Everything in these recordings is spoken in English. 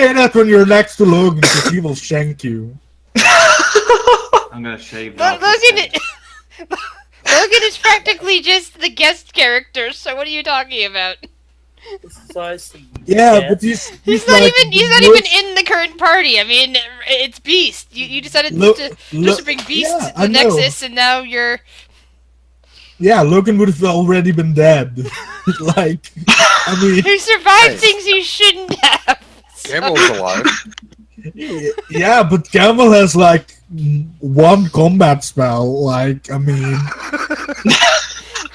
say that when you're next to Logan, because he will shank you. I'm gonna shave Logan is practically just the guest character, so what are you talking about? Precisely. Yeah, but he's He's not like even in the current party. I mean, it's Beast. You decided to bring Beast to the Nexus, and now you're... Yeah, Logan would have already been dead. Like, I mean... He survived things he shouldn't have. Gamel's alive. Yeah, but Gamble has, like, one combat spell. Like, I mean...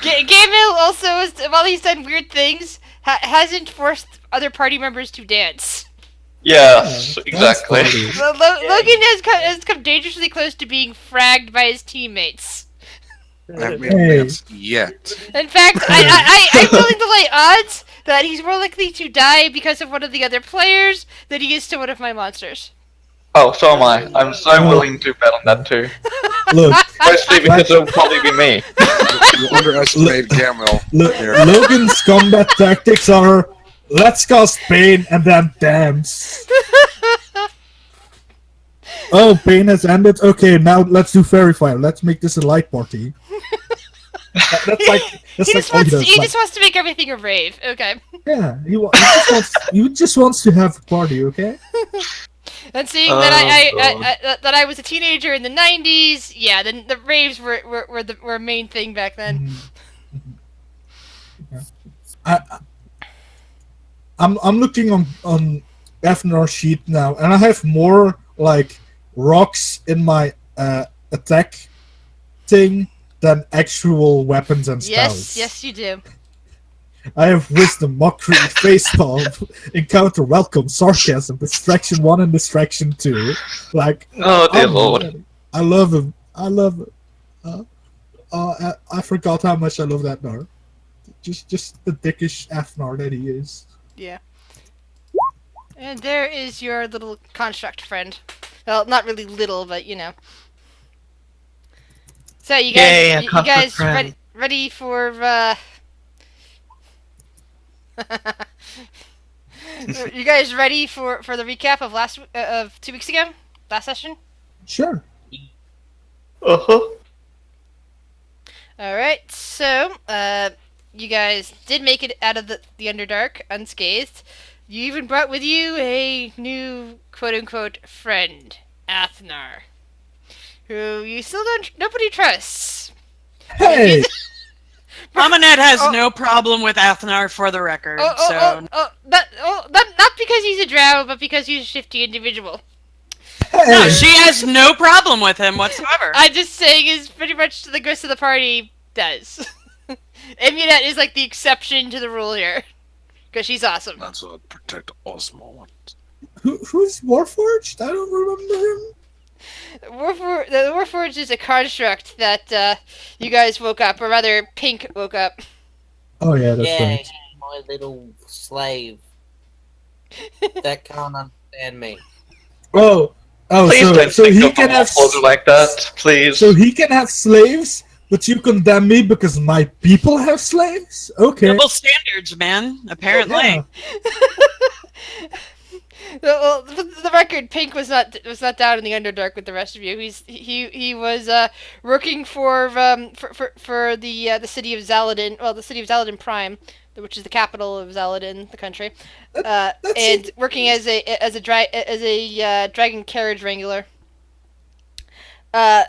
Gamble also, while he's done weird things, hasn't forced other party members to dance. Yes, exactly. Logan has come dangerously close to being fragged by his teammates. That means yet. In fact, I'm willing to lay odds that he's more likely to die because of one of the other players than he is to one of my monsters. Oh, so am I. I'm so willing to bet on that too. Look, mostly because it'll probably be me. You underestimate Gamel. Logan's combat tactics are: let's cast Pain and then dance. Oh, Pain has ended. Okay, now let's do Fairy Fire. Let's make this a light party. He just wants to make everything a rave. Okay. Yeah, he just wants to have a party. Okay. And seeing that I was a teenager in the '90s, yeah, then the raves were a main thing back then. I'm looking on FNR sheet now, and I have more like rocks in my attack thing than actual weapons and spells. Yes, you do. I have wisdom, mockery, face palm, encounter, welcome, sarcasm, distraction 1 and distraction 2. Like, oh dear lord, I love him. I love it. I forgot how much I love that Nar. Just the dickish Afnar that he is. Yeah. And there is your little construct friend. Well, not really little, but you know. So you guys, ready for you guys ready for the recap of 2 weeks ago? Last session? Sure. Uh-huh. Alright, so you guys did make it out of the Underdark unscathed. You even brought with you a new quote-unquote friend, Athnar, who you still nobody trusts. Hey! Amanet has no problem with Athnar, for the record. Not because he's a drow, but because he's a shifty individual. Hey. No, she has no problem with him whatsoever. I'm just saying is pretty much the rest of the party does. Amunet is like the exception to the rule here. Because she's awesome. That's what protect all small ones. Who's Warforged? I don't remember him. The Warforged is a construct that you guys woke up, or rather, Pink woke up. Oh yeah, that's right. My little slave. That can't understand me. Oh, Please so don't he think can have like that, please. So he can have slaves, but you condemn me because my people have slaves? Okay. Double standards, man. Apparently. Yeah. Well, for the record, Pink was not down in the Underdark with the rest of you. He was working for the city of Zaladin. Well, the city of Zaladin Prime, which is the capital of Zaladin, the country, and working as a dragon carriage wrangler. Now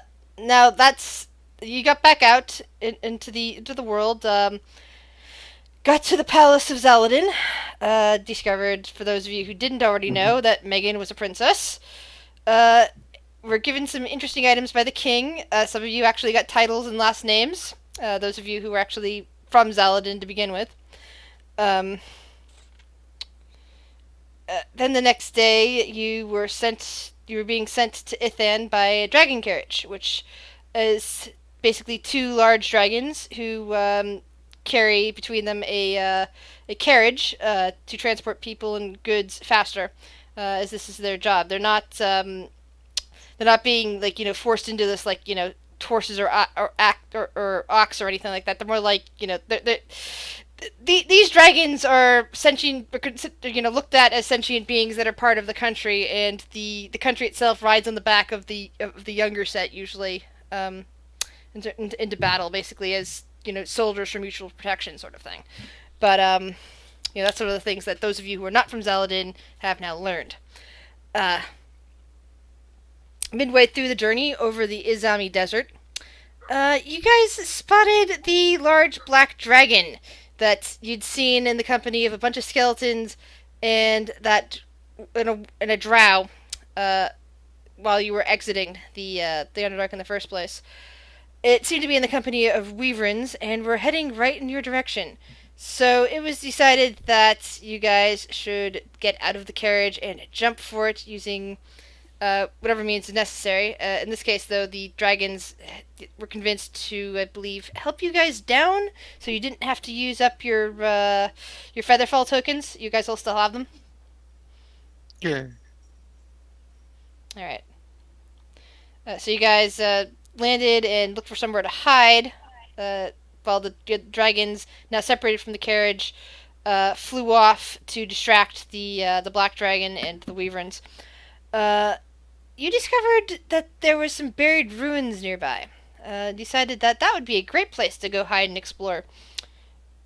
you got back out into the world. Got to the palace of Zaladin. Discovered, for those of you who didn't already know, that Megan was a princess. Were given some interesting items by the king. Some of you actually got titles and last names. Those of you who were actually from Zaladin to begin with. Then the next day, you were being sent to Ithan by a dragon carriage, which is basically 2 large dragons who carry between them a carriage to transport people and goods faster, as this is their job. They're not being forced into this horses or ox or anything like that. They're more like these dragons are sentient, looked at as sentient beings that are part of the country, and the country itself rides on the back of the younger set usually, into battle, basically as soldiers for mutual protection, sort of thing. But that's sort of the things that those of you who are not from Zaladin have now learned. Midway through the journey over the Izami Desert, you guys spotted the large black dragon that you'd seen in the company of a bunch of skeletons and that in a drow while you were exiting the Underdark in the first place. It seemed to be in the company of wyverns and were heading right in your direction. So it was decided that you guys should get out of the carriage and jump for it using whatever means necessary. In this case, though, the dragons were convinced to, I believe, help you guys down, so you didn't have to use up your Featherfall tokens. You guys will still have them? Yeah. Alright. So you guys landed and looked for somewhere to hide, while the dragons, now separated from the carriage, flew off to distract the black dragon and the wyverns. You discovered that there were some buried ruins nearby. Decided that would be a great place to go hide and explore.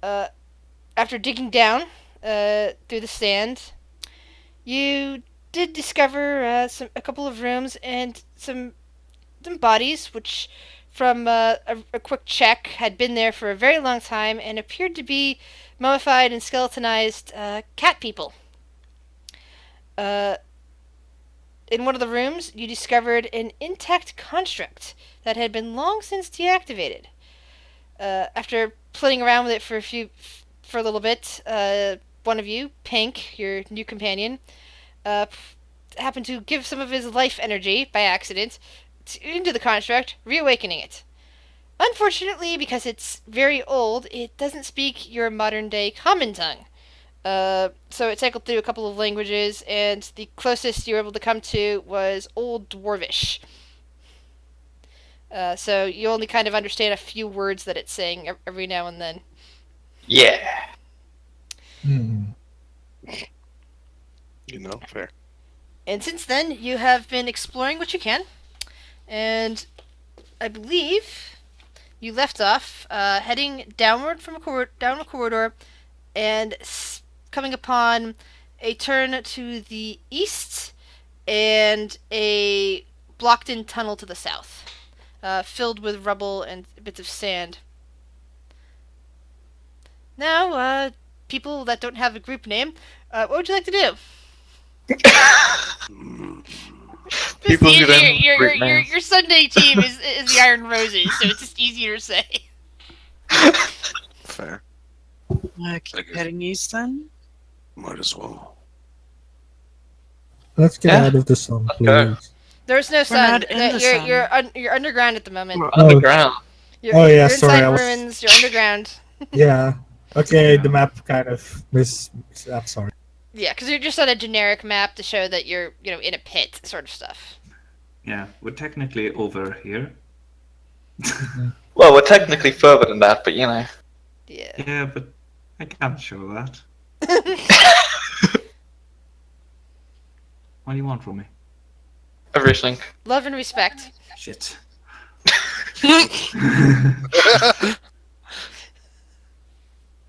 After digging down through the sand, you did discover a couple of rooms and some bodies, which, from a quick check, had been there for a very long time and appeared to be mummified and skeletonized cat people. In one of the rooms, you discovered an intact construct that had been long since deactivated. After playing around with it for a little bit, one of you, Pink, your new companion, happened to give some of his life energy by accident into the construct, reawakening it. Unfortunately, because it's very old, it doesn't speak your modern-day common tongue. So it cycled through a couple of languages, and the closest you were able to come to was Old Dwarvish. So you only kind of understand a few words that it's saying every now and then. Yeah. Fair. And since then, you have been exploring what you can, and I believe you left off heading downward from down a corridor and coming upon a turn to the east and a blocked-in tunnel to the south, filled with rubble and bits of sand. Now, people that don't have a group name, what would you like to do? People who don't have group names. Your Sunday team is the Iron Roses, so it's just easier to say. Fair. Keep heading east then. Might as well. Let's get Yeah. out of the sun, Let's go. please. There's no We're sun. not in the sun. You're underground at the moment. We're underground. Oh, yeah, you're sorry, inside I was- ruins. You're underground. Yeah. Okay, the map kind of I'm sorry. Yeah, because you're just on a generic map to show that you're in a pit, sort of stuff. Yeah, we're technically over here. Well, we're technically further than that, but Yeah. Yeah, but I can't show that. What do you want from me? everything. Love and respect. Shit.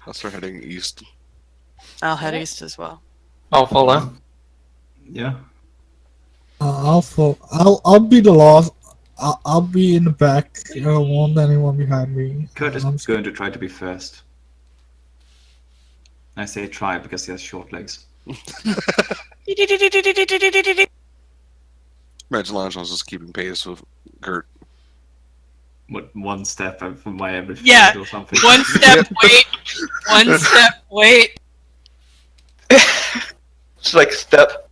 I'll start heading east. I'll head east as well. I'll follow. Yeah. I'll be the last. I'll be in the back. I don't want anyone behind me. Kurt is I'm going to try to be first. I say try because he has short legs. Imagine Langeron's just keeping pace with Gert. What, one step from my every Yeah. field or something? One step, wait. One step, wait. It's like step,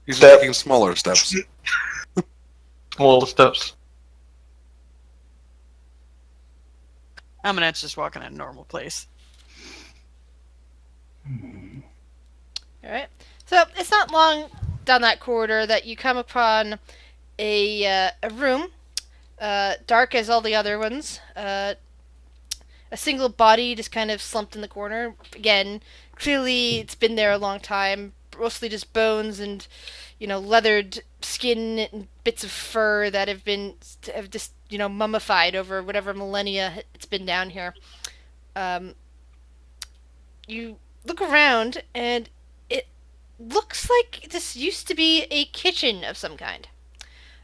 He's Step. taking smaller steps. small steps. Amanette's just walking at a normal pace. Alright. So, it's not long down that corridor that you come upon a room, dark as all the other ones, a single body just kind of slumped in the corner. Again, clearly it's been there a long time. Mostly just bones and, leathered skin and bits of fur that have just, mummified over whatever millennia it's been down here. You look around and it looks like this used to be a kitchen of some kind.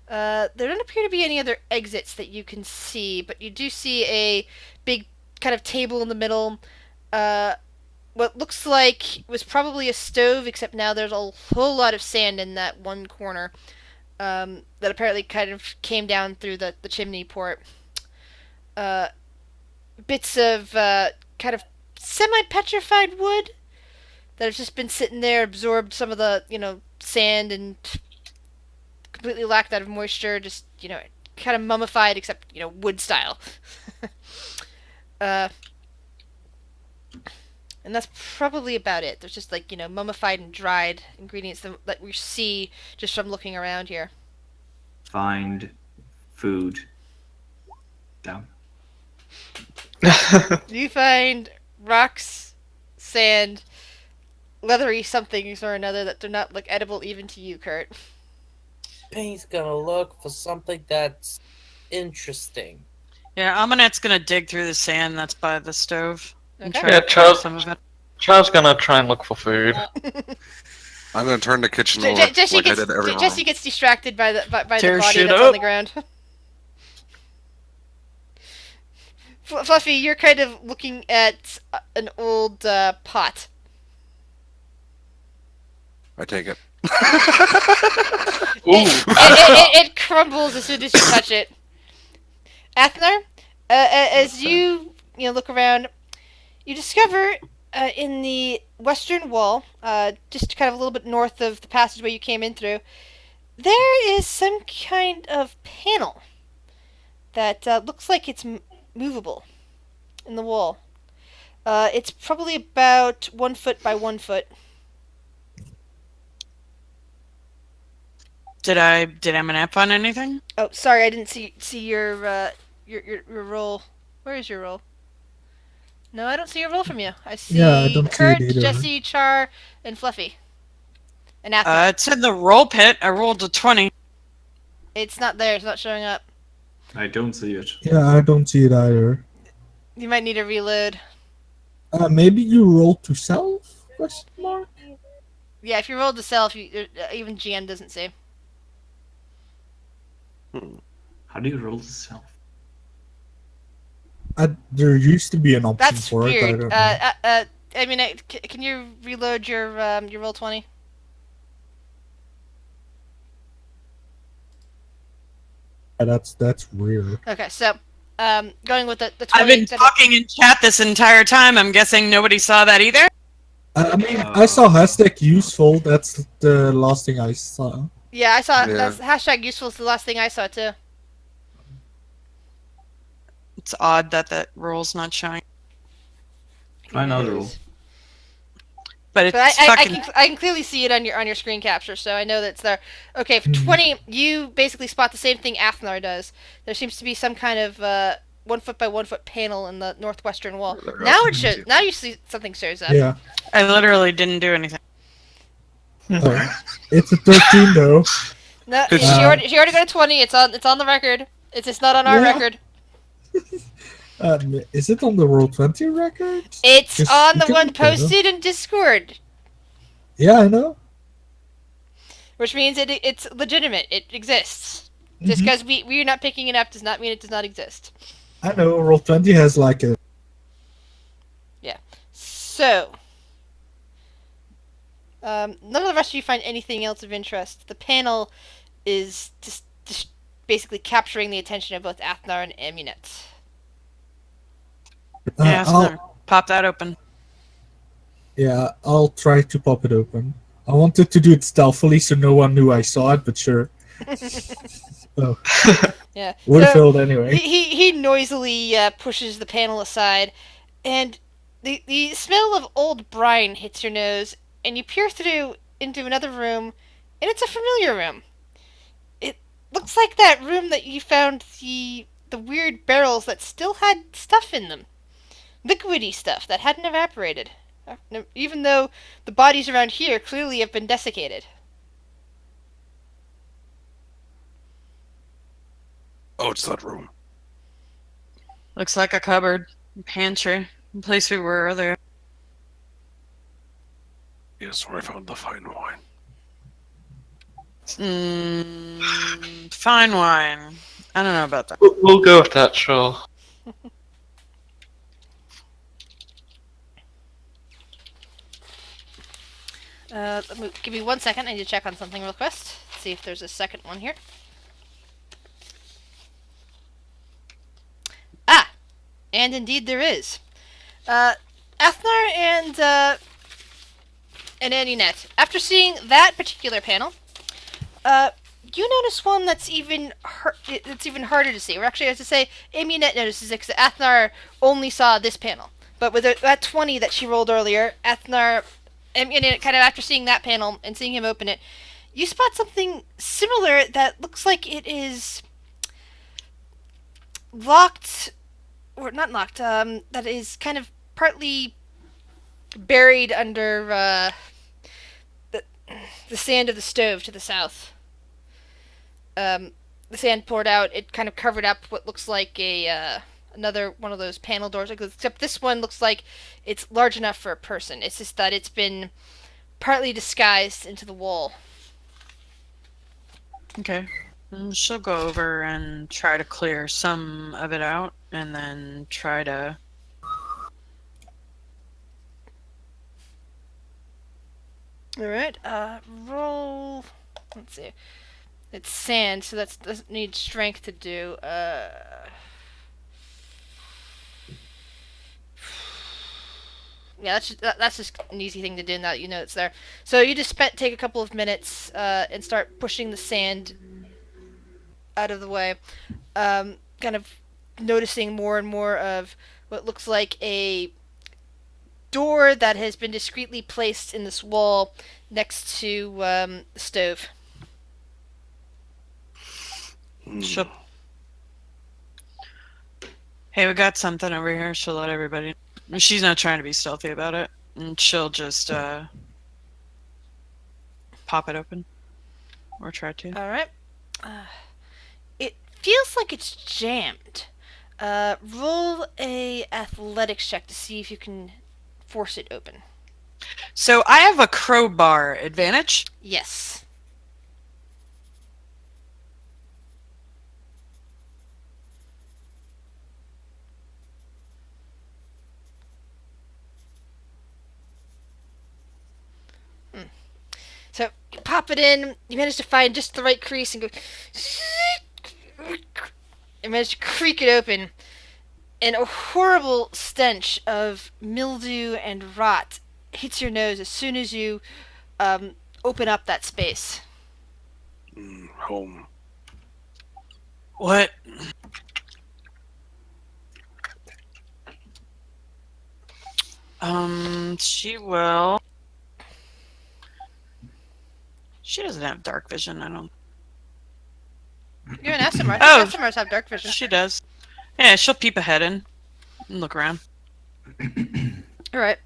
There don't appear to be any other exits that you can see, but you do see a big kind of table in the middle. What looks like was probably a stove, except now there's a whole lot of sand in that one corner that apparently kind of came down through the chimney port. Bits of kind of semi-petrified wood that have just been sitting there, absorbed some of the, sand and completely lacked out of moisture, just, kind of mummified, except, wood style. And that's probably about it. There's just, mummified and dried ingredients that we see just from looking around here. Find food. Down. You find rocks, sand, leathery somethings or another that do not look edible even to you, Kurt. Pain's gonna look for something that's interesting. Yeah, Amanet's gonna dig through the sand that's by the stove. And Okay. try Yeah, to Charles- find some of it. Charles gonna try and look for food. I'm gonna turn the kitchen over Jesse like I did every Jesse gets distracted by the Tear body shit that's on up. the ground. Fluffy, you're kind of looking at an old pot. I take it. It crumbles as soon as you touch it. Athnar, as you look around, you discover in the western wall, just kind of a little bit north of the passageway you came in through, there is some kind of panel that looks like it's movable in the wall. It's probably about 1 foot by 1 foot. Did Amanette find anything? Oh, sorry, I didn't see your roll. Where is your roll? No, I don't see your roll from you. I see I don't see Kurt, it either. Jesse, Char, and Fluffy. And Athena. It's in the roll pit. I rolled a 20. It's not there. It's not showing up. I don't see it. Yeah, I don't see it either. You might need a reload. Maybe you roll to self? Question mark? Yeah, if you rolled to self, even GM doesn't see. How do you roll the self? There used to be an option That's for it. I weird. don't know. I mean, can you reload your roll 20? Yeah, that's weird. Okay, so going with the 20. I've been talking in chat this entire time. I'm guessing nobody saw that either. I mean, I saw hashtag useful. That's the last thing I saw. Yeah, I saw. Yeah. That's hashtag useful is the last thing I saw too. It's odd that that roll's not showing. Try another roll. But it's But fucking... I can clearly see it on your screen capture, so I know that it's there. Okay, for 20, you basically spot the same thing Athnar does. There seems to be some kind of 1 foot by 1 foot panel in the northwestern wall. Now it shows. Now you see something shows up. Yeah. I literally didn't do anything. Oh, it's a 13 though. No, Good she job. already got a 20. It's on the record. It's just not on our Yeah. record. Is it on the Roll20 record? It's Just on the look one at it, though. posted in Discord, Yeah, I know. which means it's legitimate. It exists. Just Mhm. because we're not picking it up does not mean it does not exist. I know. Roll20 has like a. So, none of the rest of you find anything else of interest. The panel is just basically capturing the attention of both Athnar and Amunet. Yeah, so I'll, pop that open. I'll try to pop it open. I wanted to do it stealthily so no one knew I saw it, but sure. Oh, Yeah. would have So, failed anyway. he noisily pushes the panel aside, and the smell of old brine hits your nose, and you peer through into another room, and it's a familiar room. It looks like that room that you found the weird barrels that still had stuff in them. liquidy stuff that hadn't evaporated, even though the bodies around here clearly have been desiccated. Oh, it's that room. Looks like a cupboard, pantry, the place we were earlier. Yes, where I found the fine wine. Fine wine. I don't know about that. We'll go with that, sure. Give me 1 second. I need to check on something real quick. See if there's a second one here. Ah, and indeed there is. Ethnar and Aninette, after seeing that particular panel, you notice one that's even harder to see. Or actually, I have to say, Aninette notices it because Ethnar only saw this panel. But with that 20 that she rolled earlier, Ethnar, and kind of after seeing that panel and seeing him open it, you spot something similar that looks like it is locked, or not locked, that is kind of partly buried under the sand of the stove to the south. The sand poured out, it kind of covered up what looks like another one of those panel doors, except this one looks like it's large enough for a person. It's just that it's been partly disguised into the wall. Okay. She'll go over and try to clear some of it out, and then try to... Alright, roll... Let's see. It's sand, so that doesn't need strength to do. Yeah, that's just an easy thing to do now that you know it's there. So you just take a couple of minutes and start pushing the sand out of the way. Kind of noticing more and more of what looks like a door that has been discreetly placed in this wall next to the stove. She'll... Hey, we got something over here. She'll let everybody... She's not trying to be stealthy about it. And she'll just pop it open. Or try to. Alright. It feels like it's jammed. Roll a athletics check to see if you can force it open. So I have a crowbar advantage. Yes. So you pop it in, you manage to find just the right crease and go and manage to creak it open, and a horrible stench of mildew and rot hits your nose as soon as you open up that space. Home. What? She will... She doesn't have dark vision, I don't... You're an SMR. Oh. SMRs have dark vision. She does. Yeah, she'll peep ahead and look around. Alright.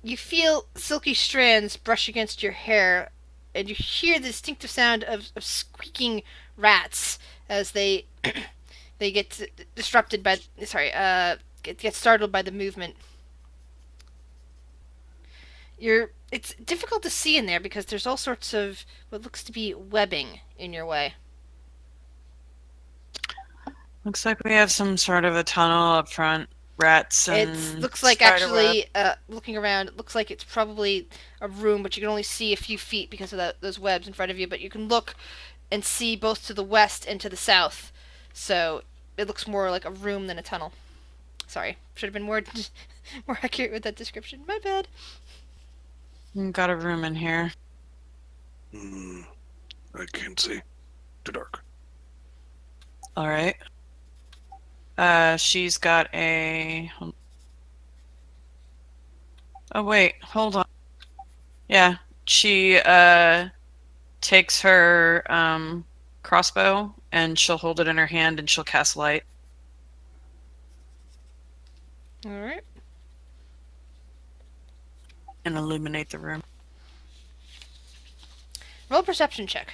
You feel silky strands brush against your hair, and you hear the distinctive sound of squeaking rats as they they get disrupted by... Sorry, get startled by the movement. It's difficult to see in there because there's all sorts of what looks to be webbing in your way. Looks like we have some sort of a tunnel up front. Rats and It looks like spider actually, web. looking around, it looks like it's probably a room, but you can only see a few feet because of those webs in front of you. But you can look and see both to the west and to the south. So it looks more like a room than a tunnel. Sorry, should have been more accurate with that description. My bad. Got a room in here. I can't see. Too dark. All right. She's got a... Oh, wait. Hold on. Yeah. She, takes her, crossbow, and she'll hold it in her hand, and she'll cast light. All right. And illuminate the room. Roll a perception check.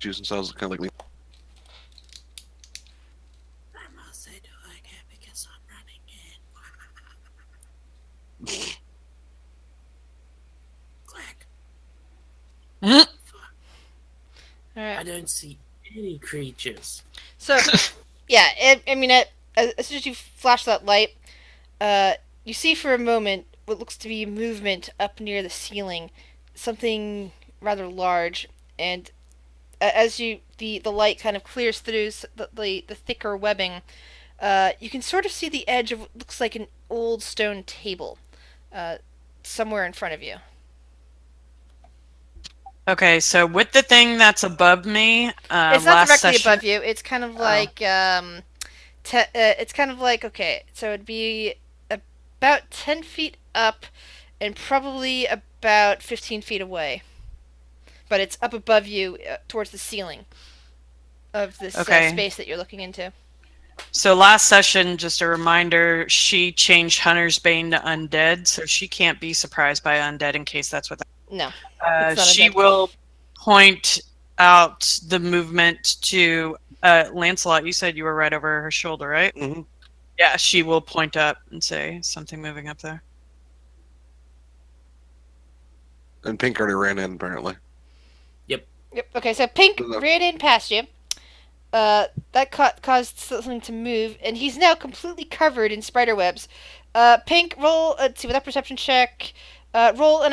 Using sounds kind of like me. I'm also doing it because I'm running in. Click. Mm. All right. I don't see any creatures. So, yeah, as soon as you flash that light, you see for a moment what looks to be movement up near the ceiling, something rather large, and as the light kind of clears through the thicker webbing, you can sort of see the edge of what looks like an old stone table, somewhere in front of you. Okay, so with the thing that's above me, It's not last directly session. above you. It's kind of like it's kind of like, okay, so it'd be about 10 feet up and probably about 15 feet away. But it's up above you towards the ceiling of this Okay. space that you're looking into. So last session, just a reminder, she changed Hunter's Bane to undead, so she can't be surprised by undead in case that's what. No. It's not She undead. will point out the movement to Lancelot. You said you were right over her shoulder, right? Mm-hmm. Yeah, she will point up and say something moving up there. And Pink already ran in, apparently. Yep. Okay, so Pink No. ran in past you. That caused something to move, and he's now completely covered in spider webs. Pink, roll. Let's see, with that perception check, roll an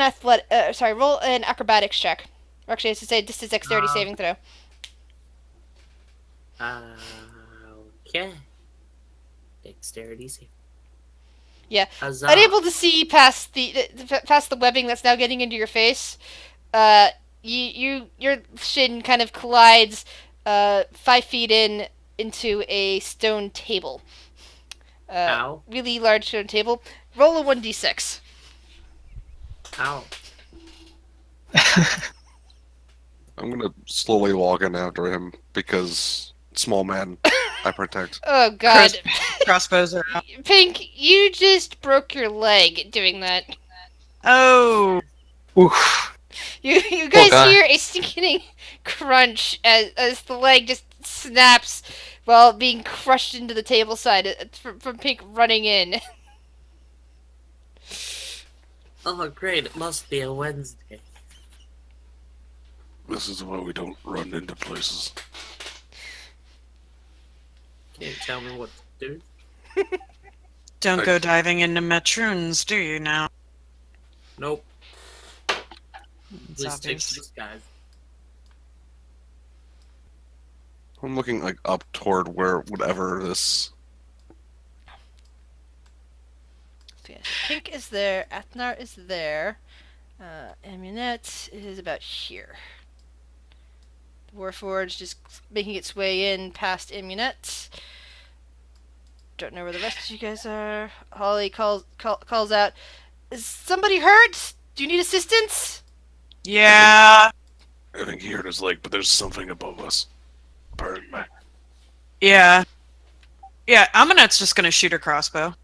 roll an acrobatics check. Or actually, I should say, this is dexterity saving throw. Okay. Dexterity save. Yeah. Huzzah. Unable to see past the webbing that's now getting into your face. Your shin kind of collides 5 feet into a stone table. Ow. Really large stone table. Roll a 1d6. Ow. I'm gonna slowly walk in after him because small man, I protect. Oh god. Crossbows are out. Pink, you just broke your leg doing that. Oh, Oof. You guys God. hear a sickening crunch as the leg just snaps while being crushed into the table side from Pink running in. Oh, great. It must be a Wednesday. This is why we don't run into places. Can't tell me what to do. don't go diving into Metroons, do you now? Nope. It's Please stick obvious. to this, guys. I'm looking like up toward where whatever this. So yes, Pink is there, Athnar is there, Amunet is about here. The Warforged is making its way in past Amunet. Don't know where the rest of you guys are. Holly calls out, "Is somebody hurt? Do you need assistance?" Yeah, I think he hurt his leg, but there's something above us. Pardon me. yeah. Amunet's just gonna shoot her crossbow.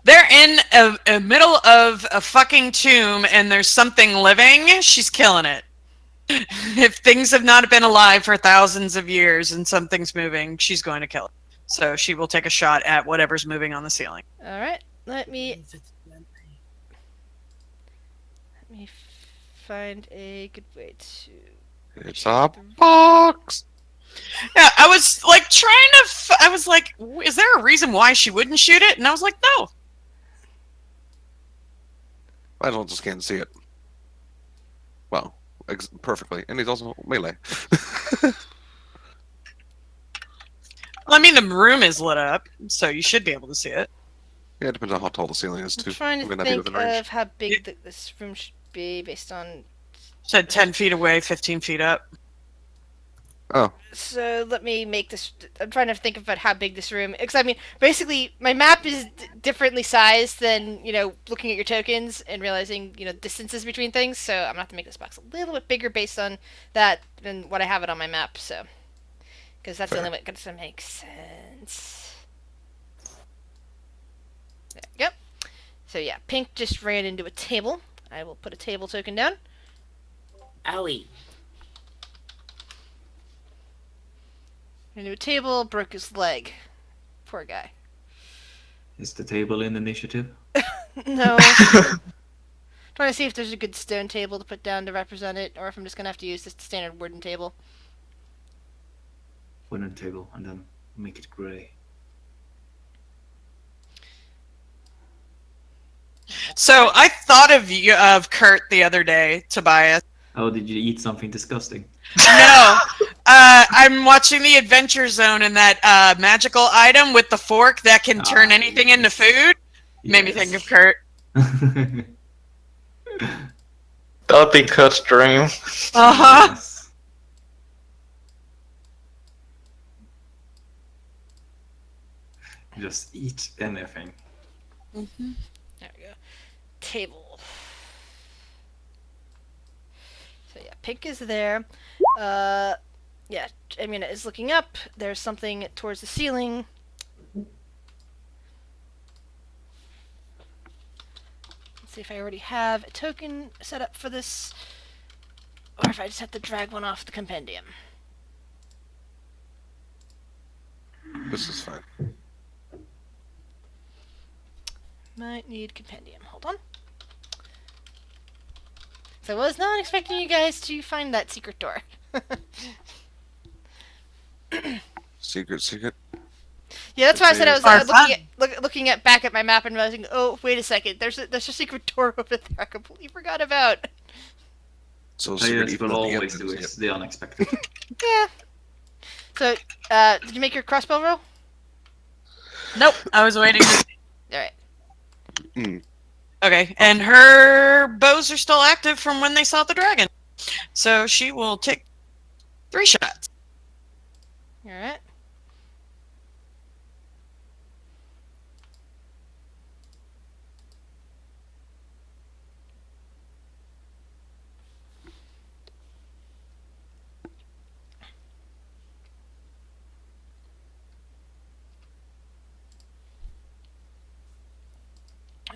They're in a middle of a fucking tomb, and there's something living. She's killing it. If things have not been alive for thousands of years and something's moving, she's going to kill it. So she will take a shot at whatever's moving on the ceiling. Alright, let me find a good way to... It's a box. Yeah, I was like I was like, is there a reason why she wouldn't shoot it? And I was like, no. I don't just can't see it. Well, perfectly, and he's also melee. Well, I mean, the room is lit up, so you should be able to see it. Yeah, it depends on how tall the ceiling is too. I'm trying to May not be think within range. of how big this room should be based on... Said 10 feet away, 15 feet up. Oh, So let me make this... I'm trying to think about how big this room... Because, I mean, basically, my map is differently sized than, looking at your tokens and realizing, distances between things. So I'm going to have to make this box a little bit bigger based on that than what I have it on my map, so... Because that's the only way it's going to make sense. There we go. So yeah, Pink just ran into a table. I will put a table token down. Owie. Into a table, broke his leg. Poor guy. Is the table in initiative? No. Trying to see if there's a good stone table to put down to represent it, or if I'm just going to have to use this standard wooden table. Wooden table, and then make it grey. So I thought of Kurt the other day, Tobias. Oh, did you eat something disgusting? No, I'm watching the Adventure Zone, and that magical item with the fork that can turn anything into food made me think of Kurt. That'd be Kurt's dream. Uh-huh. Yes. Just eat anything. There we go. Table. So yeah, Pink is there. Yeah, Amina is looking up. There's something towards the ceiling. Let's see if I already have a token set up for this, or if I just have to drag one off the compendium. This is fine. Might need compendium. Hold on. So I was not expecting you guys to find that secret door. Secret. Yeah, that's why I said I was Our looking at back at my map and realizing, oh, wait a second, there's a secret door over there I completely forgot about. So Oh, secret yes, even we'll at the always end do is- it. The unexpected. Yeah. So, did you make your crossbow roll? Nope, I was waiting. Alright. Okay, and her bows are still active from when they saw the dragon. So she will take 3 shots. Alright.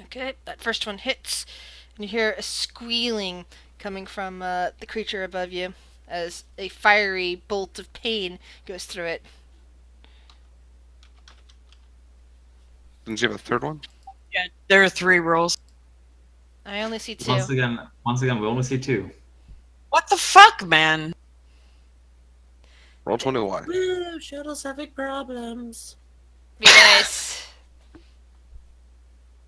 Okay, that first one hits, and you hear a squealing coming from the creature above you as a fiery bolt of pain goes through it. Didn't you have a third one? Yeah, there are 3 rolls. I only see 2. Once again, we only see 2. What the fuck, man? Roll 20Y. Woo, Shuttle's having problems. Be nice.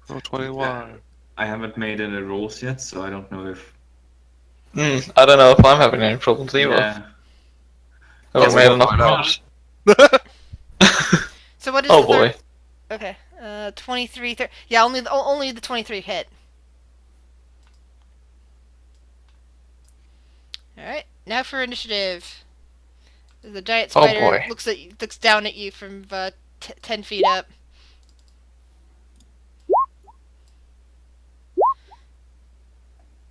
Roll 20Y. I haven't made any rolls yet, so I don't know if. I don't know if I'm having any problems either. Yeah. I haven't Yes, made we'll enough find out. rolls. So what is Oh the third? boy. Okay, 23. Yeah, only the 23 hit. All right, now for initiative. The giant Oh, spider boy. looks down at you from 10 feet up.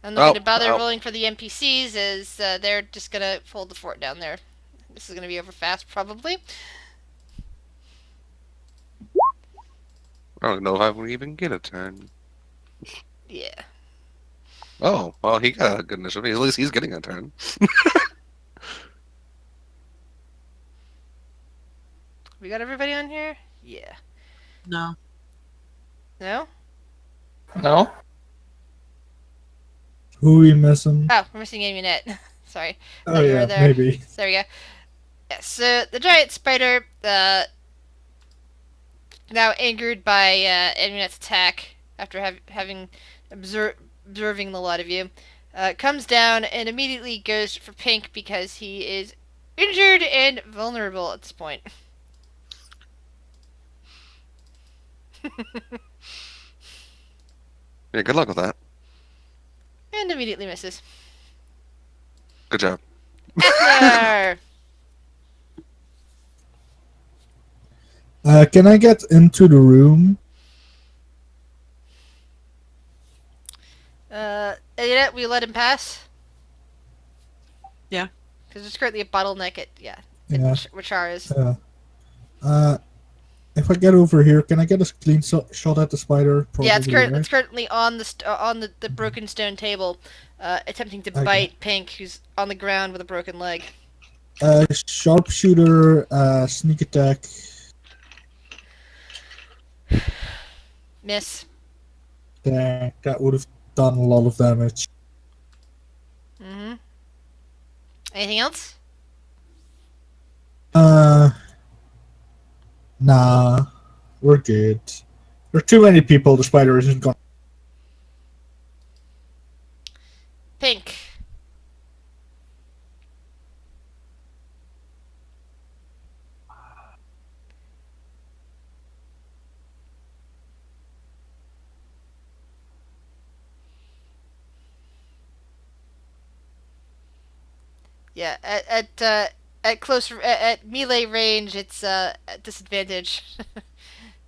I'm not going to bother rolling for the NPCs, as they're just going to hold the fort down there. This is going to be over fast, probably. I don't know if I would even get a turn. Yeah. Oh, well, he got a good initiative. At least he's getting a turn. We got everybody on here? Yeah. No. No? No? Who we missing? Oh, we're missing Amunet. Sorry. Oh Thought you were yeah, there. maybe. There we go. Yeah, so the giant spider, now angered by Amunet's attack after having observing the lot of you, comes down and immediately goes for Pink because he is injured and vulnerable at this point. Yeah, good luck with that. And immediately misses. Good job. Ethler! Can I get into the room? Amunet, will you let him pass? Yeah. Because there's currently a bottleneck at, yeah. Yeah. which ours. Yeah. If I get over here, can I get a clean shot at the spider? Probably, Yeah, right? it's currently on the broken stone table, attempting to Okay. bite Pink, who's on the ground with a broken leg. Sharpshooter, sneak attack. Miss. Dang, that would have done a lot of damage. Mm-hmm. Anything else? Nah, we're good. There are too many people. The spider isn't gonna. Pink. Yeah, at close at melee range, it's at disadvantage.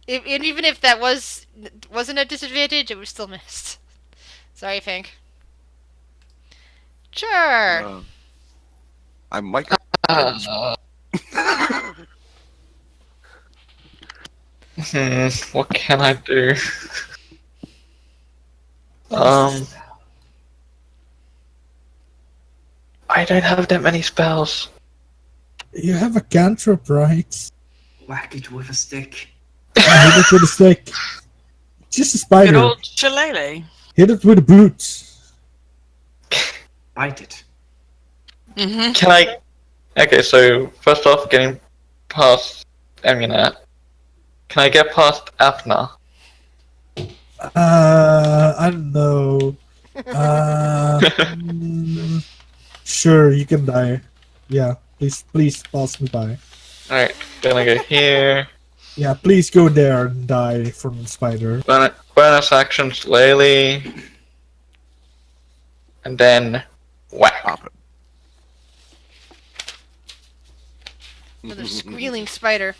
And even if that wasn't a disadvantage, it was still missed. Sorry, Pink. Sure. I might. What can I do? I don't have that many spells. You have a cantrip, right? Whack it with a stick. Hit it with a stick. Just a Good spider. old shillelagh. Hit it with a boot. Bite it. Mm-hmm. Can I? Okay, so first off, getting past Emunet. Can I get past Afna? I don't know. Sure, you can die. Yeah, please pass me by. Alright, gonna go here. Yeah, please go there and die from the spider. Bonus action slowly. And then whack. Pop it. Another squealing spider.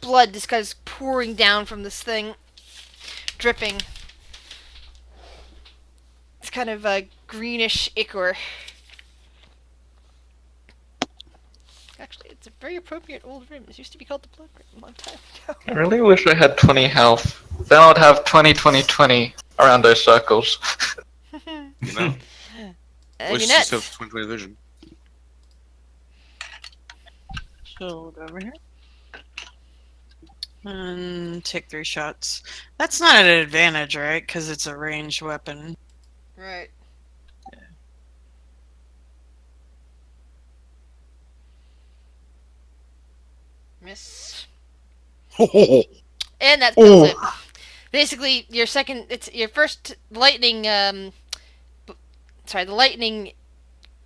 Blood just kind of pouring down from this thing, dripping. It's kind of a greenish ichor. Actually, it's a very appropriate old room. This used to be called the Blood Room a long time ago. I really wish I had 20 health. Then I'd have 20 around those circles. You know, at least you still have 20/20 vision. So over here. And take 3 shots. That's not an advantage, right? Because it's a ranged weapon. Right. Miss. And that kills it. Basically, it's your first lightning, the lightning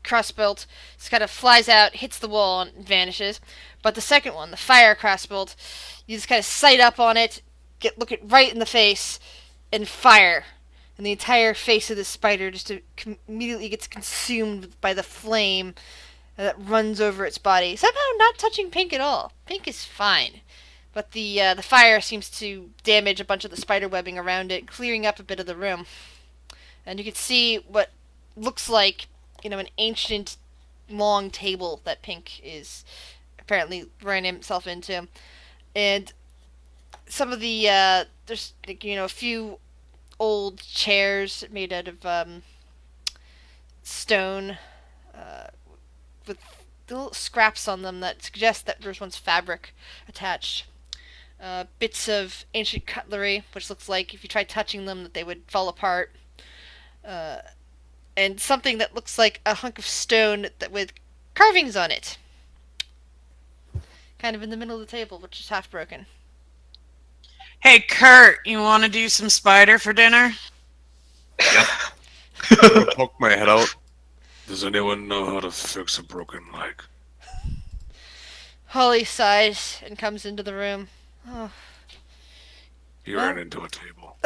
crossbolt just kind of flies out, hits the wall, and vanishes. But the second one, the fire crossbolt, you just kind of sight up on it, look it right in the face, and fire. And the entire face of the spider just immediately gets consumed by the flame that runs over its body. Somehow not touching Pink at all. Pink is fine. But the fire seems to damage a bunch of the spider webbing around it, clearing up a bit of the room. And you can see what looks like, an ancient long table that Pink is apparently running himself into. And some of the, there's, a few old chairs made out of stone with little scraps on them that suggest that there's once fabric attached. Bits of ancient cutlery, which looks like if you tried touching them that they would fall apart. And something that looks like a hunk of stone with carvings on it. Kind of in the middle of the table, which is half broken. Hey, Kurt, you want to do some spider for dinner? I poke my head out. Does anyone know how to fix a broken leg? Holly sighs and comes into the room. Oh. You ran into a table.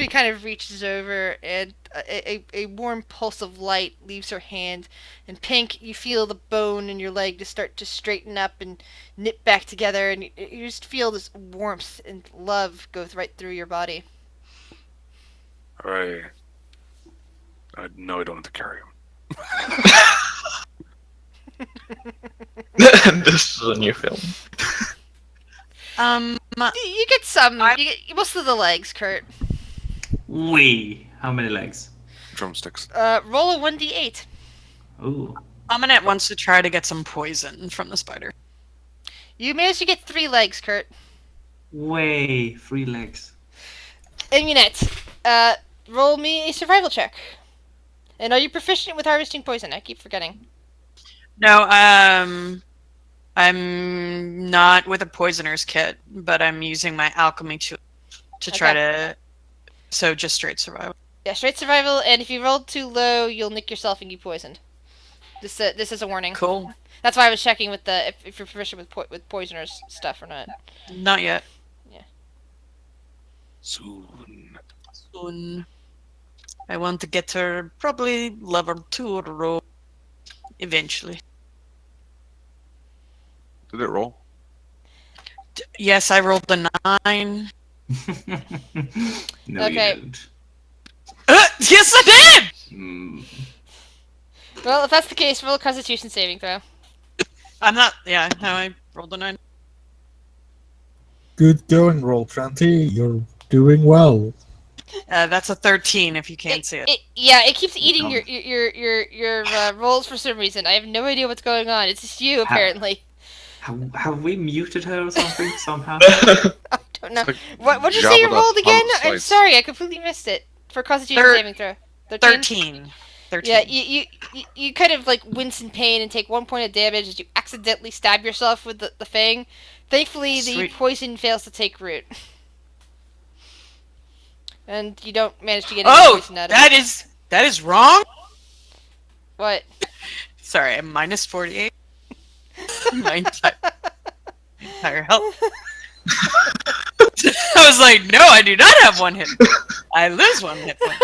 She kind of reaches over, and a warm pulse of light leaves her hand. And Pink, you feel the bone in your leg just start to straighten up and knit back together, and you just feel this warmth and love go right through your body. I know I don't have to carry him. This is a new film. You get some. You get most of the legs, Kurt. Wee. How many legs? Drumsticks. Roll a 1d8. Ooh. Amunet wants to try to get some poison from the spider. You managed to get 3 legs, Kurt. Way. 3 legs. Amunet, roll me a survival check. And are you proficient with harvesting poison? I keep forgetting. No, I'm not with a poisoner's kit, but I'm using my alchemy to try to. So just straight survival. Yeah, straight survival, and if you roll too low, you'll nick yourself and get poisoned. This is a warning. Cool. That's why I was checking with the if you're proficient with poisoners stuff or not. Not yet. Yeah. Soon. Soon. I want to get her probably level 2 roll eventually. Did it roll? Yes, I rolled a 9. No, Okay. you don't. Yes, I did! Mm. Well, if that's the case, roll a Constitution saving throw. I'm not. Yeah, no, I rolled a 9. Good going, Roll20. You're doing well. That's a 13 if you can't see it. It keeps eating Oh. your rolls for some reason. I have no idea what's going on. It's just you, apparently. Have we muted her or something somehow? I don't know. What did you say you Jabba the rolled again? Hutt I'm slice. sorry, I completely missed it. For Constitution Thir- saving throw. 13. 13. Yeah, you kind of like wince in pain and take 1 point of damage as you accidentally stab yourself with the thing. Thankfully, the Sweet. poison fails to take root. And you don't manage to get any Oh, poison out of it. that is wrong. What? Sorry, I'm minus 48. My entire health. I was like, no, I do not have 1 hit point. I lose 1 hit point.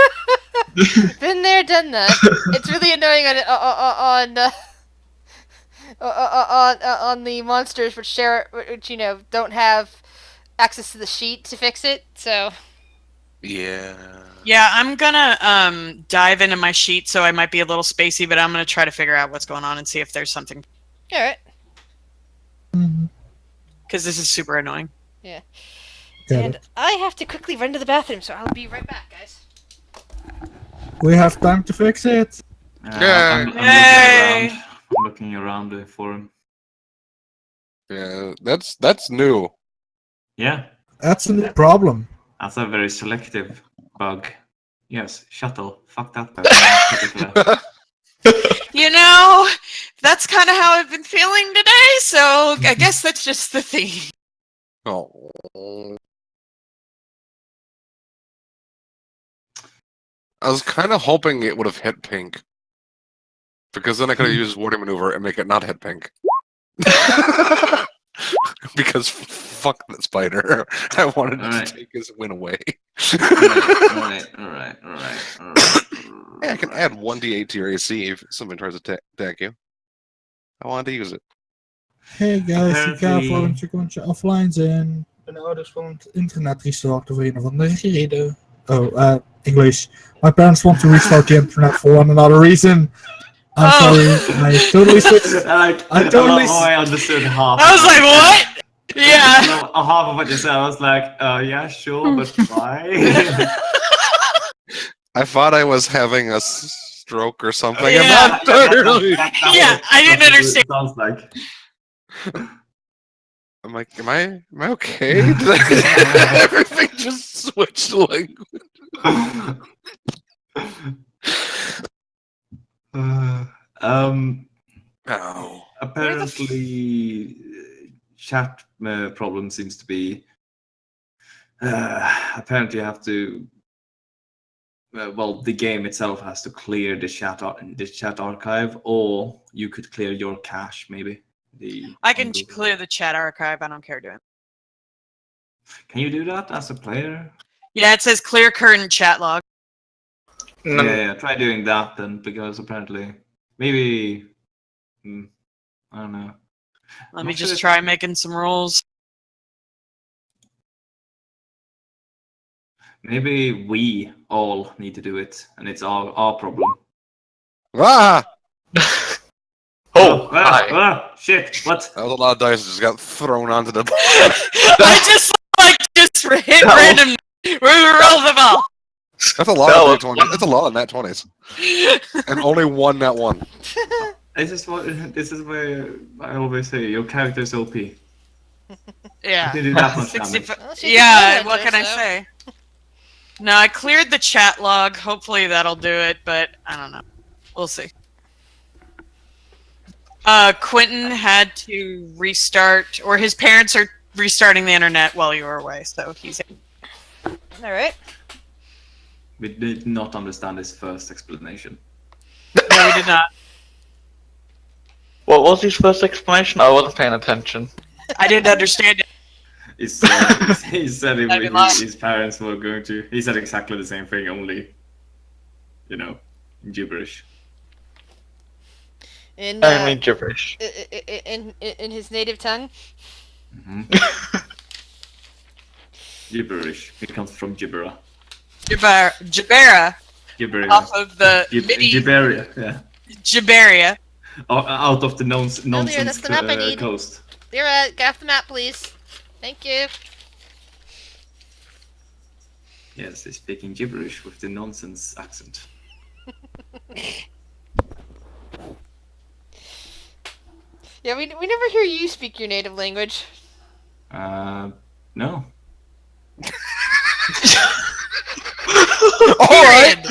Been there, done that. It's really annoying on the monsters which don't have access to the sheet to fix it. So Yeah. Yeah, I'm gonna dive into my sheet, so I might be a little spacey, but I'm gonna try to figure out what's going on and see if there's something. all right. Because this is super annoying. Yeah. Got And it. I have to quickly run to the bathroom, so I'll be right back, guys. We have time to fix it. I'm Yay! looking around the forum. Yeah, that's new. Yeah, That's a new problem. that's a very selective bug. Yes, shuttle. Fuck that person. You know, that's kind of how I've been feeling today, so I guess that's just the theme. Oh. I was kind of hoping it would have hit pink. Because then I could have used warding maneuver and make it not hit pink. Because fuck that spider. I wanted Alright. to take his win away. Alright. Hey, I can add 1d8 to your AC if someone tries to attack you. I wanted to use it. Hey guys, ik ga Apparently- voor een secondje offline zijn. Mijn ouders van het internet restarten voor een of andere reden. Oh, English. My parents want to restart the internet for one another reason. I'm sorry, I totally switched. I totally I understood half. I was like, what? Yeah. Half of what you said, I was like, yeah, sure, but why? I thought I was having a stroke or something. Yeah. I'm not entirely. Yeah, I didn't understand. It sounds like. I'm like, am I okay? Everything just switched language. Oh. Apparently, chat problem seems to be. Apparently, you have to. Well, the game itself has to clear the chat archive, or you could clear your cache, maybe. I can clear the chat archive. I don't care doing it. Can you do that as a player? Yeah, it says clear current chat log. Yeah, try doing that then, because apparently, maybe, I don't know. Let I'm me not sure just if- try making some rolls. Maybe we all need to do it, and it's our problem. Ah! Oh, hi. Shit! What? That was a lot of dice that just got thrown onto the board. I just hit random. We roll them all. That's a lot That of was- nat 20s. That's a lot of nat 20s. And only one nat 1. This is why I always say your character's OP. You Yeah. can do that much 65 damage. Well, she's a Yeah, Hellraiser, what can I so- say? No, I cleared the chat log. Hopefully that'll do it, but I don't know. We'll see. Quentin had to restart, or his parents are restarting the internet while you were away, so he's. Alright. We did not understand his first explanation. No, we did not. What was his first explanation? I wasn't paying attention. I didn't understand it. He said, That'd be lying. his parents were going to. He said exactly the same thing, only, gibberish. In, I mean gibberish. in his native tongue. Gibberish. It comes from gibbera. Jabera Gibberia. off of the MIDI Gibberia, yeah. Jaberia. Out of the nonsense that's the map I need. coast. Lyra, get off the map, please. Thank you. Yes, he's speaking gibberish with the nonsense accent. Yeah, we never hear you speak your native language. No. Alright!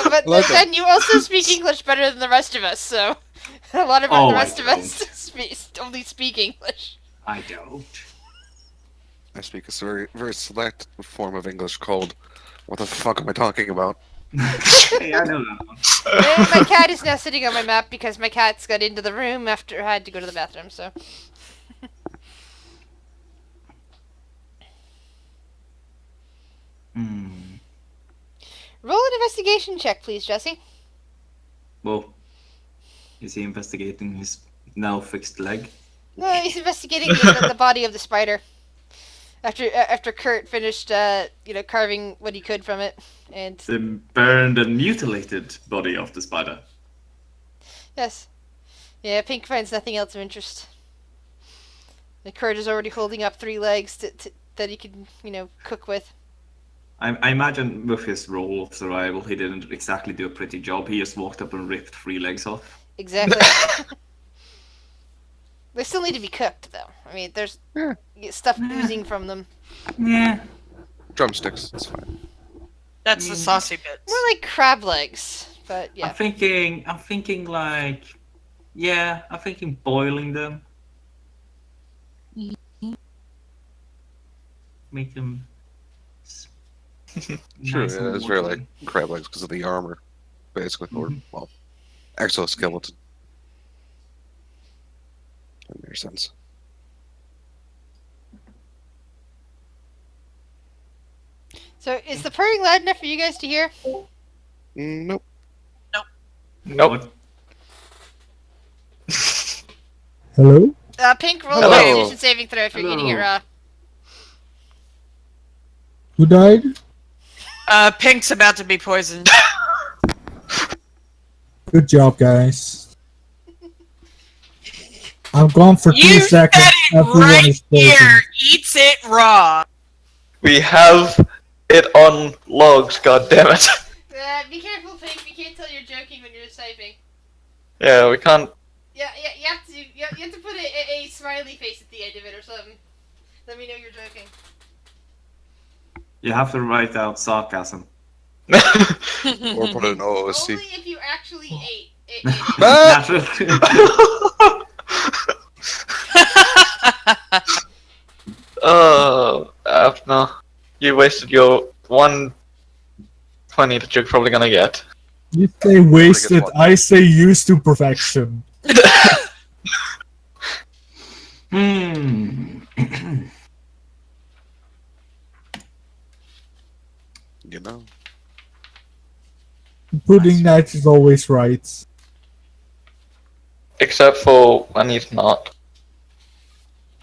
But Like then you also speak English better than the rest of us, so a lot of Oh, the I rest of us only speak English. I don't. I speak a very, very select form of English called, what the fuck am I talking about? Hey, I know that one. And my cat is now sitting on my map because my cat's got into the room after I had to go to the bathroom, so. Roll an investigation check, please, Jesse. Well, is he investigating his now fixed leg? No, he's investigating the body of the spider. After Kurt finished, carving what he could from it, and The burned and mutilated body of the spider. yes, yeah, Pink finds nothing else of interest. And Kurt is already holding up 3 legs that he can, cook with. I imagine with his role of survival, he didn't exactly do a pretty job. He just walked up and ripped 3 legs off. Exactly. They still need to be cooked, though. I mean, there's stuff oozing from them. Yeah. Drumsticks, it's fine. That's the saucy bits. More like crab legs, but yeah. I'm thinking boiling them. Make them. Sure, nice yeah, and it's very watery. like crab legs because of the armor, basically, or, well, exoskeleton. That makes sense. So, is the purring loud enough for you guys to hear? Nope. Nope. Hello? Pink, roll a Hello. constitution saving throw if you're eating it raw. Who died? Pink's about to be poisoned. Good job, guys. I'm gone for 2 You said seconds. it Everyone right is here. poisoned. Eats it raw. We have it on logs, god damn it. Be careful, Pink. We can't tell you're joking when you're typing. Yeah, we can't. Yeah, you have to put a smiley face at the end of it or something. Let me know you're joking. You have to write out sarcasm. Or put it in OOC. Only if you actually ate it. Ah! Naturally. Oh, Afna, you wasted your 120 that you're probably gonna get. You say wasted, one. I say used to perfection. You know. Pudding Knight is always right. Except for when he's not.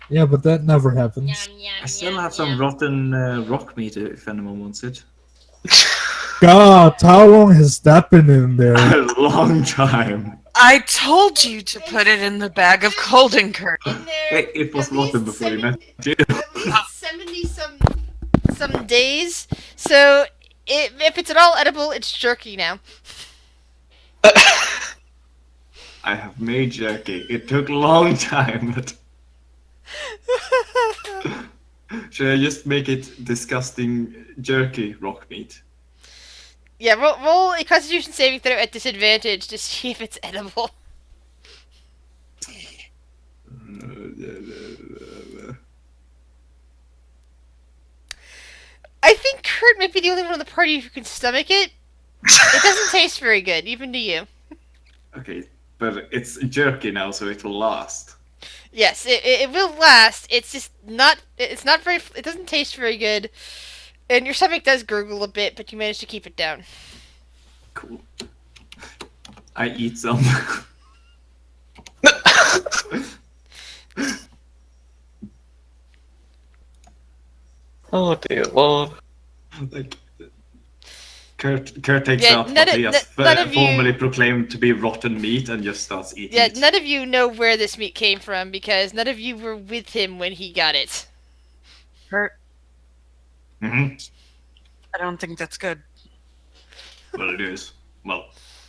Yeah, but that never happens. I still have some rotten rock meat if anyone wants it. God, how long has that been in there? A long time. I told you to put it in the bag of golden curd. In there, Hey, it was at least rotten before you met you. at least 70 some days. So if it's at all edible, it's jerky now. I have made jerky. It took a long time, but should I just make it disgusting jerky rock meat? Yeah, roll a Constitution saving throw at disadvantage to see if it's edible. I think Kurt might be the only one on the party who can stomach it. It doesn't taste very good, even to you. Okay, but it's jerky now, so it will last. Yes, it will last. It's just not. It's not very. It doesn't taste very good, and your stomach does gurgle a bit, but you manage to keep it down. Cool. I eat some. Oh dear lord. Like, Kurt takes Yeah, out none what of- he has none of you- formally proclaimed to be rotten meat and just starts eating Yeah, it. none of you know where this meat came from because none of you were with him when he got it. Kurt, Mm-hmm. I don't think that's good. Well, it is. Well,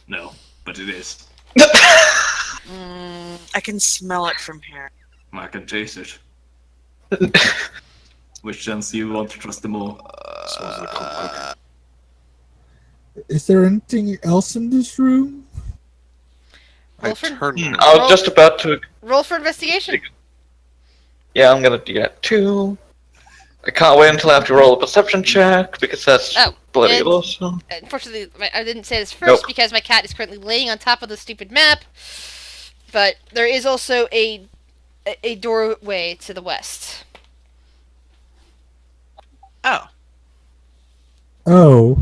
no, but it is. I can smell it from here. I can taste it. Which sense you want to trust them more? Smells like cookbook. Is there anything else in this room? I Wilfred? turned. I was just about to. Roll for investigation. Yeah, I'm gonna do that too. I can't wait until I have to roll a perception check because that's Oh, bloody and- awesome. Unfortunately, I didn't say this first Nope. because my cat is currently laying on top of the stupid map. But there is also a doorway to the west. Oh, Oh.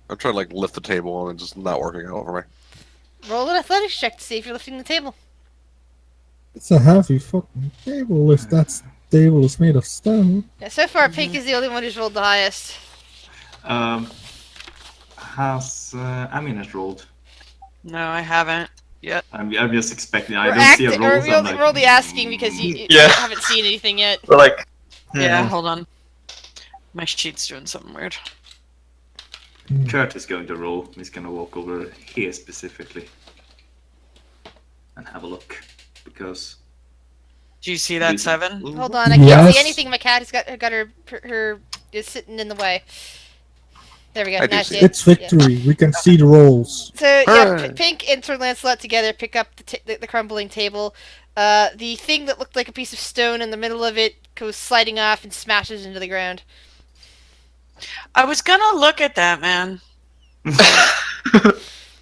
I'm trying to like lift the table and it's just not working out for me. Roll an athletics check to see if you're lifting the table. It's a heavy fucking table if that table is made of stone. Yeah, so far, Pink is the only one who's rolled the highest. Has Aminet rolled? no, I haven't yet. I'm just expecting. I We're don't see a acti- roll. or So I'm we're like, only asking because you Yeah. haven't seen anything yet. We're like, Yeah, hmm. hold on. My sheet's doing something weird. Kurt is going to roll. He's going to walk over here specifically and have a look because Do you see that Reason. 7? Hold on, I can't see Yes. anything. My cat has got her is sitting in the way. There we go. I do Now I see see it. It's victory. We can see the rolls. So yeah, Hooray. Pink and Sir Lancelot together pick up the crumbling table. The thing that looked like a piece of stone in the middle of it goes sliding off and smashes into the ground. I was gonna look at that, man. I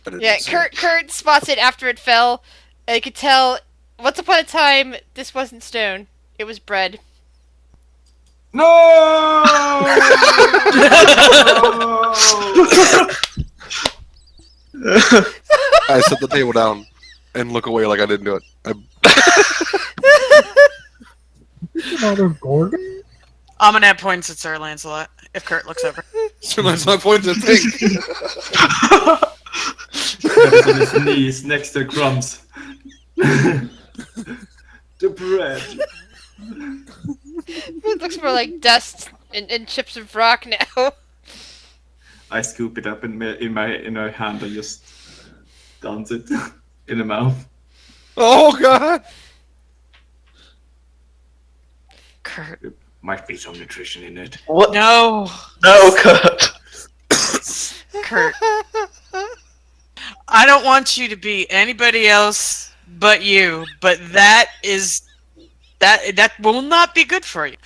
didn't Yeah, see Kurt spots it after it fell. And you could tell. Once upon a time, this wasn't stone; it was bread. no. I set the table down and look away like I didn't do it. Another Gordon? Amanette points at Sir Lancelot if Kurt looks over. So that's my point to think. Kurt on his knees next to crumbs. The bread. It looks more like dust and chips of rock now. I scoop it up in my hand and just dance it in the mouth. Oh god! Kurt. Might be some nutrition in it. What? No, No, Kurt. Kurt. I don't want you to be anybody else but you, but that will not be good for you.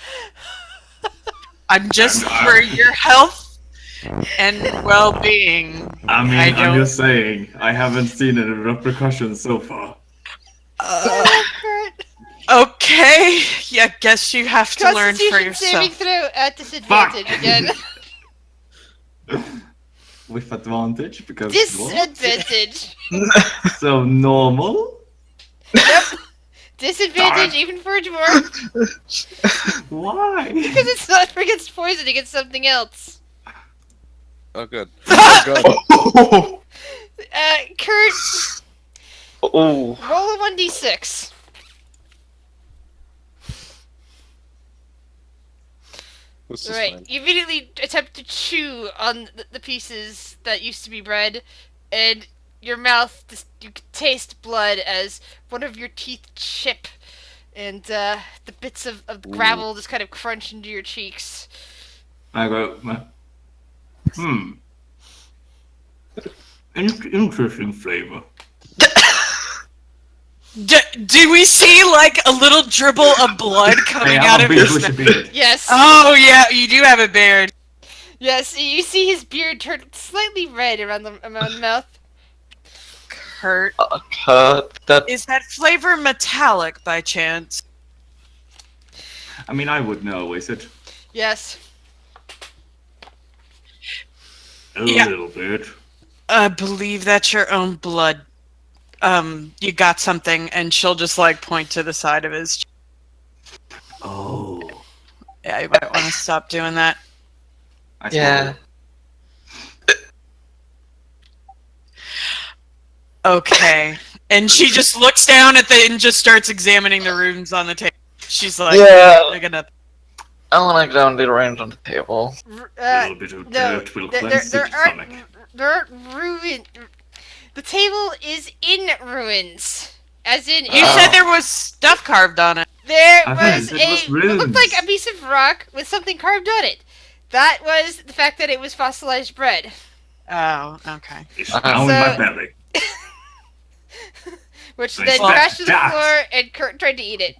I'm just for your health and well-being. I mean, I I'm don't- just saying, I haven't seen any repercussions so far. Kurt, Okay, yeah, guess you have to learn for Constitution saving yourself. throw at disadvantage again. With advantage because Disadvantage. so normal. Yep. Disadvantage even for a dwarf Why? because it's not against poisoning. It's something else. Oh, good. Oh, good. Kurt, Oh, roll a 1d6. This is Right. fine. You immediately attempt to chew on the pieces that used to be bread, and your mouth just you can taste blood as one of your teeth chip, and the bits of gravel just kind of crunch into your cheeks. I go. Interesting flavor. Do we see like a little dribble of blood coming out of his mouth? beard. Yes. Oh yeah, you do have a beard. Yes. You see his beard turn slightly red around the mouth. Kurt, that is that flavor metallic by chance? I mean, I would know, is it? Yes. A Yeah. little bit. I believe that's your own blood. You got something, and she'll just like point to the side of his. Oh. Yeah, you might want to stop doing that. I yeah. Okay. And she just looks down at and just starts examining the runes on the table. She's like, Yeah. "Look at that." I want to examine the range on the table. A little bit of No, dirt will there cleanse the stomach. aren't ruin. The table is in ruins, as in You Oh. said there was stuff carved on it. there I was heard it was it looked like runes. a piece of rock with something carved on it. That was the fact that it was fossilized bread. Oh, okay. It's now in So- my belly. Which Nice. then Well, crashed to the that- floor, and Kurt tried to eat it.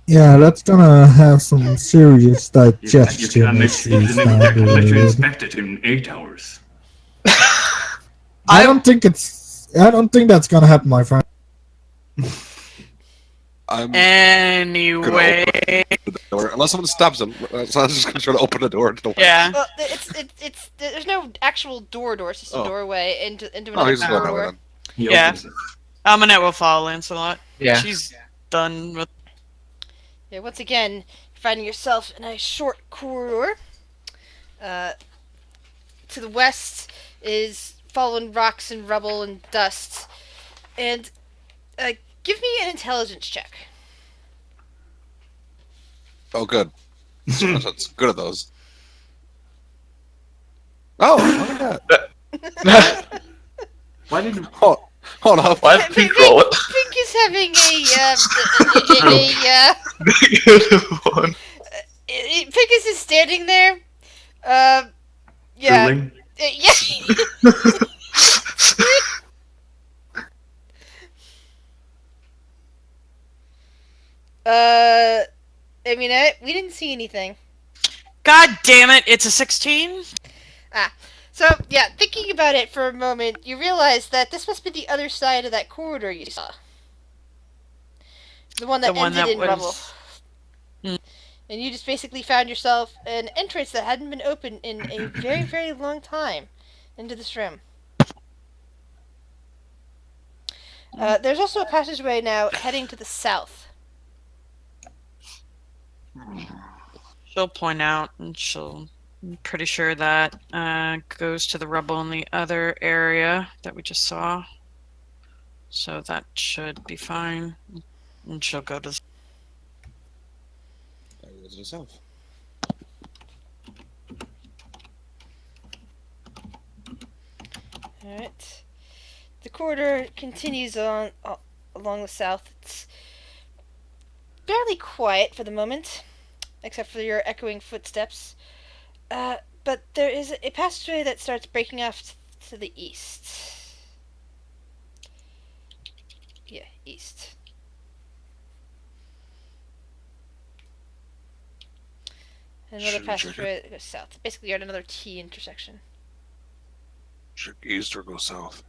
Yeah, that's gonna have some serious You digestion can issues let now, you dude. inspect it in 8 hours. I don't think that's gonna happen, my friend. I'm Anyway, the door. Unless someone stops him. So I'm just gonna try to open the door. yeah. Well, it's there's no actual door. It's just a Oh. doorway into Oh, another he's going that way corridor. then. He Yeah. opens it. Amunet will follow Lancelot. Yeah. She's done with. Yeah, once again, finding yourself in a short corridor. To the west is fallen rocks and rubble and dust. And give me an intelligence check. Oh, good. That's good at those. Oh, look at that. Why did you... Hold on. Why did Pink roll it? Pink is having One. Pink is just standing there. Yeah. drooling? Yeah. I mean, we didn't see anything. God damn it! It's a 16. So, yeah, thinking about it for a moment, you realize that this must be the other side of that corridor you saw. The one that ended in rubble. Hmm. And you just basically found yourself an entrance that hadn't been open in a very, very long time into this room. There's also a passageway now heading to the south. She'll point out, and I'm pretty sure that goes to the rubble in the other area that we just saw. So that should be fine. And she'll go to. Alright. The corridor continues on along the south. It's fairly quiet for the moment, except for your echoing footsteps. But there is a passageway that starts breaking off to the east. Yeah, east. Another Should we check passageway that goes south. Basically, you're at another T intersection. Check east or go south?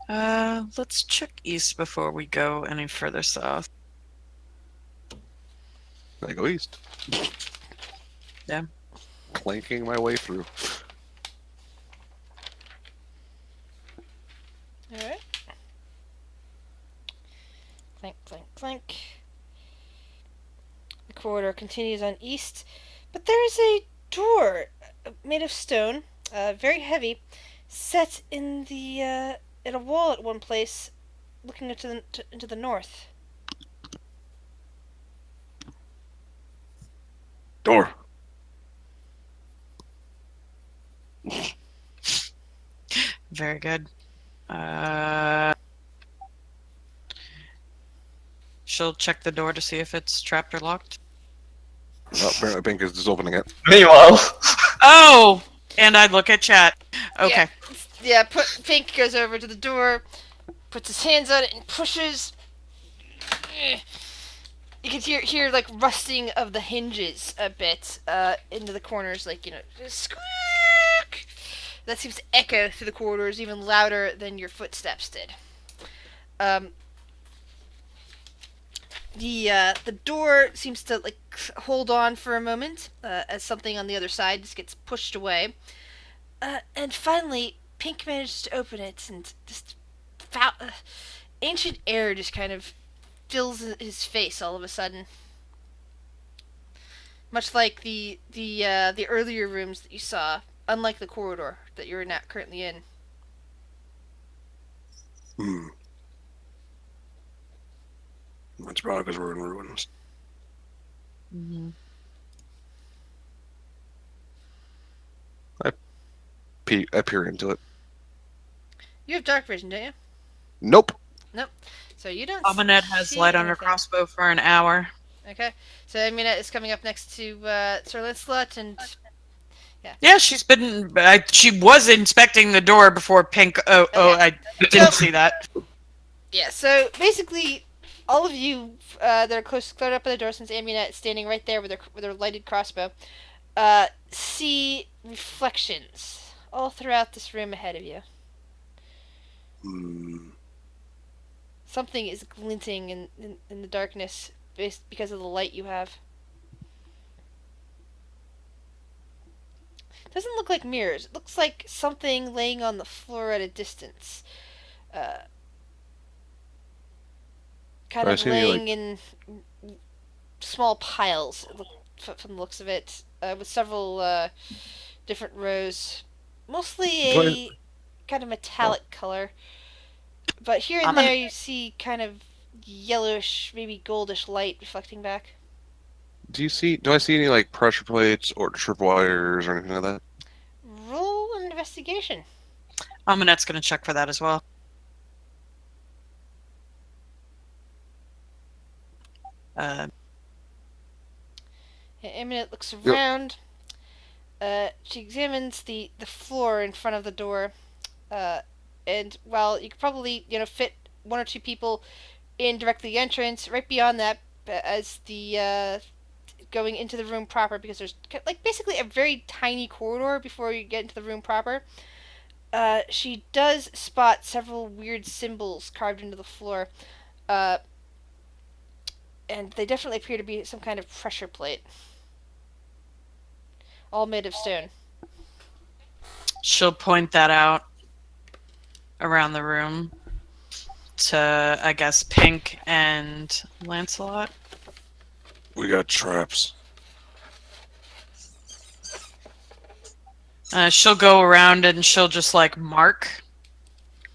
Let's check east before we go any further south. I go east. Yeah. clanking my way through. Alright. Clank, clank, clank. The corridor continues on east, but there is a door made of stone, very heavy, set in the in a wall at one place, looking into the north. Door. Very good. She'll check the door to see if it's trapped or locked. Oh, apparently Pink is just opening it. Meanwhile, Oh! And I'd look at chat. Okay. Yeah, Pink goes over to the door, puts his hands on it, and pushes. You can hear like rusting of the hinges a bit into the corners, like, just squeak. That seems to echo through the corridors even louder than your footsteps did. The door seems to like hold on for a moment as something on the other side just gets pushed away, and finally Pink manages to open it, and just ancient air just kind of fills his face all of a sudden, much like the earlier rooms that you saw, unlike the corridor that you're now currently in. That's probably because we're in ruins. Mm-hmm. I peer into it. You have dark vision, don't you? Nope. Nope. So you don't. Amunet has see light on her anything. crossbow for an hour. Okay. So Amunet is coming up next to Sir Lancelot, and Yeah, she's been. She was inspecting the door before Pink. Oh, I didn't see that. yeah. So basically, all of you that are close up by the door, since Amunet is standing right there with her lighted crossbow, see reflections all throughout this room ahead of you. Something is glinting in the darkness because of the light you have. Doesn't look like mirrors. It looks like something laying on the floor at a distance. Kind I of see, laying in small piles from the looks of it, with several different rows. Mostly a kind of metallic color. But here and there you see kind of yellowish, maybe goldish light reflecting back. Do I see any like pressure plates or tripwires or anything like that? Roll an investigation. Amunet's gonna check for that as well. Eminent looks around. She examines the floor in front of the door. And while you could probably, fit one or two people in directly the entrance, right beyond that, as the going into the room proper, because there's like basically a very tiny corridor before you get into the room proper. She does spot several weird symbols carved into the floor, and they definitely appear to be some kind of pressure plate, all made of stone. She'll point that out around the room to, I guess, Pink and Lancelot. We got traps. She'll go around and she'll just like mark.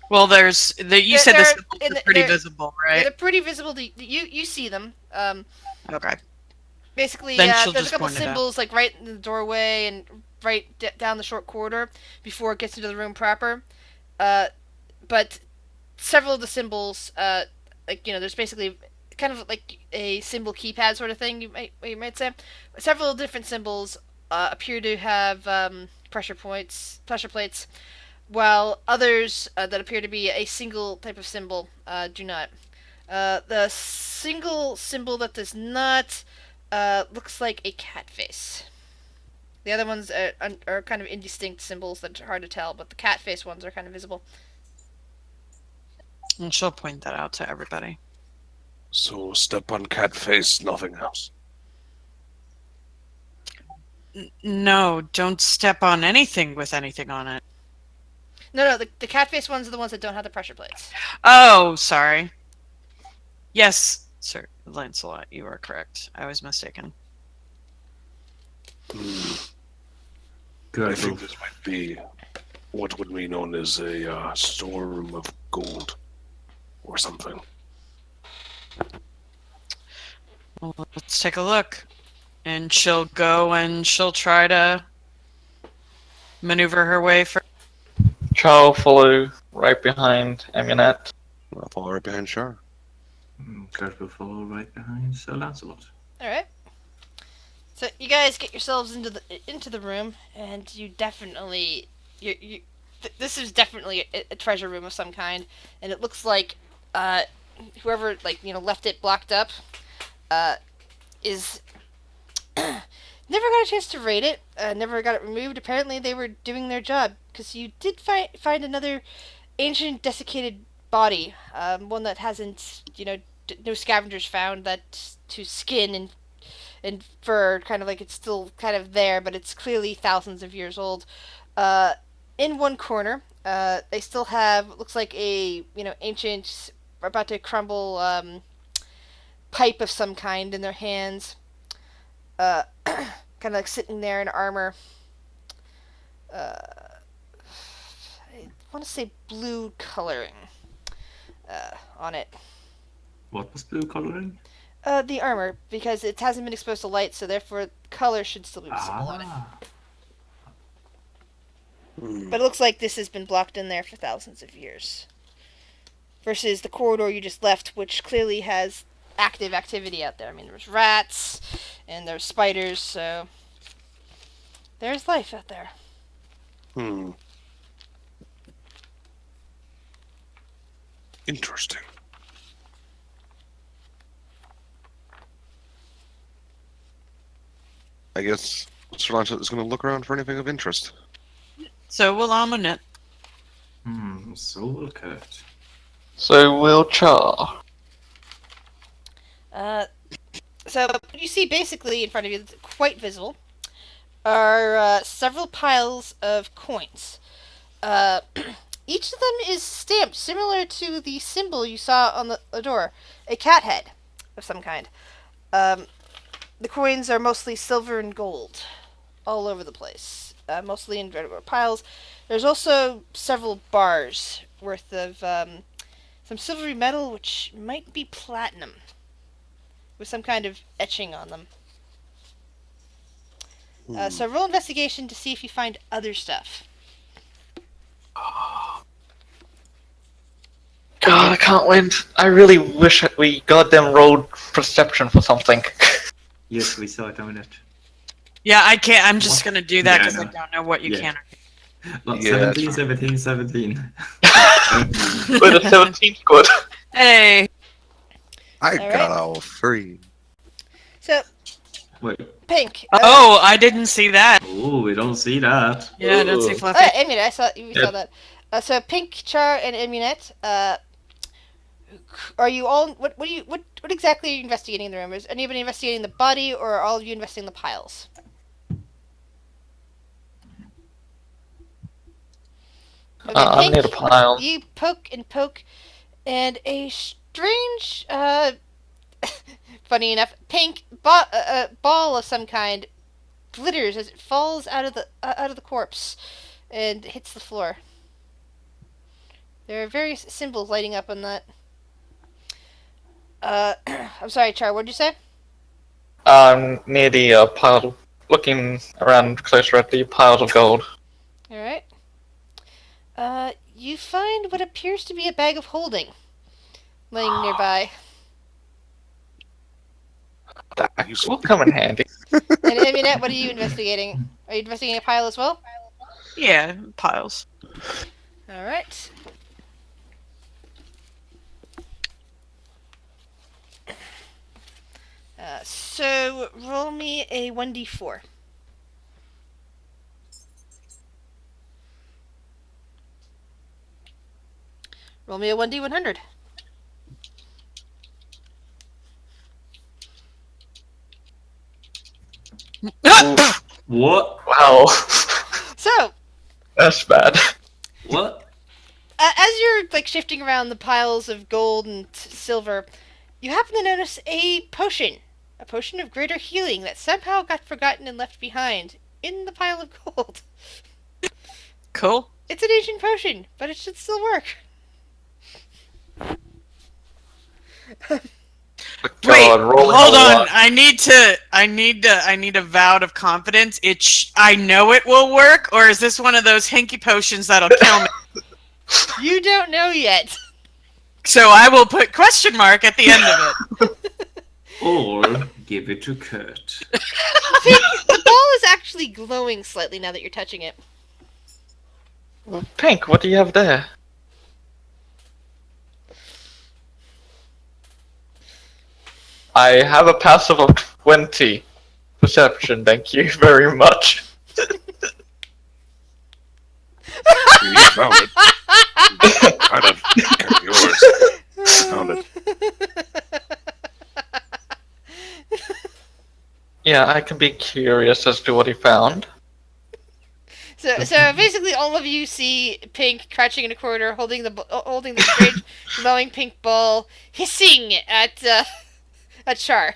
Well, you said the symbols are pretty visible, right? Yeah, they're pretty visible. You see them. Okay. Basically, Then she'll there's a just couple point it out. symbols like right in the doorway and right down the short corridor before it gets into the room proper. But several of the symbols, there's basically kind of like a symbol keypad sort of thing. You might say several different symbols appear to have pressure plates, while others that appear to be a single type of symbol do not. The single symbol that does not looks like a cat face. The other ones are kind of indistinct symbols that are hard to tell, but the cat face ones are kind of visible. And she'll point that out to everybody. So step on cat face, nothing else. No, don't step on anything with anything on it. No, the cat face ones are the ones that don't have the pressure plates. Oh, sorry. Yes, Sir Lancelot, you are correct. I was mistaken. I Good. think this might be what would be known as a storeroom of gold or something. Well, let's take a look. And she'll go and she'll try to maneuver her way for. Char will follow right behind Amunet. I'll follow right behind Char. Kurt will follow right behind Sir Lancelot. All right. So you guys get yourselves into the room, and you definitely this is definitely a treasure room of some kind, and it looks like whoever left it blocked up is never got a chance to raid it. Never got it removed. Apparently they were doing their job, because you did find another ancient desiccated body, one that hasn't no scavengers found, that to skin and fur, kind of like it's still kind of there, but it's clearly thousands of years old. In one corner, they still have, looks like a ancient, about to crumble pipe of some kind in their hands. Kind of like sitting there in armor. I want to say blue coloring on it. What was blue coloring? The armor, because it hasn't been exposed to light, so therefore color should still be visible on it. But it looks like this has been blocked in there for thousands of years. Versus the corridor you just left, which clearly has active activity out there. I mean, there's rats, and there's spiders, so there's life out there. Interesting. I guess Sir Lancelot is going to look around for anything of interest. So will Amunet. So will Kurt. So will Char. So what you see basically in front of you, that's quite visible, are several piles of coins. Each of them is stamped similar to the symbol you saw on the door, a cat head of some kind. The coins are mostly silver and gold, all over the place, mostly in piles. There's also several bars worth of some silvery metal, which might be platinum, with some kind of etching on them. So roll investigation to see if you find other stuff. God, I can't win. I really wish we goddamn rolled perception for something. Yes, we saw it on it. Yeah, I can't. I'm just gonna do that Yeah, because I I know. don't know what you Yeah. can. Well, Yeah, 17, 17, 17. With a 17 good. Hey, I All got all three. So, Wait. Pink. oh, I didn't see that. Oh, we don't see that. Yeah, I don't see Ooh. Fluffy. Amunet, you saw that. So Pink, Char, and Amunet, are you all? What exactly are you investigating in the room? Is anybody investigating the body, or are all of you investigating the piles? Okay, I'm near the pile. You poke and poke, and a strange, funny enough, pink ball of some kind glitters as it falls out of the corpse and hits the floor. There are various symbols lighting up on that. I'm sorry, Char. What did you say? Near the pile, looking around closer at the piles of gold. All right. You find what appears to be a bag of holding laying nearby. That will come in handy. And Amunet, what are you investigating? Are you investigating a pile as well? Yeah, piles. All right. So roll me a 1d4. Roll me a 1d100. What? Wow, So, that's bad. What? as you're like shifting around the piles of gold and silver, you happen to notice a potion of greater healing that somehow got forgotten and left behind in the pile of gold. Cool. It's an ancient potion, but it should still work. Wait, rolling hold a on. lot. I need a vow of confidence. I know it will work, or is this one of those hinky potions that'll kill me? You don't know yet. So I will put question mark at the end of it. Or give it to Kurt. The ball is actually glowing slightly now that you're touching it. Pink, what do you have there? I have a passive of 20 perception, thank you very much. You found it. Kind of yours. Found it. Yeah, I can be curious as to what he found. So basically, all of you see Pink crouching in a corner, holding the strange glowing pink ball, hissing at Char.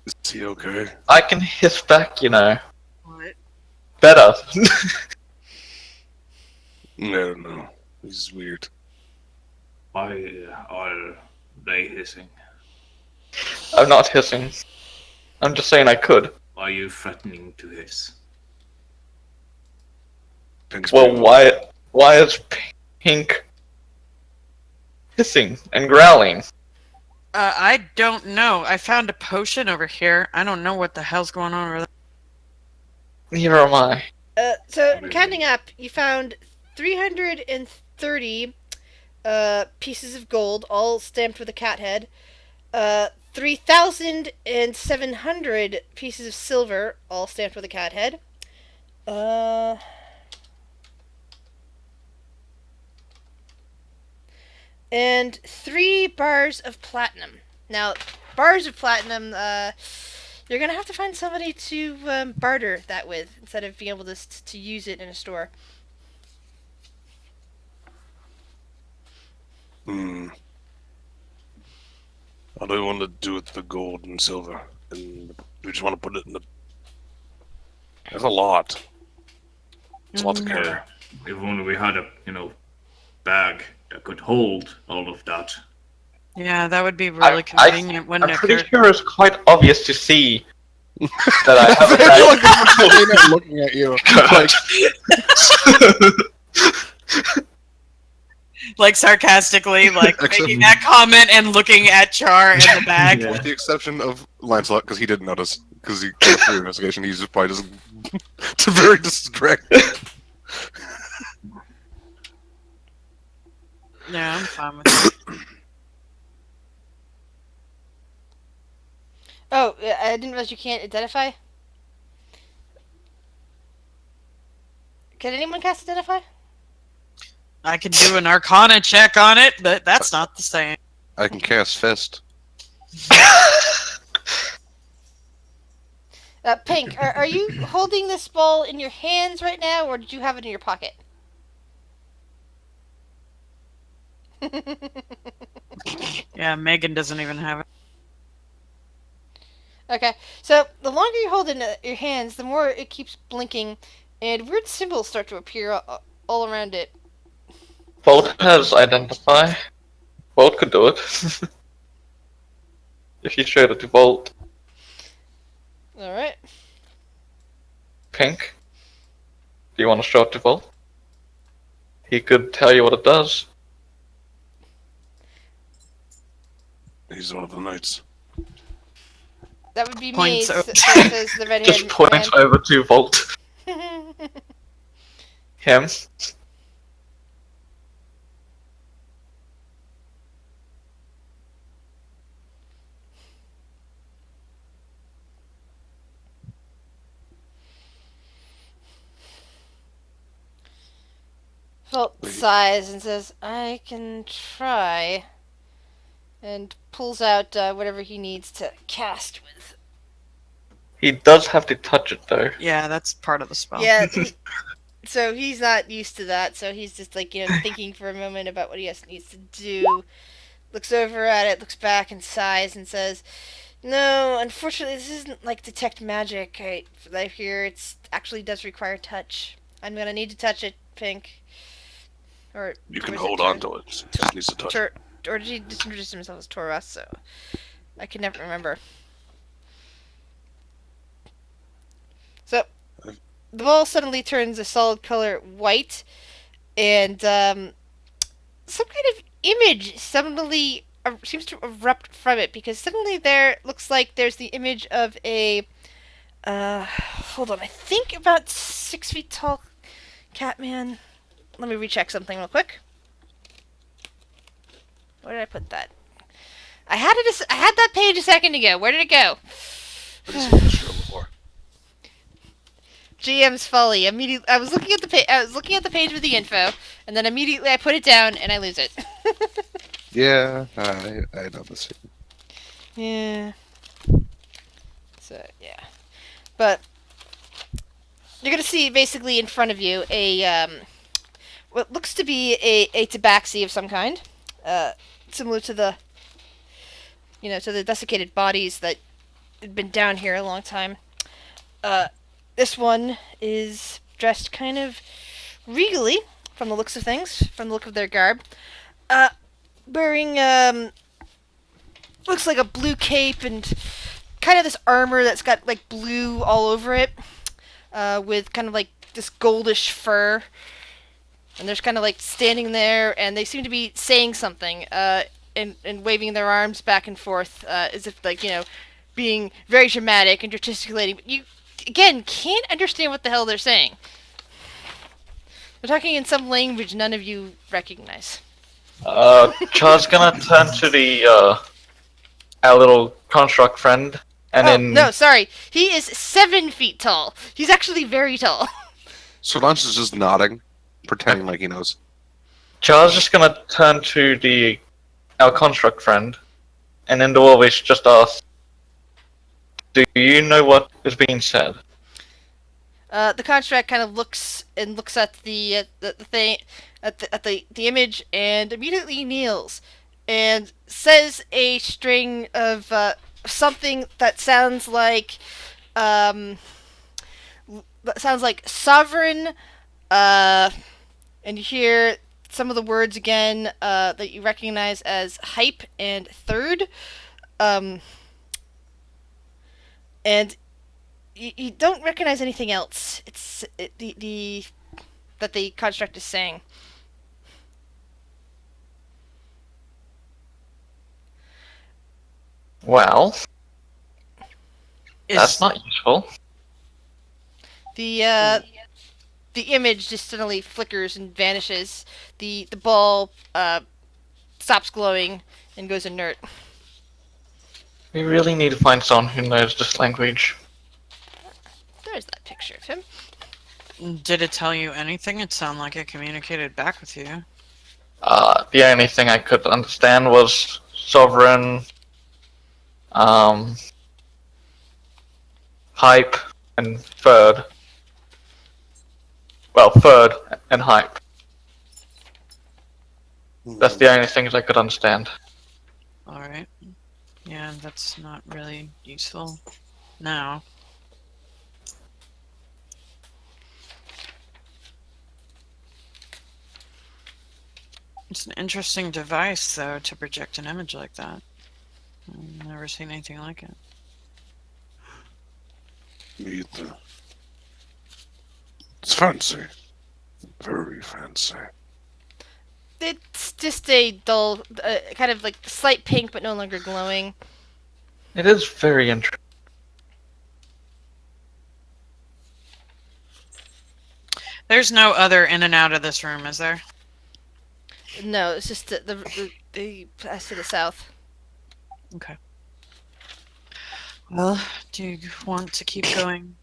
Is he okay? I can hiss back, you know. What? Better. No. He's weird. Why are they hissing? I'm not hissing. I'm just saying I could. Why are you threatening to hiss? Pink's Well, being- why is Pink hissing and growling? I don't know. I found a potion over here. I don't know what the hell's going on over there. Neither am I. So counting up, you found 330 pieces of gold, all stamped with a cat head. 3,700 pieces of silver, all stamped with a cat head. And 3 bars of platinum. Now, bars of platinum, you're gonna have to find somebody to barter that with instead of being able to use it in a store. I don't want to do with the gold and silver, and we just want to put it in the. There's a lot. It's a lot to carry. If only we had a, bag that could hold all of that. Yeah, that would be really convenient, wouldn't I'm it? pretty Kurt? sure it's quite obvious to see that I have a I feel like bag. everyone's looking at you. Like, Like sarcastically, like Except- making that comment and looking at Char in the bag. Yeah. with the exception of Lancelot, because he didn't notice, because he got through investigation, he's just probably just very distracted. Yeah, I'm fine with it. Oh, I didn't realize you can't identify. Can anyone cast identify? I could do an Arcana check on it, but that's not the same. I can cast Fist. Pink, are you holding this ball in your hands right now, or did you have it in your pocket? Yeah, Megan doesn't even have it. Okay, so the longer you hold it in your hands, the more it keeps blinking, and weird symbols start to appear all around it. Bolt has identify. Bolt could do it. If you showed it to Bolt. Alright. Pink. Do you want to show it to Bolt? He could tell you what it does. He's one of the knights. That would be Points me, o- says the red Just point over to Bolt. Him. Bolt sighs and says, I can try. And pulls out whatever he needs to cast with. He does have to touch it though. Yeah, that's part of the spell. Yeah. So he's not used to that. So he's just like thinking for a moment about what he needs to do. Looks over at it, looks back and sighs and says, "No, unfortunately, this isn't like detect magic. I hear it actually does require touch. I'm gonna need to touch it, Pink." Or You can was hold it on to it. It just needs to touch. Or did he just introduce himself as Toros? So I can never remember. So the ball suddenly turns a solid color white, and some kind of image suddenly seems to erupt from it, because suddenly there looks like there's the image of a hold on, I think about 6 feet tall Catman. Let me recheck something real quick. Where did I put that? I had that page a second ago. Where did it go? I just seen this show before. GM's folly. Immediately, I was looking at the page with the info, and then immediately I put it down and I lose it. Yeah, I know this. Yeah. So yeah, but you're gonna see basically in front of you a what looks to be a tabaxi of some kind, similar to the to the desiccated bodies that had been down here a long time. This one is dressed kind of regally, from the looks of things, from the look of their garb. Wearing, looks like a blue cape and kind of this armor that's got, like, blue all over it, with kind of, like, this goldish fur. And they're kind of, like, standing there, and they seem to be saying something, and waving their arms back and forth, as if, like, being very dramatic and gesticulating. But you, again, can't understand what the hell they're saying. They're talking in some language none of you recognize. Char's gonna turn to the our little construct friend, and then No, sorry. He is 7 feet tall. He's actually very tall. So Lance is just nodding, pretending like he knows. Char's just gonna turn to our construct friend, and in the voice just ask, "Do you know what is being said?" The construct kind of looks at the thing, at the image, and immediately kneels and says a string of something that sounds like sovereign, and you hear some of the words again that you recognize as hype and third, and you don't recognize anything else. It's that the construct is saying. Well, Is- that's not useful. The image just suddenly flickers and vanishes. The ball stops glowing and goes inert. We really need to find someone who knows this language. There's that picture of him. Did it tell you anything? It sounded like it communicated back with you. The only thing I could understand was sovereign, hype, and third. Well, third and hype. That's the only things I could understand. Alright. Yeah, that's not really useful now. It's an interesting device, though, to project an image like that. I've never seen anything like it. Me either. It's fancy. Very fancy. It's just a dull, kind of like slight pink, but no longer glowing. It is very interesting. There's no other in and out of this room, is there? No, it's just the pass to the south. Okay. Well, do you want to keep going?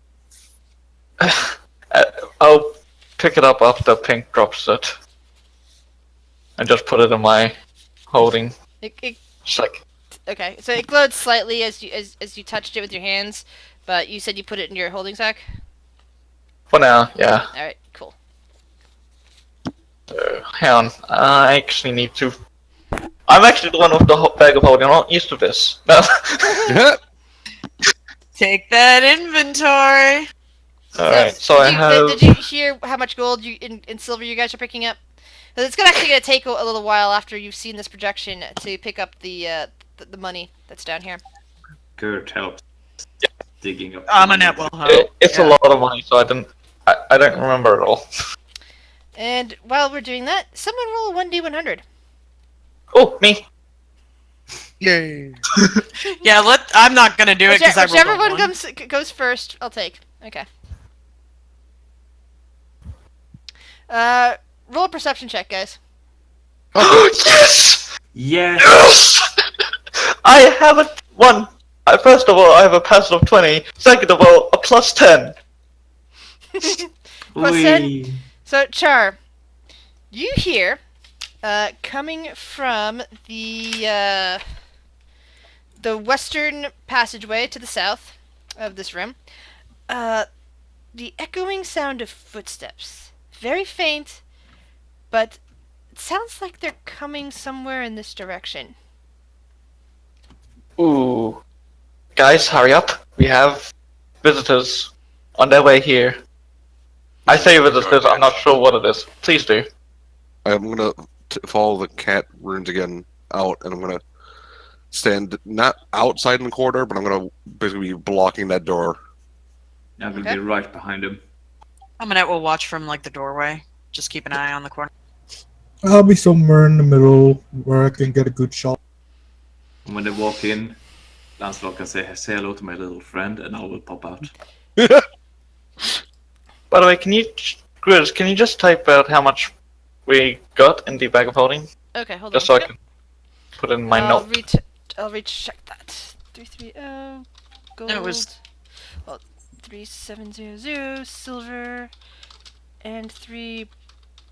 I'll pick it up after Pink drops it. And just put it in my holding. It It's like, okay, so it glowed slightly as you touched it with your hands, But you said you put it in your holding sack? For now, yeah. Alright, cool. Hang on. I actually need to. I'm actually the one with the bag of holding. I'm not used to this. No. Take that inventory. Alright, so I have. Did you hear how much gold in silver you guys are picking up? 'Cause it's actually gonna take a little while after you've seen this projection to pick up the money that's down here. Kurt helps digging up. Amunet will help. It's a lot of money, so I don't remember it all. And while we're doing that, someone roll a 1d100. Oh, me. Yay! Yeah, I'm not gonna do it because I rolled Whichever a one one. goes first, I'll take. Okay. Roll a perception check, guys. Oh, yes! Yes. Yes! I have a 1. First of all, I have a pass of 20. Second of all, a plus 10. Plus 10? Wee. So, Char, you hear, coming from the western passageway to the south of this room, the echoing sound of footsteps. Very faint, but it sounds like they're coming somewhere in this direction. Ooh. Guys, hurry up. We have visitors on their way here. I say visitors, I'm not sure what it is. Please do. I'm gonna follow the cat runes again out, and I'm gonna stand not outside in the corridor, but I'm gonna basically be blocking that door. I'm gonna Okay. be right behind him. Amunet will watch from like the doorway. Just keep an eye on the corner. I'll be somewhere in the middle where I can get a good shot. And when they walk in, Lancelot can say hello to my little friend, and I will pop out. By the way, Grizz, can you just type out how much we got in the bag of holding? Okay, hold Just on. so I can put it in my I'll note. I'll recheck that. 330 gold. No, it was- 3700 silver and 3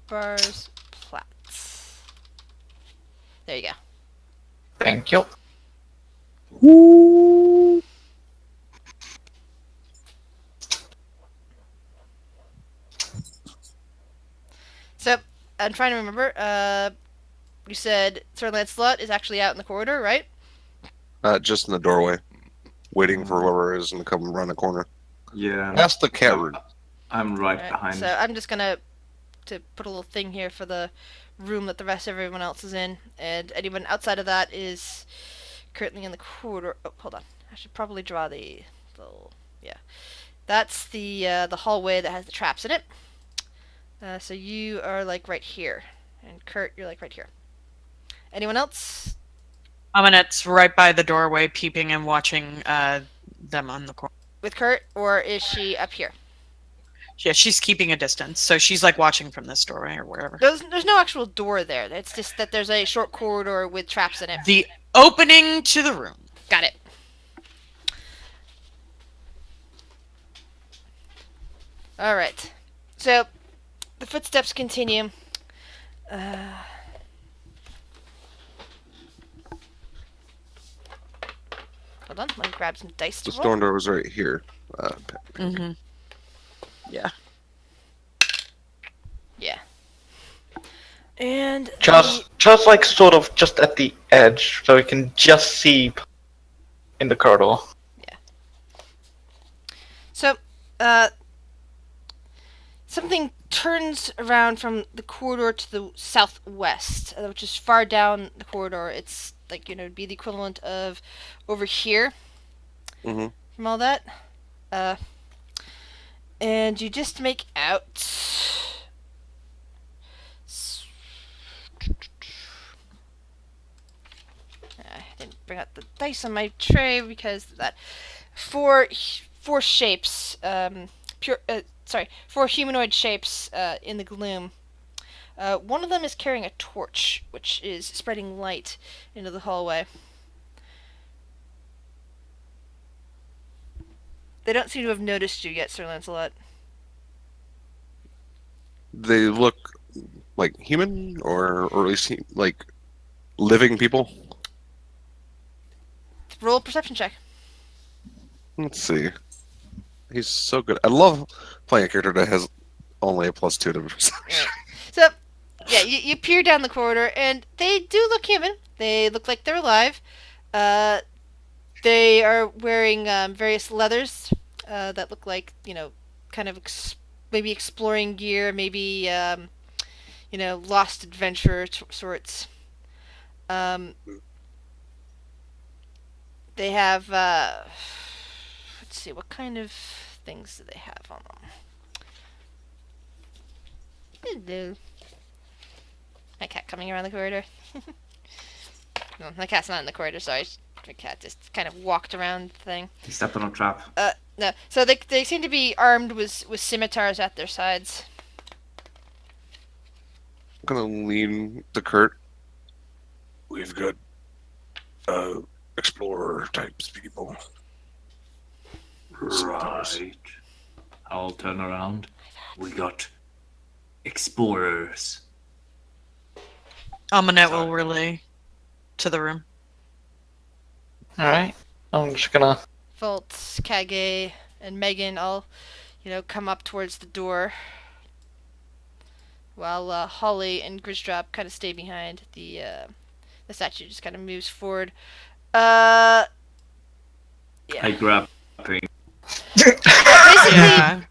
bars plats. There you go. Thank you. Ooh. So I'm trying to remember. You said Sir Lancelot is actually out in the corridor, right? Just in the doorway, waiting for whoever is gonna come around the corner. Yeah. That's the cat rune. I'm right Alright, behind. so I'm just gonna put a little thing here for the room that the rest of everyone else is in, and anyone outside of that is currently in the corridor. Oh, hold on. I should probably draw the little. Yeah, that's the hallway that has the traps in it. So you are like right here, and Kurt, you're like right here. Anyone else? Amunet's right by the doorway, peeping and watching them on the corner. With Kurt, or is she up here? Yeah, she's keeping a distance, so she's like watching from this doorway or wherever. There's no actual door there. It's just that there's a short corridor with traps in it. The opening to the room. Got it. All right. So the footsteps continue. Hold on. Let me grab some dice to The roll. storm door was right here. Mm-hmm. Yeah. Yeah. And Just like sort of just at the edge, so we can just see in the corridor. so, something turns around from the corridor to the southwest, which is far down the corridor. It's like, it'd be the equivalent of over here Mm-hmm. from all that. And you just make out. I didn't bring out the dice on my tray because of that. Four shapes, four humanoid shapes in the gloom. One of them is carrying a torch, which is spreading light into the hallway. They don't seem to have noticed you yet, Sir Lancelot. They look like human, or at least like living people. Roll a perception check. Let's see. He's so good. I love playing a character that has only a +2 to perception. So, yeah, you peer down the corridor, and they do look human. They look like they're alive. They are wearing various leathers that look like, kind of maybe exploring gear, maybe, lost adventure sorts. They have, let's see, what kind of things do they have on them? Hello. My cat coming around the corridor. No, my cat's not in the corridor, sorry. My cat just kind of walked around the thing. He stepped on a trap. No. So they seem to be armed with scimitars at their sides. I'm gonna lean to Kurt. We've got explorer types people. Right. I'll turn around. We got explorers. Amunet will relay to the room. Alright. I'm just gonna... Fultz, Kage, and Megan all, come up towards the door. While Holly and Grisdrop kind of stay behind. The statue just kind of moves forward. Yeah. I grab thing. Basically, Yeah.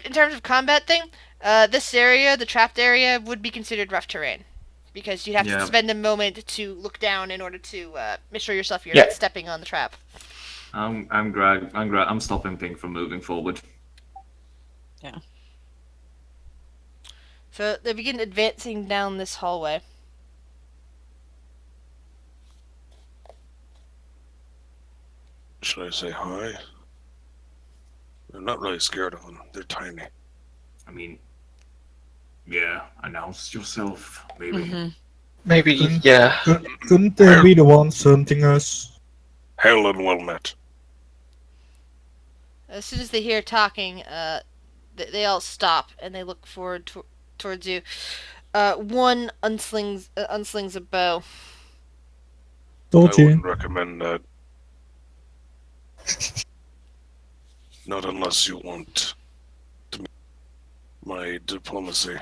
In terms of combat thing, this area, the trapped area, would be considered rough terrain. Because you'd have to spend a moment to look down in order to make sure yourself you're not stepping on the trap. I'm stopping thing from moving forward. Yeah. So they begin advancing down this hallway. Should I say hi? I'm not really scared of them. They're tiny. I mean, yeah, announce yourself, maybe. Mm-hmm. Maybe, yeah. Couldn't they be the ones hunting us? Hail and well met. As soon as they hear talking, they all stop and they look forward towards you. One unslings a bow. Told I you. wouldn't recommend that. Not unless you want to meet my diplomacy.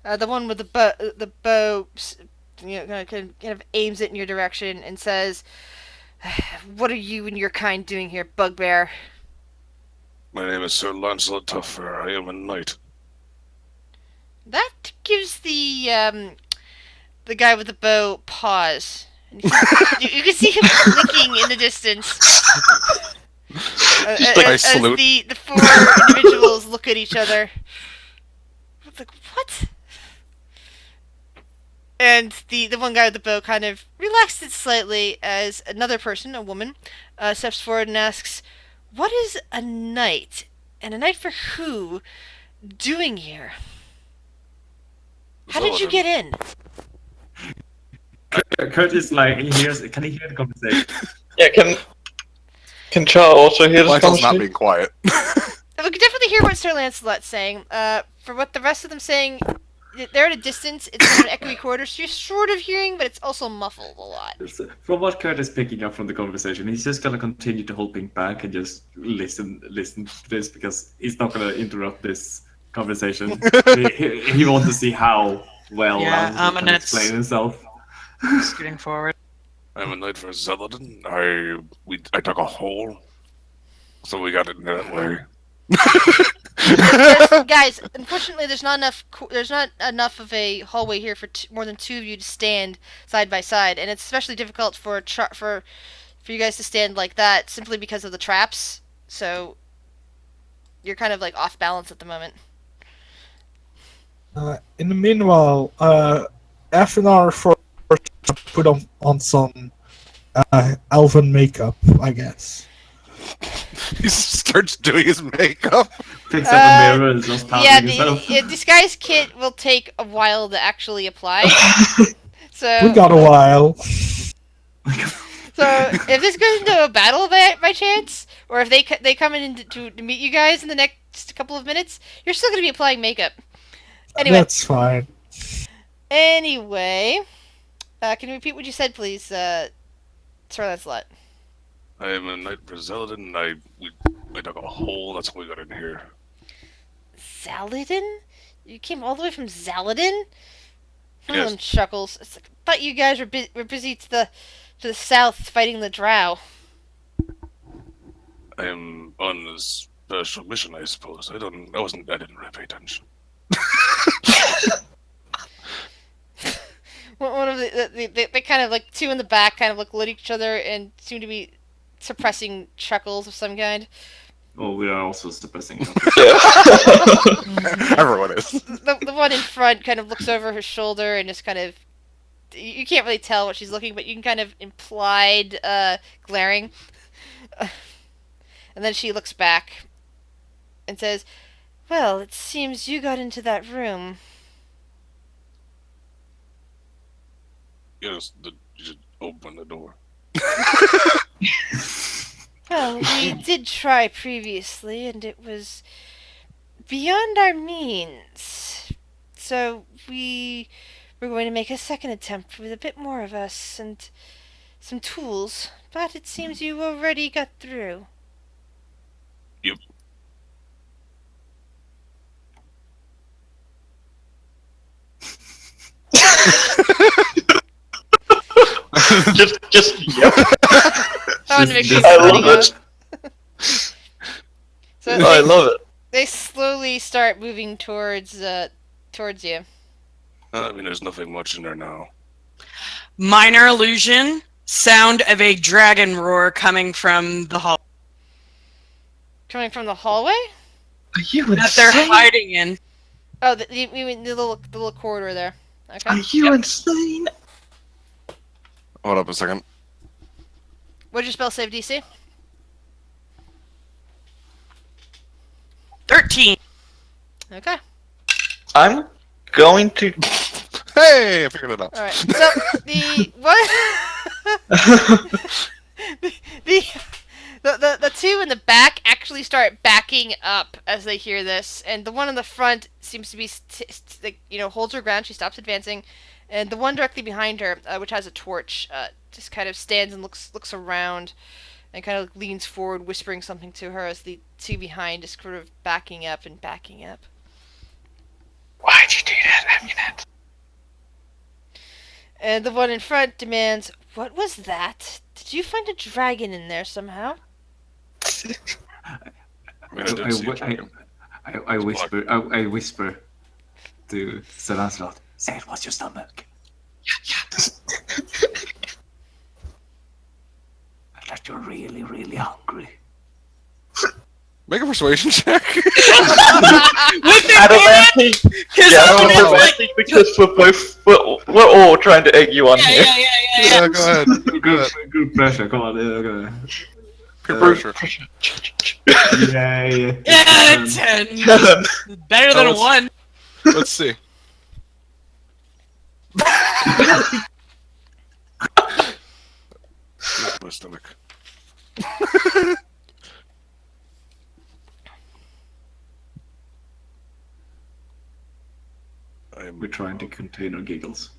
The one with the bow, kind of aims it in your direction and says, "What are you and your kind doing here, bugbear?" My name is Sir Lancelot Tuffair. I am a knight. That gives the guy with the bow pause. And you can see him blinking in the distance. As the four individuals look at each other. It's like, what? And the one guy with the bow kind of relaxed it slightly as another person, a woman, steps forward and asks, "What is a knight? And a knight for who doing here? How did you get in?" Kurt is like, can he hear the conversation? Yeah, can Char also hear this Michael's not conversation? being quiet. We can definitely hear what Sir Lancelot's saying. For what the rest of them saying, they're at a distance. It's kind of an echoey corridor, so you're sort of hearing, but it's also muffled a lot. From what Kurt is picking up from the conversation, he's just gonna continue to hold things back and just listen to this because he's not gonna interrupt this conversation. he wants to see how well he can Amunet's explain himself. scooting forward. I'm a knight for Zeladin. I dug a hole, so we got in that way. Yes, guys, unfortunately, there's not enough of a hallway here for more than two of you to stand side by side, and it's especially difficult for you guys to stand like that simply because of the traps. So you're kind of like off balance at the moment. In the meanwhile, Afnar put on some elven makeup, I guess. He starts doing his makeup. Picks up a mirror and just Yeah, pounding himself. the disguise kit will take a while to actually apply. So We got a while. So if this goes into a battle by chance, or if they come in to meet you guys in the next couple of minutes, you're still going to be applying makeup. Anyway. That's fine. Anyway, Can you repeat what you said, please, Sir Lancelot? I am a knight for Zeladin, and I dug a hole. That's how we got in here. Zaladin? You came all the way from Zaladin? Yes. Chuckles. It's like, I thought you guys were busy to the south fighting the drow. I am on a special mission, I suppose. I didn't really pay attention. One of they kind of like two in the back kind of look at each other and seem to be suppressing chuckles of some kind. Oh, we are also suppressing. Everyone is. The one in front kind of looks over her shoulder and just kind of, you can't really tell what she's looking, but you can kind of implied glaring. And then she looks back and says, "Well, it seems you got into that room." Yes, you should open the door. Well, we did try previously, and it was beyond our means. So we were going to make a second attempt with a bit more of us and some tools, but it seems you already got through. Yep. just yep. I want to make sure This- I love it. So I love it. they slowly start moving towards you. I mean, there's nothing much in there now. Minor illusion. Sound of a dragon roar coming from the hall Coming from the hallway? Are you that they're insane? hiding in. Oh, you mean the little corridor there? Okay. Are you insane? Hold up a second. What'd your spell save DC? 13. Okay. I'm going to. Hey, I figured it out. All right. So the what? the two in the back actually start backing up as they hear this, and the one in the front seems to be holds her ground. She stops advancing, and the one directly behind her, which has a torch, just kind of stands and looks around, and kind of leans forward, whispering something to her as the two behind is sort of backing up and backing up. Why'd you do that, Amunet? And the one in front demands, "What was that? Did you find a dragon in there somehow?" I mean, I did see a dragon. I whisper to Sir Lancelot, "Say it was your stomach." That you're really, really hungry. Make a persuasion check. Advantage. Yeah, advantage because we're all trying to egg you on here. Yeah, go ahead. Go ahead. Good pressure, come on. Okay. Peer pressure. Yay. Yeah, 10. Better than a 1. Let's see. My stomach. We're trying to contain our giggles.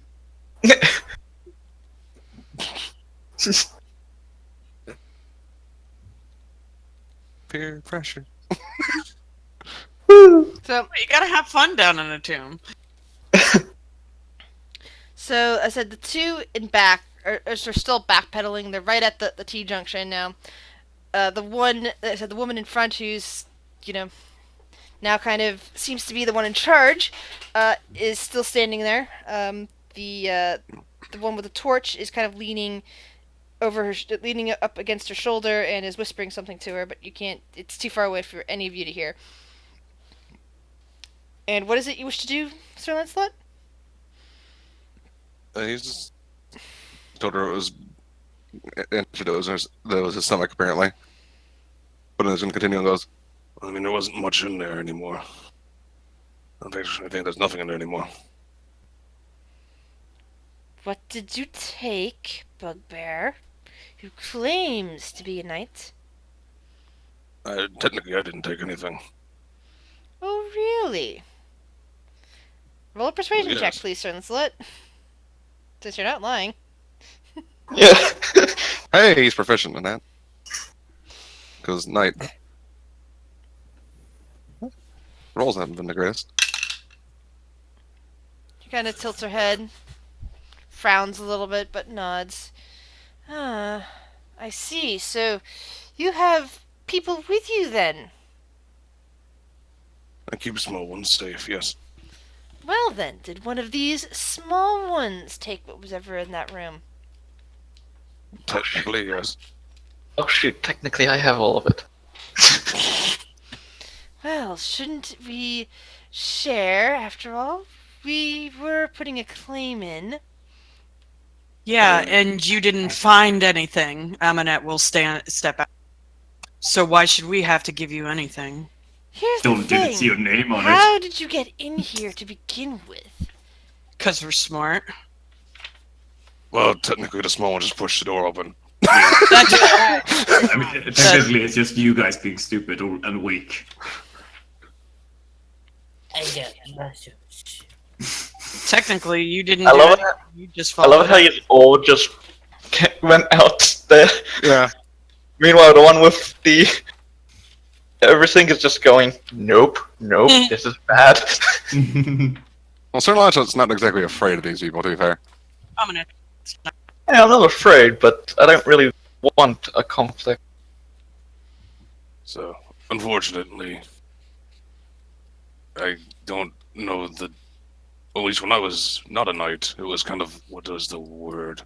Peer pressure. So You gotta have fun down in a tomb. So I said the two in back are still backpedaling. They're right at the T junction now. The woman in front, who's now kind of seems to be the one in charge, is still standing there. The one with the torch is kind of leaning up against her shoulder and is whispering something to her, but you can't. It's too far away for any of you to hear. And what is it you wish to do, Sir Lancelot? He's just told her it was his stomach, apparently. But then he's going to continue and goes, I mean, there wasn't much in there anymore. I think there's nothing in there anymore. What did you take, Bugbear, who claims to be a knight? Technically, I didn't take anything. Oh, really? Roll a persuasion Yes. check, please, Sir Lancelot. Since you're not lying. Yeah. Hey, he's proficient in that. Because knight. Rolls haven't been the greatest. She kind of tilts her head, frowns a little bit, but nods. Ah, I see. So, you have people with you then? I keep small ones safe, yes. Well then, did one of these small ones take what was ever in that room? Technically, yes. Oh shoot, technically I have all of it. Well, shouldn't we share, after all? We were putting a claim in. Yeah, and you didn't find anything. Aminette will step out. So why should we have to give you anything? Here's Don't the even see your thing. name on How it. did you get in here to begin with? Because we're smart. Well, technically, the small one just pushed the door open. I mean, technically, it's just you guys being stupid and weak. I got mushrooms. Technically, you didn't I do love it. it. You just I love followed how it. you all just went out there. Yeah. Meanwhile, the one with the everything is just going, nope, nope, this is bad. Well, Sir Lancelot's not exactly afraid of these people, to be fair. Aminette. Yeah, I'm not afraid, but I don't really want a conflict. So, unfortunately, I don't know the. At least when I was not a knight, it was kind of what was the word?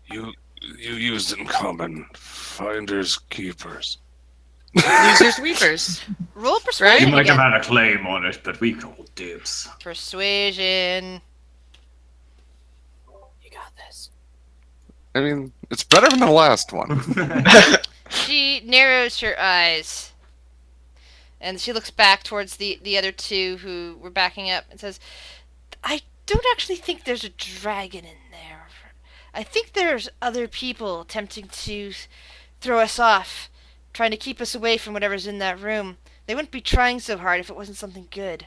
You used it in common. Finders keepers. Losers, weepers. Roll You persuasion might have again. had a claim on it, but we called dibs. Persuasion. You got this. I mean, it's better than the last one. She narrows her eyes. And she looks back towards the other two who were backing up and says, I don't actually think there's a dragon in there. I think there's other people attempting to throw us off, trying to keep us away from whatever's in that room. They wouldn't be trying so hard if it wasn't something good.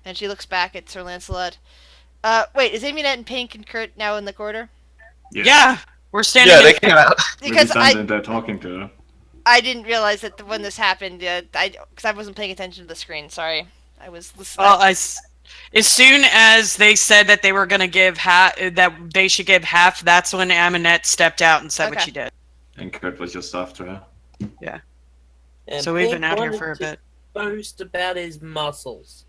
And she looks back at Sir Lancelot. Wait, is Aminette and Pink and Kurt now in the corridor? Yeah, we're standing Yeah, in they came out. Because We're standing there talking to her. I didn't realize that when this happened, because I wasn't paying attention to the screen. Sorry, I was listening. Well, as soon as they said that they were going to give that they should give half, that's when Aminette stepped out and said what Okay. she did. And Kurt was just after her. And So we've Pink been out here wanted for a to bit. Boast about his muscles.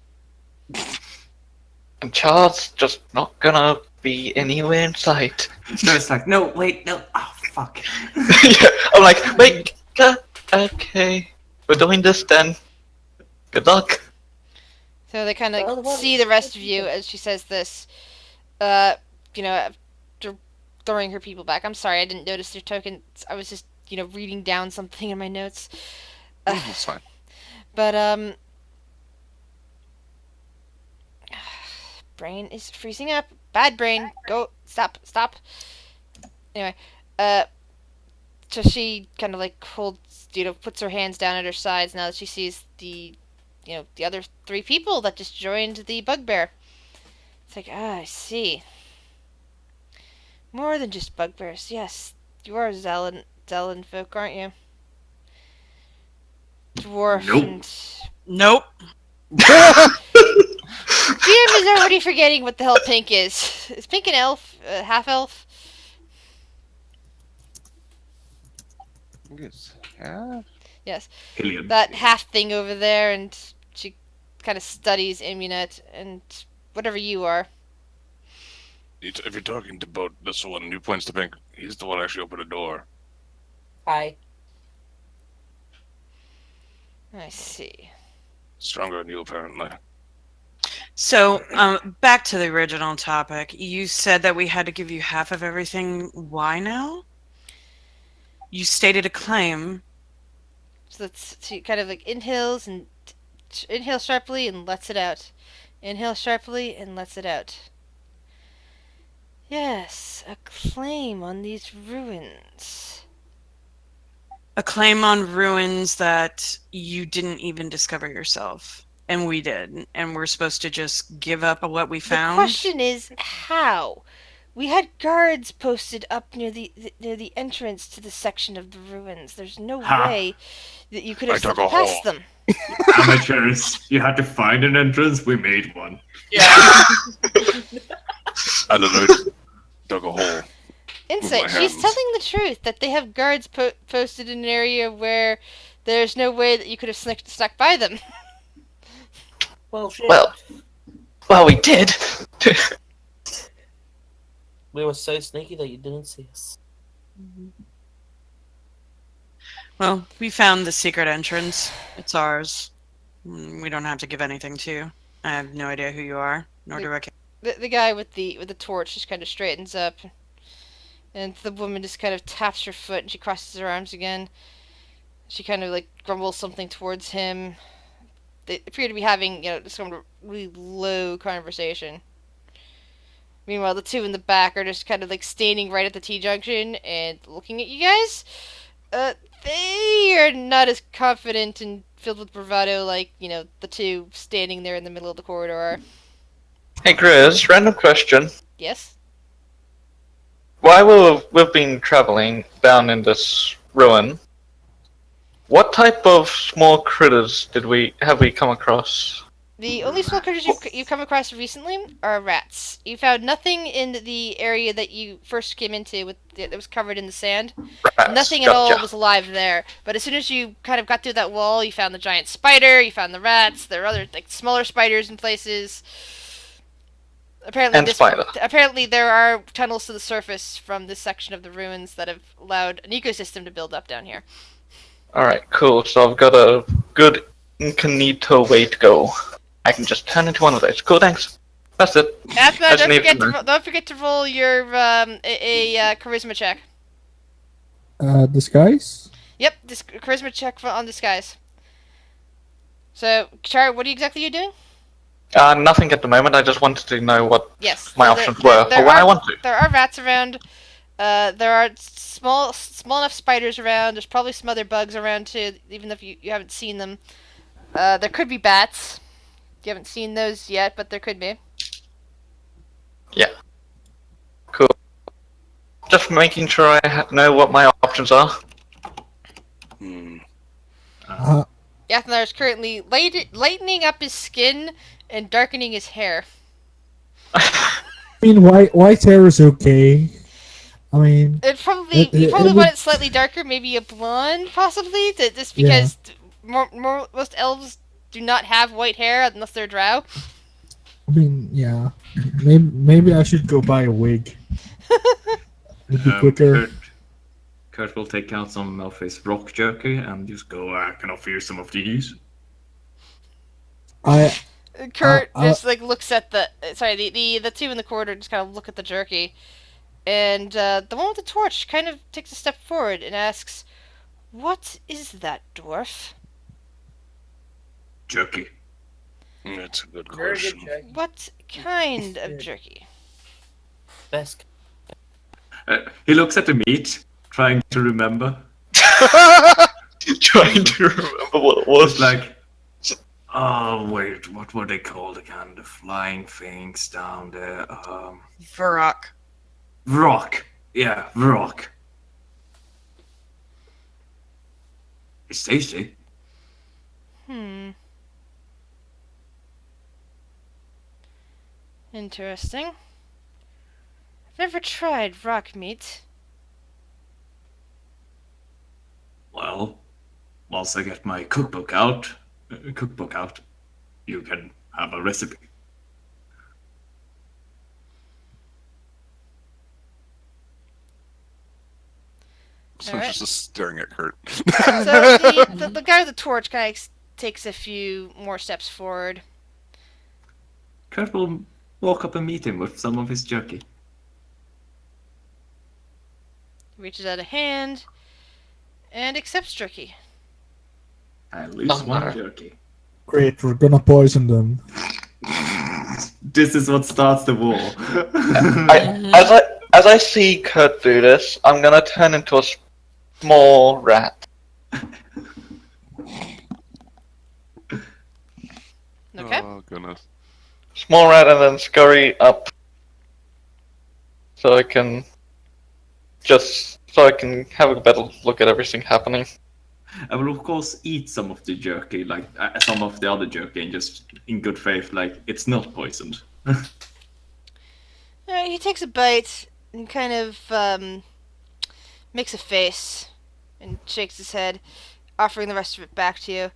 And Charles just not gonna be anywhere in sight. So it's like, no, wait, no, oh, fuck. Yeah, I'm like, wait, okay, we're doing this then. Good luck. So they kind Well, of what- see the rest of you as she says this. After throwing her people back. I'm sorry, I didn't notice your tokens. I was just, reading down something in my notes. That's fine. But brain is freezing up. Bad brain. Go. Stop. Anyway, so she kind of like holds, puts her hands down at her sides now that she sees the other three people that just joined the bugbear. It's like, I see. More than just bugbears. Yes, you are Zelen folk, aren't you? Dwarf Nope. and Nope. GM is already forgetting what the hell Pink is. Is Pink an elf? Half elf? Yeah. Yes. Hillian. That half thing over there, and she kind of studies Immunet and whatever you are. If you're talking about this one, he points to Pink. He's the one who actually opened the door. Hi. I see. Stronger than you, apparently. So, back to the original topic. You said that we had to give you half of everything. Why now? You stated a claim. So she kind of like inhales and inhales sharply and lets it out. Inhale sharply and lets it out. Yes, a claim on these ruins. A claim on ruins that you didn't even discover yourself. And we did. And we're supposed to just give up what we found? The question is, how? We had guards posted up near the entrance to the section of the ruins. There's no Ha. way that you could I have dug slipped a past hole. them. Amateurs, you had to find an entrance. We made one. And then I dug a hole. Insight, my she's hands. telling the truth that they have guards posted in an area where there's no way that you could have stuck by them. Well, shit. Well, we did. We were so sneaky that you didn't see us. Well, we found the secret entrance. It's ours. We don't have to give anything to you. I have no idea who you are, nor do I care. The guy with the torch just kind of straightens up, and the woman just kind of taps her foot, and she crosses her arms again. She kind of like grumbles something towards him. They appear to be having, just kind of really low conversation. Meanwhile, the two in the back are just kind of like standing right at the T-junction and looking at you guys. They are not as confident and filled with bravado like, the two standing there in the middle of the corridor are. Hey, Grizz, random question. Yes? While we've been traveling down in this ruin, what type of small critters have we come across? The only small creatures you've come across recently are rats. You found nothing in the area that you first came into that was covered in the sand. Rats. Nothing at all was alive there. But as soon as you kind of got through that wall, you found the giant spider, you found the rats, there are other smaller spiders in places. Apparently there are tunnels to the surface from this section of the ruins that have allowed an ecosystem to build up down here. Alright, cool. So I've got a good incognito way to go. I can just turn into one of those. Cool, thanks. That's it. Athma, don't forget to roll your a charisma check. Disguise? Yep, this charisma check on disguise. So, Char, what exactly are you doing? Nothing at the moment. I just wanted to know what my options there were for when I want to. There are rats around. There are small enough spiders around. There's probably some other bugs around too, even if you haven't seen them. There could be bats. You haven't seen those yet, but there could be. Yeah. Cool. Just making sure I know what my options are. Yathnar is currently lightening up his skin and darkening his hair. I mean, white hair is okay. I mean, you probably want it slightly darker, maybe a blonde, possibly, just because most elves do not have white hair unless they're drow. I mean, yeah. Maybe I should go buy a wig. It'd be quicker. Kurt will take out some of his rock jerky and just go, I can offer you some of these. Kurt just looks at the two in the corridor just kind of look at the jerky. And the one with the torch kind of takes a step forward and asks, "What is that, dwarf?" Jerky. That's a good question. What kind of jerky? Best. He looks at the meat, trying to remember. Trying to remember what it was. Like, oh wait, what were they called again? The flying things down there. Varrock. Rock. Yeah, rock. It's tasty. Interesting. I've never tried rock meat. Well, once I get my cookbook out, you can have a recipe. So Alright. just staring at Kurt. So the guy with the torch kind of takes a few more steps forward. Kurt will walk up and meet him with some of his jerky. Reaches out a hand and accepts jerky. At least one jerky. Great, we're gonna poison them. This is what starts the war. As I see Kurt do this, I'm gonna turn into a small rat. Okay. Oh goodness. Small rat and then scurry up. So I can have a better look at everything happening. I will of course eat some of the jerky, like some of the other jerky, and just in good faith, like it's not poisoned. He takes a bite and kind of makes a face and shakes his head, offering the rest of it back to you.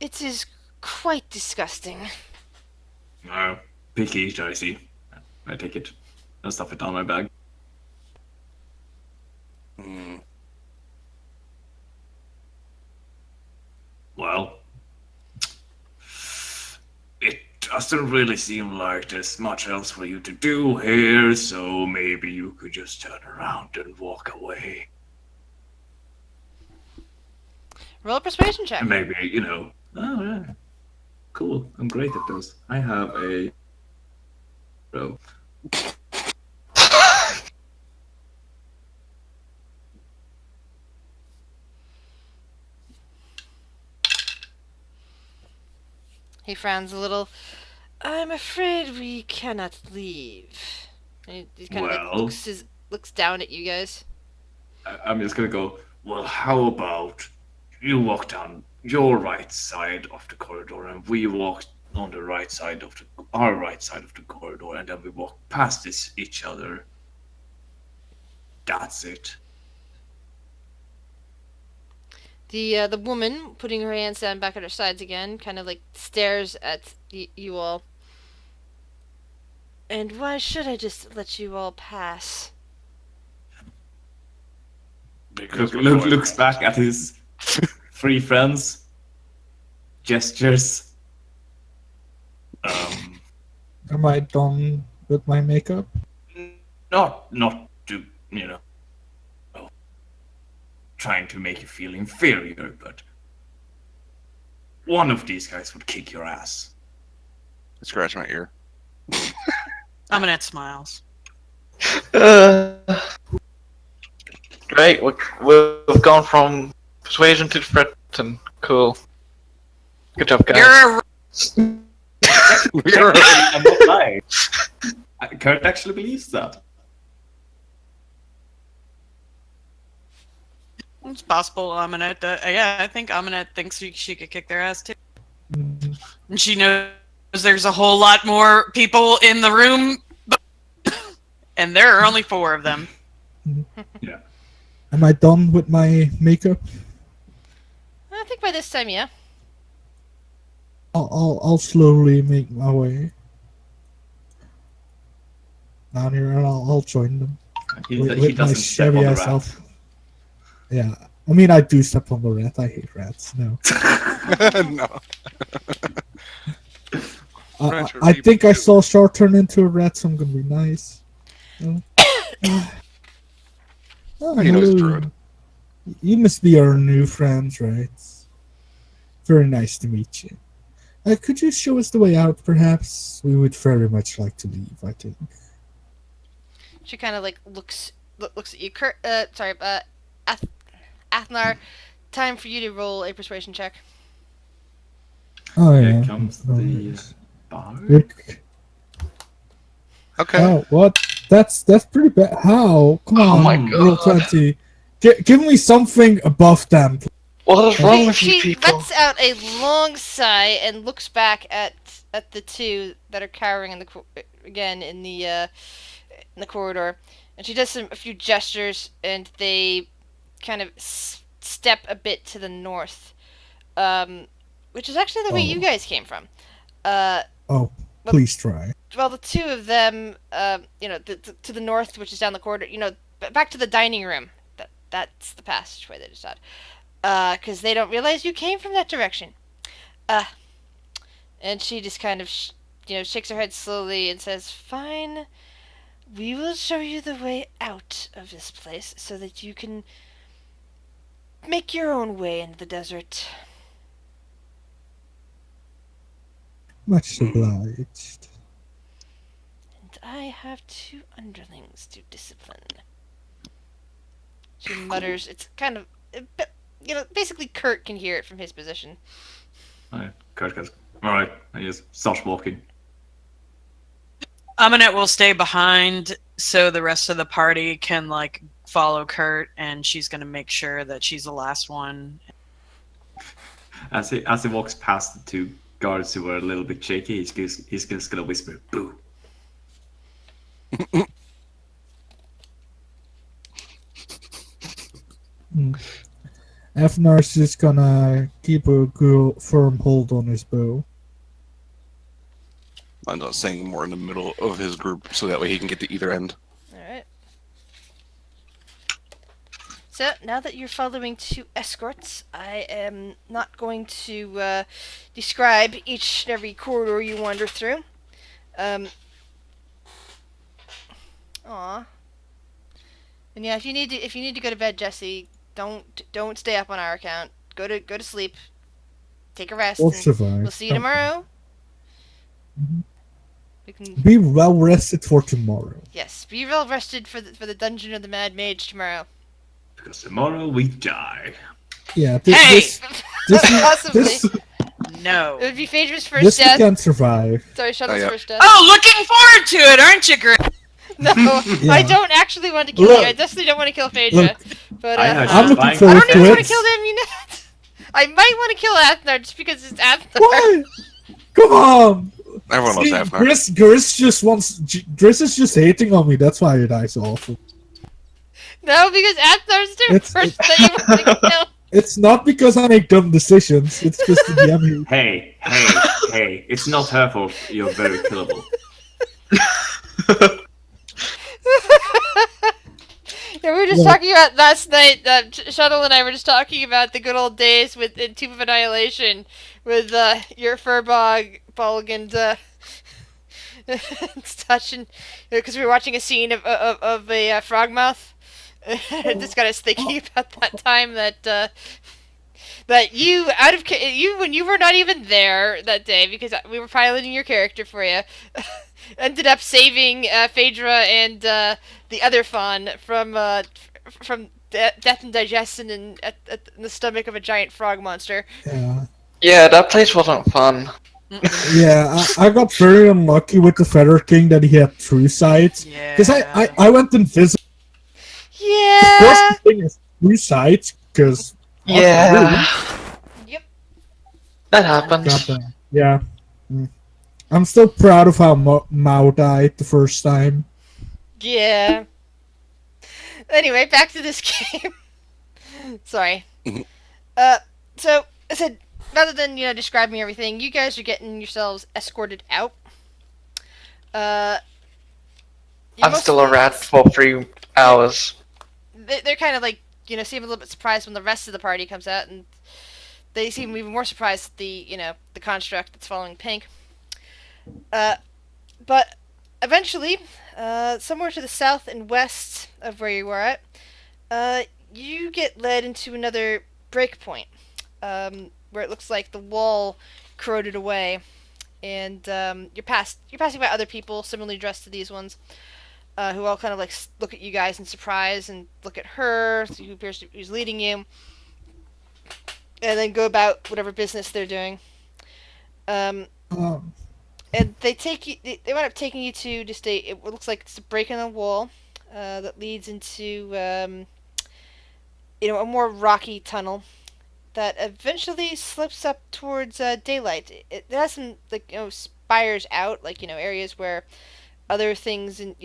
It is quite disgusting. No, picky eater, I see. I take it and stuff it down my bag. Hmm. Well, it doesn't really seem like there's much else for you to do here, so maybe you could just turn around and walk away. Roll a persuasion check. And maybe, oh yeah, cool, I'm great at those. I have a... Oh. He frowns a little. I'm afraid we cannot leave. And he kind of Well. looks down at you guys. I'm just gonna go, well, how about you walk down your right side of the corridor and we walk on the right side of our right side of the corridor, and then we walk past each other. That's it. The woman, putting her hands down back at her sides again, kind of like stares at you all. And why should I just let you all pass? Because we're going Looks back at his three friends, gestures. Am I done with my makeup? Not to, trying to make you feel inferior, but one of these guys would kick your ass. Scratch my ear. Aminette smiles. Great, we've gone from persuasion to threaten. Cool. Good job, guys. You're I'm not lying. Kurt actually believes that. It's possible, Aminette. Yeah, I think Aminette thinks she could kick their ass too. Mm, And she knows there's a whole lot more people in the room, and there are only 4 of them. Yeah. Am I done with my makeup? I think by this time, yeah. I'll slowly make my way down here, and I'll join them He with my doesn't step on shabby the ass rat. elf. Yeah, I mean I do step on the rat. I hate rats. No, No. I think I saw Short turn into a rat, so I'm gonna be nice. Oh, He knows hello. druid. You must be our new friends, right? Very nice to meet you. Could you show us the way out, perhaps? We would very much like to leave, I think. She kind of like looks at you. Athnar, time for you to roll a persuasion check. Oh, yeah. Here comes the bard. Look. Okay. Oh, what? That's pretty bad. How? Come Oh on, my roll God. 20. Give me something above them. What is wrong with you She people? lets out a long sigh and looks back at the 2 that are cowering in the corridor, and she does a few gestures, and they kind of step a bit to the north, which is actually the way you guys came from. Oh, please try. Well, the 2 of them, to the north, which is down the corridor, back to the dining room. That's the passageway they decide. Because they don't realize you came from that direction. And she just kind of, shakes her head slowly and says, "Fine, we will show you the way out of this place so that you can make your own way into the desert." Much obliged. And I have 2 underlings to discipline. She mutters. It's kind of, basically Kurt can hear it from his position. Alright, Kurt goes, alright, and he just starts walking. Aminet will stay behind so the rest of the party can like follow Kurt, and she's gonna make sure that she's the last one. As he walks past the two guards who were a little bit shaky, he's just gonna whisper, "Boo." Afnar's just gonna keep a firm hold on his bow. I'm not saying more in the middle of his group so that way he can get to either end. Alright. So, now that you're following two escorts, I am not going to describe each and every corridor you wander through. Aw. And yeah, if you need to go to bed, Jesse, don't stay up on our account. Go to sleep. Take a rest. Or and survive. We'll see you tomorrow. Mhm. We can Be well rested for tomorrow. Yes, be well rested for the Dungeon of the Mad Mage tomorrow. Because tomorrow we die. Yeah. Hey! Possibly. No. It would be Phaedra's first This we death. can survive. Sorry, Shuttle's yeah. first death. Oh, looking forward to it, aren't you, Grit? No, Yeah. I don't actually want to kill Look. you. I definitely don't want to kill Phaedra. Look. But I know, I'm she's looking fine. I forward don't to even want it. to kill Amunet. I might want to kill Athnar just because it's Athnar. What? Come on! Everyone loves See, Afnar. Gris is just hating on me. That's why he dies so often. No, because Athnar's the It's- person that you want to kill. It's not because I make dumb decisions. It's just the DM who. Hey, it's not her fault. You're very killable. Yeah, we were just Yeah. talking about last night. Shuttle and I were just talking about the good old days with in Tomb of Annihilation, with your Furbog, Bolg, and such, and because we were watching a scene of a frogmouth. It just got us thinking about that time that you when you were not even there that day because we were piloting your character for you, ended up saving Phaedra and the other fawn from death and digestion in the stomach of a giant frog monster. Yeah. Yeah, that place wasn't fun. Yeah, I got very unlucky with the Feather King that he had true sight. Yeah. Because I went invisible. Of Yeah. course, the thing is true sight, because. Yeah, Yep. that happens. Goddamn. Yeah. I'm still proud of how Mao died the first time. Yeah. Anyway, back to this game. Sorry. Mhm. So I said, rather than describing everything, you guys are getting yourselves escorted out. I'm still a rat for 3 hours. They're kind of like seem a little bit surprised when the rest of the party comes out, and they seem even more surprised at the the construct that's following Pink. But eventually, somewhere to the south and west of where you are at, you get led into another breakpoint, where it looks like the wall corroded away, and you're passing by other people similarly dressed to these ones, who all kind of like look at you guys in surprise and look at her, who appears to who's leading you, and then go about whatever business they're doing. And they take you. They wind up taking you to just it looks like it's a break in the wall that leads into a more rocky tunnel that eventually slips up towards daylight. It has some spires out, areas where other things and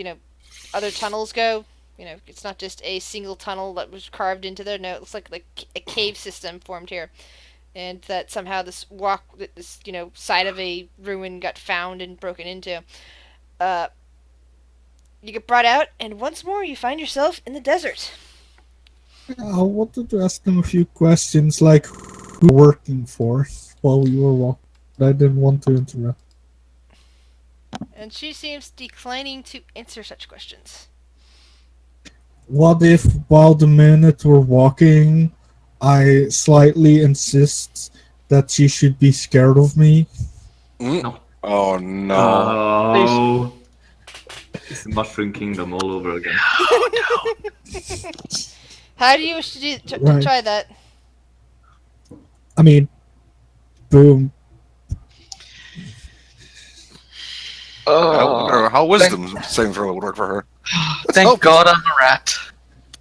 other tunnels go. It's not just a single tunnel that was carved into there. No, it looks like a cave system formed here, and that somehow this side of a ruin got found and broken into. You get brought out, and once more you find yourself in the desert. I wanted to ask them a few questions, like who you were working for while we were walking. I didn't want to interrupt. And she seems declining to answer such questions. What if, while the minute we're walking, I slightly insist that she should be scared of me? No. Oh no. Oh. It's the Mushroom Kingdom all over again. How do you wish to Right. try that? I mean, Boom. I wonder how thank, wisdom saving throw would work for her. thank God I'm a rat.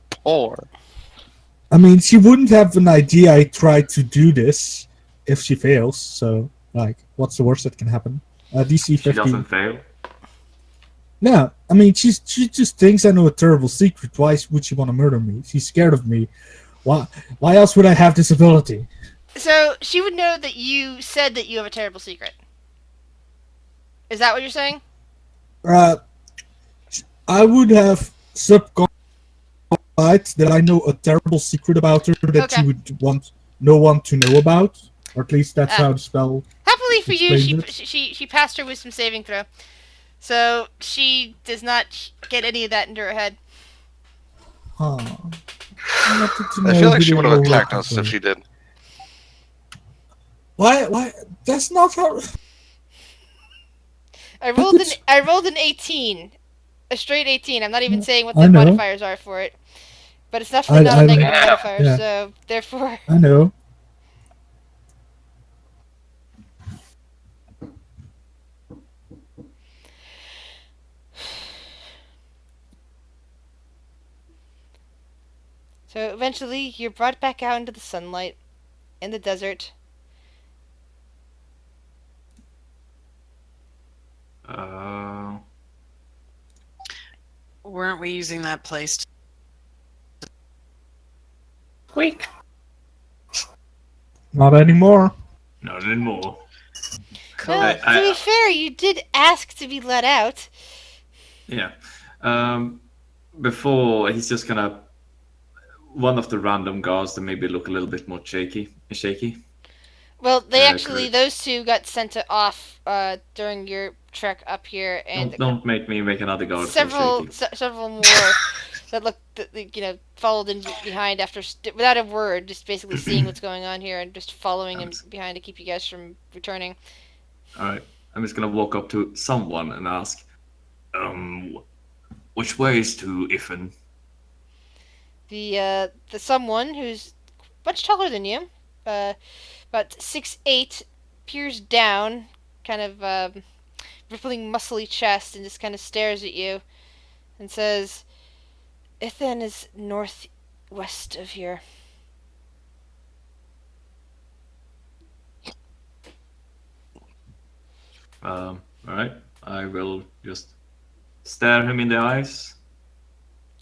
Poor. I mean, she wouldn't have an idea I tried to do this if she fails. So, like, what's the worst that can happen? DC She 15. doesn't fail. No, I mean, she just thinks I know a terrible secret. Why would she want to murder me? She's scared of me. Why else would I have this ability? So she would know that you said that you have a terrible secret. Is that what you're saying? I would have subconscious that I know a terrible secret about her that Okay. she would want no one to know about. Or at least that's how the spell. Happily for you, Explains she passed her wisdom saving throw, so she does not get any of that into her head. Huh. I feel like she would have attacked us if she did. Why? That's not how. I rolled an 18, a straight 18. I'm not even saying what I the know. modifiers are for it, but it's definitely not a negative modifier. yeah. So therefore, I know. so eventually you're brought back out into the sunlight in the desert. Weren't we using that place? Squeak. Not anymore. Not anymore. Well, to be fair, you did ask to be let out. Yeah. Before he's just gonna one of the random guards that maybe look a little bit more shaky. Well, they actually correct. those two got sent off during your trek up here, and Don't make me make another guard several feel shaky. several more that followed in behind after without a word, just basically seeing what's going on here and just following him behind to keep you guys from returning. All right, I'm just gonna walk up to someone and ask, which way is to Ifen? The someone who's much taller than you, about 6'8", peers down, kind of rippling muscly chest, and just kind of stares at you, and says, "Ithan is northwest of here." All right, I will just stare him in the eyes.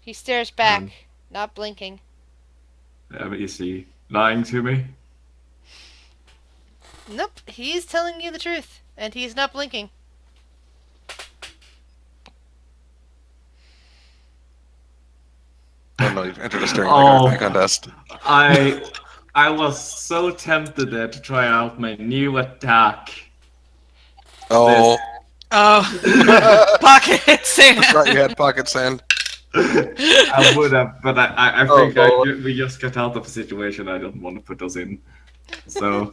He stares back, not blinking. Is he lying to me? Nope, he's telling you the truth, and he's not blinking. Oh no, you've entered a staring like contest. I was so tempted there to try out my new attack. Oh. Pocket sand. That's right, you had pocket sand. I would have, but I think we just got out of a situation I don't want to put us in. So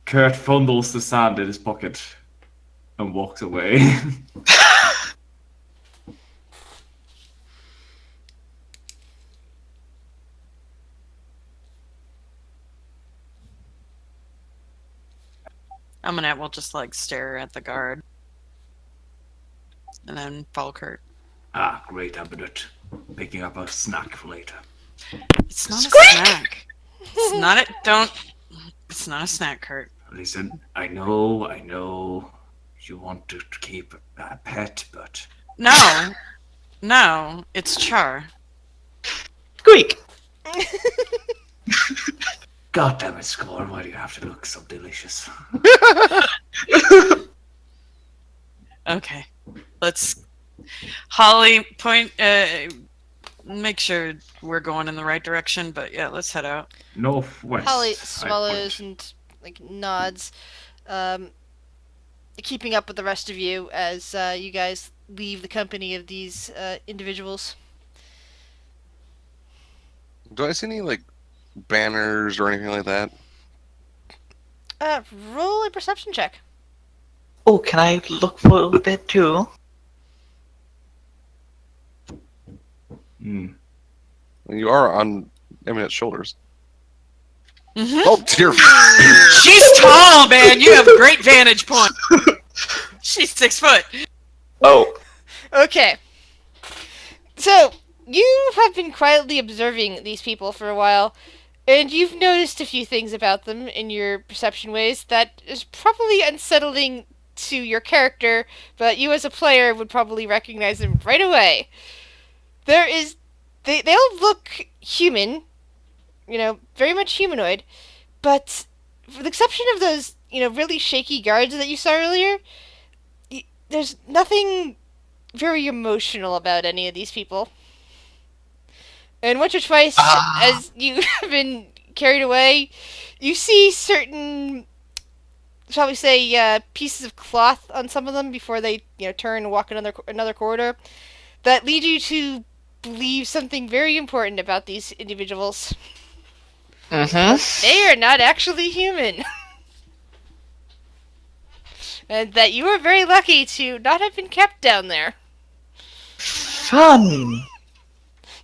Kurt fondles the sand in his pocket and walks away. Amunet will just stare at the guard. And then follow Kurt. Ah, great, Amunet. Picking up a snack for later. It's not a snack. It's not it's not a snack, Kurt. Listen, I know you want to keep a pet, but... No, it's Char. Squeak! God damn it, Score, why do you have to look so delicious? Okay. Let's... Holly, make sure we're going in the right direction, but yeah, let's head out. Northwest. Holly swallows and nods, keeping up with the rest of you as you guys leave the company of these individuals. Do I see any banners or anything like that? Roll a perception check. Oh, can I look for a bit too? You are on Eminent's shoulders. Oh dear. She's tall, man. You have a great vantage point. She's 6 foot. Oh, Okay. So, you have been quietly observing these people for a while, and you've noticed a few things about them in your perception ways that is probably unsettling to your character, but you as a player would probably recognize them right away. They all look human, very much humanoid, but for the exception of those, really shaky guards that you saw earlier, there's nothing very emotional about any of these people. And once or twice, as you have been carried away, you see certain, shall we say, pieces of cloth on some of them before they, turn and walk another corridor that lead you to believe something very important about these individuals. They are not actually human. And that you are very lucky to not have been kept down there. fun.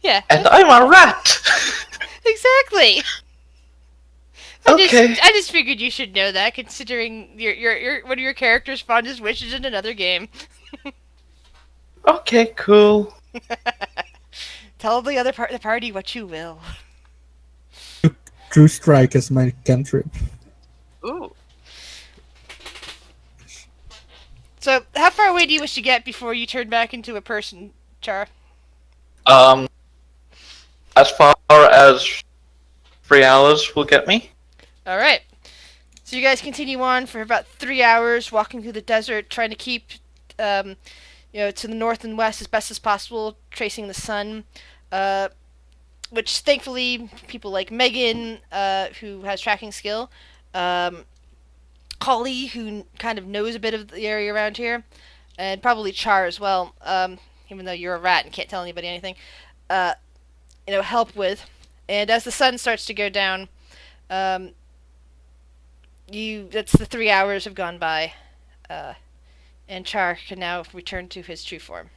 Yeah. And I'm a rat. Exactly. Okay. I just figured you should know that, considering your one of your character's fondest wishes in another game. Okay, cool. Tell the other part of the party what you will. True Strike is my cantrip. Ooh. So, how far away do you wish to get before you turn back into a person, Char? As far as 3 hours will get me. Alright. So you guys continue on for about 3 hours, walking through the desert, trying to keep, to the north and west as best as possible, tracing the sun. Which, thankfully, people like Megan, who has tracking skill, Holly, who kind of knows a bit of the area around here, and probably Char as well, even though you're a rat and can't tell anybody anything, help with. And as the sun starts to go down, that's the 3 hours have gone by, and Char can now return to his true form.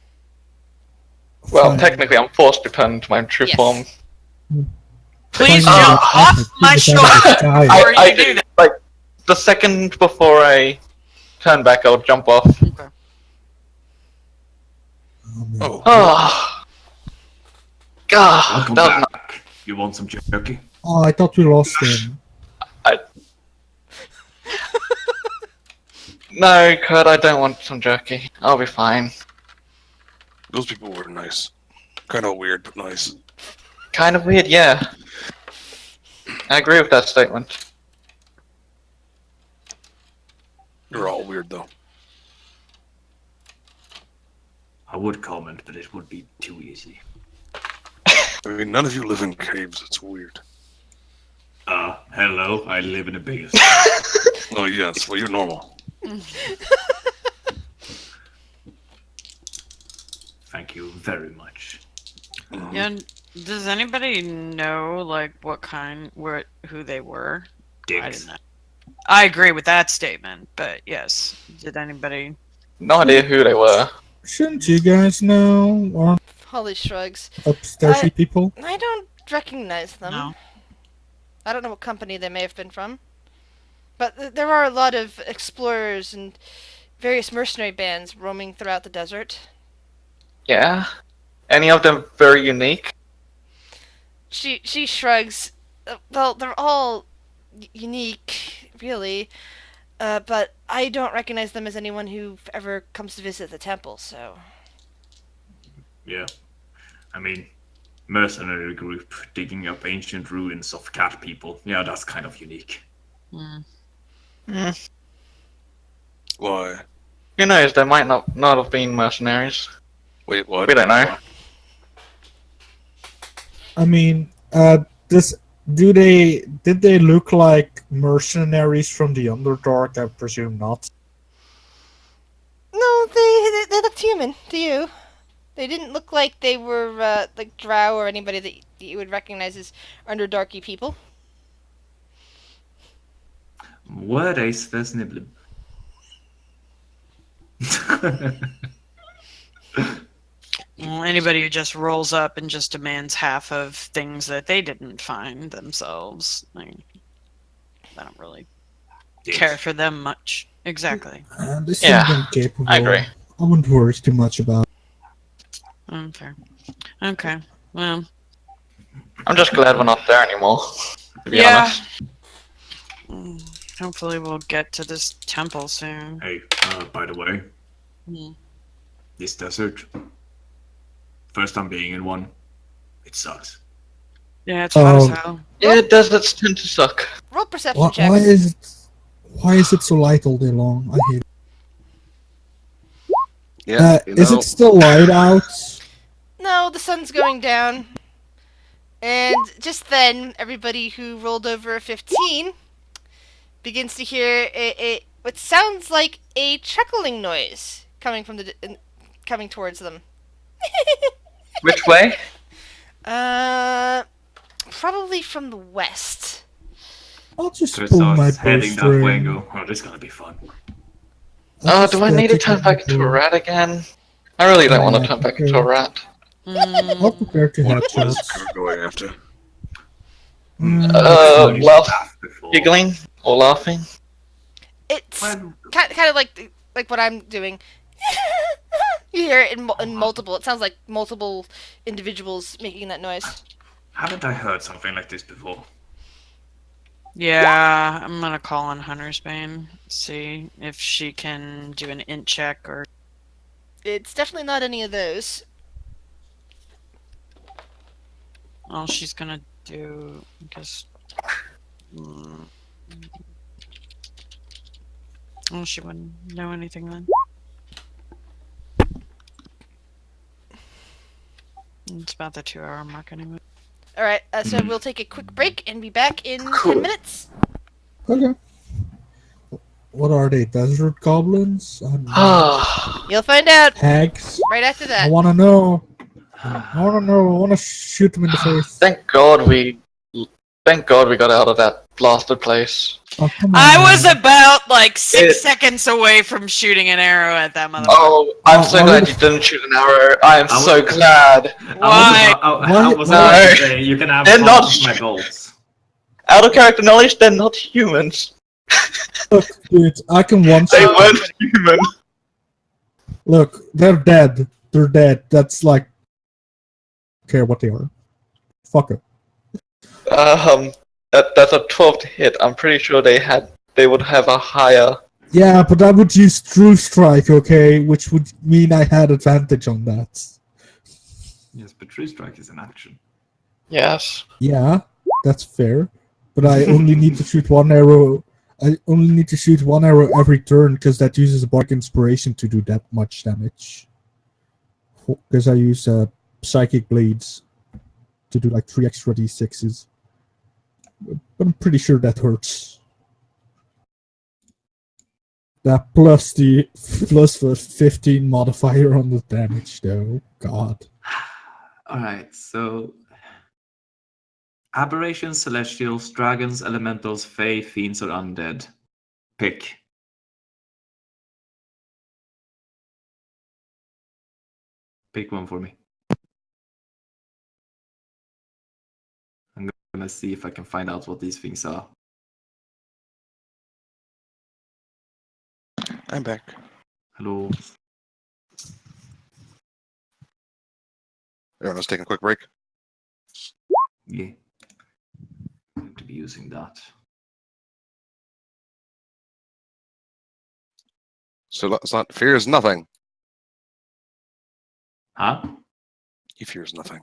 Well, Fine. technically, I'm forced to turn to my true Yes. form. Please Fine. jump off my shoulder Sky. before you I do that. like the second before I turn back, I'll jump off. Okay. Oh, man. Oh, Oh, God, Welcome that was back. You want some jerky? Oh, I thought we lost him. no, Kurt, I don't want some jerky. I'll be fine. those people were nice. Kind of weird, but nice. Kind of weird, yeah. I agree with that statement. You're all weird, though. I would comment, but it would be too easy. I mean, none of you live in caves. It's weird. Hello, I live in a biggest. Oh, yes. Well, you're normal. Thank you very much. Mhm. Yeah, does anybody know, like, who they were? I Dicks. didn't know. I agree with that statement, but yes. Did anybody... No idea who they were. Shouldn't you guys know? Or Holly shrugs. upstairsy people? I don't recognize them. No. I don't know what company they may have been from. But there are a lot of explorers and various mercenary bands roaming throughout the desert. Yeah. Any of them very unique? She shrugs. Well, they're all unique, really. But I don't recognize them as anyone who ever comes to visit the temple, so... Yeah. I mean, mercenary group digging up ancient ruins of cat people. Yeah, that's kind of unique. Why? Who knows, they might not have been mercenaries. Wait, what? We don't know. I mean, did they look like mercenaries from the Underdark? I presume not. No, they looked human to you. They didn't look like they were like drow or anybody that you would recognize as Underdarky people. What is this nibbling? Well, anybody who just rolls up and just demands half of things that they didn't find themselves. Like, I don't really Yes. care for them much. Exactly. They seem Yeah, incapable. I agree. I wouldn't worry too much about Okay. Okay. Well, I'm just glad we're not there anymore, to be yeah. honest. Hopefully we'll get to this temple soon. Hey, by the way, Hmm. this desert. First time being in one. It sucks. Yeah, it's hot as Oh. hell. Yeah, deserts tend to suck. Roll perception Why, checks. why is it so light all day long? I hate it. Yeah, Is it still light out? No, the sun's going down. And just then, everybody who rolled over a 15 begins to hear what sounds like a chuckling noise coming from coming towards them. Which way? Probably from the west. I'll just So it pull my starts heading that way and bowstring. go, oh, this is gonna be fun. I'll Do just, I need to take turn out back my into a bow. rat again? I really don't want to Yeah, turn back okay. into a rat. I'll prepare to What is headshots. Kurt going after? Laugh, giggling or laughing? It's Well, kind of like what I'm doing. You hear it in multiple. It sounds like multiple individuals making that noise. haven't I heard something like this before? Yeah, I'm gonna call on Hunter's Bane, see if she can do an int check or. It's definitely not any of those. All she's gonna do, I guess. Oh, she wouldn't know anything then. It's about the 2-hour mark anyway. All right, so we'll take a quick break and be back in 10 minutes. Okay. What are they? Desert goblins? I don't know. Ah, You'll find out Hags? right after I that. wanna know. I wanna know. I wanna shoot them in the face. thank God we got out of that blasted place. Oh, come on. I was man. about like 6 It- seconds away from shooting an arrow at that motherfucker. Oh, I'm so I glad would- you didn't shoot an arrow. I am I so would- glad. Why? I was Why- about to No. say, you can have They're half not of my bolts. Out of character knowledge, they're not humans. Look, dude, I can one They shot. weren't human. Look, they're dead. They're dead. That's like. Care what they are. Fuck it. That's a 12 to hit. I'm pretty sure they would have a higher. Yeah, but I would use True Strike, okay? Which would mean I had advantage on that. Yes, but True Strike is an action. Yes. Yeah, that's fair. But I only need to shoot one arrow. I only need to shoot one arrow every turn because that uses a Bardic Inspiration to do that much damage. Because I use Psychic Blades to do like 3 extra d6s. But I'm pretty sure that hurts. That plus the 15 modifier on the damage, though. God. Alright, so. Aberrations, celestials, dragons, elementals, fae, fiends, or undead. Pick. Pick one for me. I'm gonna see if I can find out what these things are. I'm back. Hello. Everyone's taking a quick break. Yeah. Going to be using that. So it's not fears nothing. Huh? He fears nothing.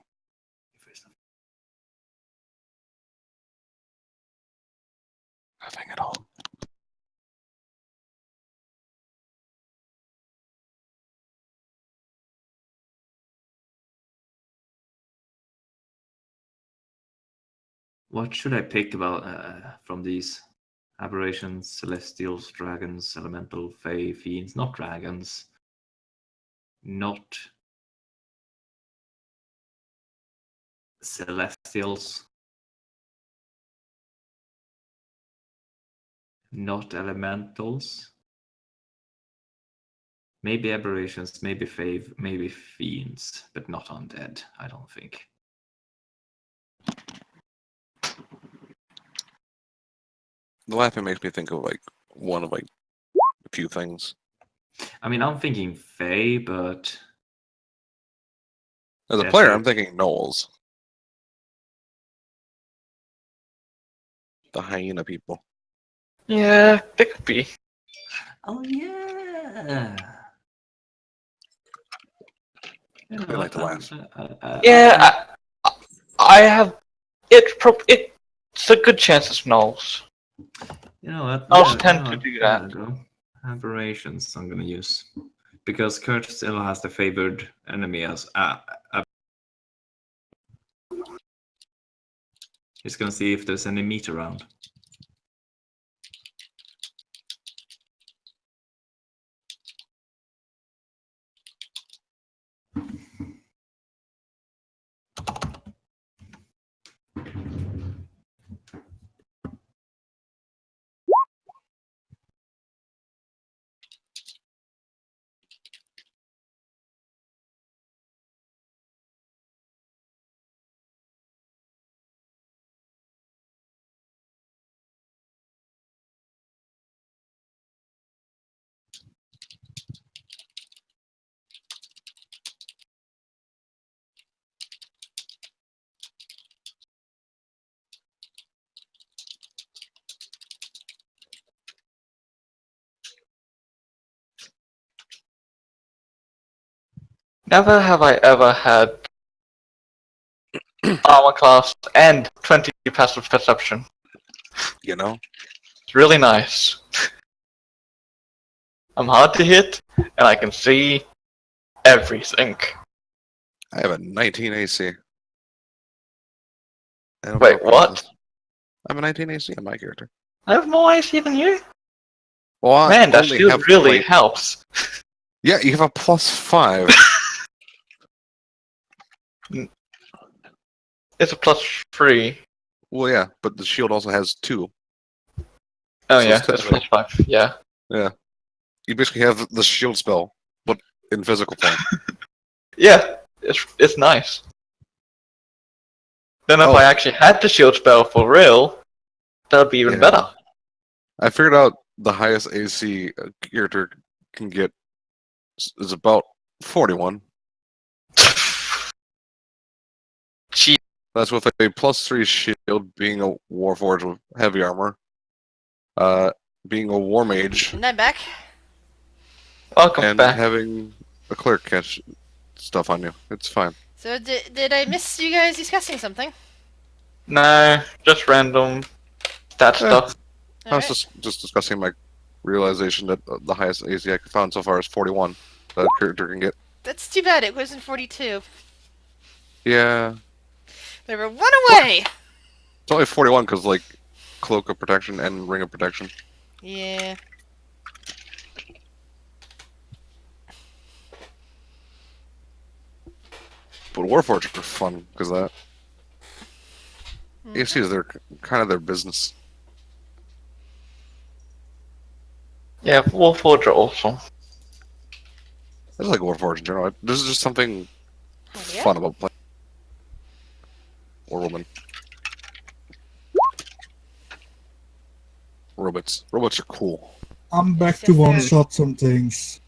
Nothing at all. What should I pick about from these aberrations, celestials, dragons, elemental, fae, fiends? Not dragons. Not celestials. Not elementals. Maybe aberrations, maybe fae, maybe fiends, but not undead, I don't think. The laughing makes me think of like one of like a few things. I mean, I'm thinking Faye, but As a Yeah, player, sure. I'm thinking Knowles. The hyena people. Yeah, they could be. oh yeah. You know They like to what, laugh. Yeah, I have. It's a good chance it's Knowles. You know what? Knowles Yeah, tend you know to what? do There that. we go. Aberrations I'm gonna use. Because Kurt still has the favored enemy as he's gonna see if there's any meat around. Never have I ever had armor class and 20 passive perception. You know? It's really nice. I'm hard to hit, and I can see everything. I have a 19 AC. I don't Wait, know what? this. I have a 19 AC on my character. I have more AC than you? Well, I Man, that only shield have, really like- helps. Yeah, you have a +5. It's a +3. Well, yeah, but the shield also has 2. Oh So yeah, it's it's technically- +5. Yeah. Yeah. You basically have the shield spell, but in physical form. Yeah, it's nice. Then if Oh. I actually had the shield spell for real, that'd be even Yeah. better. I figured out the highest AC a character can get is about 41. Gee, That's with a +3 shield, being a warforged with heavy armor, being a war mage, And I'm back. welcome and back. having a cleric catch stuff on you. It's fine. So did I miss you guys discussing something? No, just random stat stuff. I was just discussing my realization that the highest AC I could find so far is 41 that a character can get. That's too bad. It wasn't 42. Yeah, They were one away. it's only 41 because like cloak of protection and ring of protection. Yeah. But warforged are fun because that Mhm. AC is their kind of their business. Yeah, Warforged are awesome. I just like warforged in general. There's just something Oh, yeah? fun about playing or woman. Robots. Robots are cool. I'm back Yes, to yes, one sir. shot some things.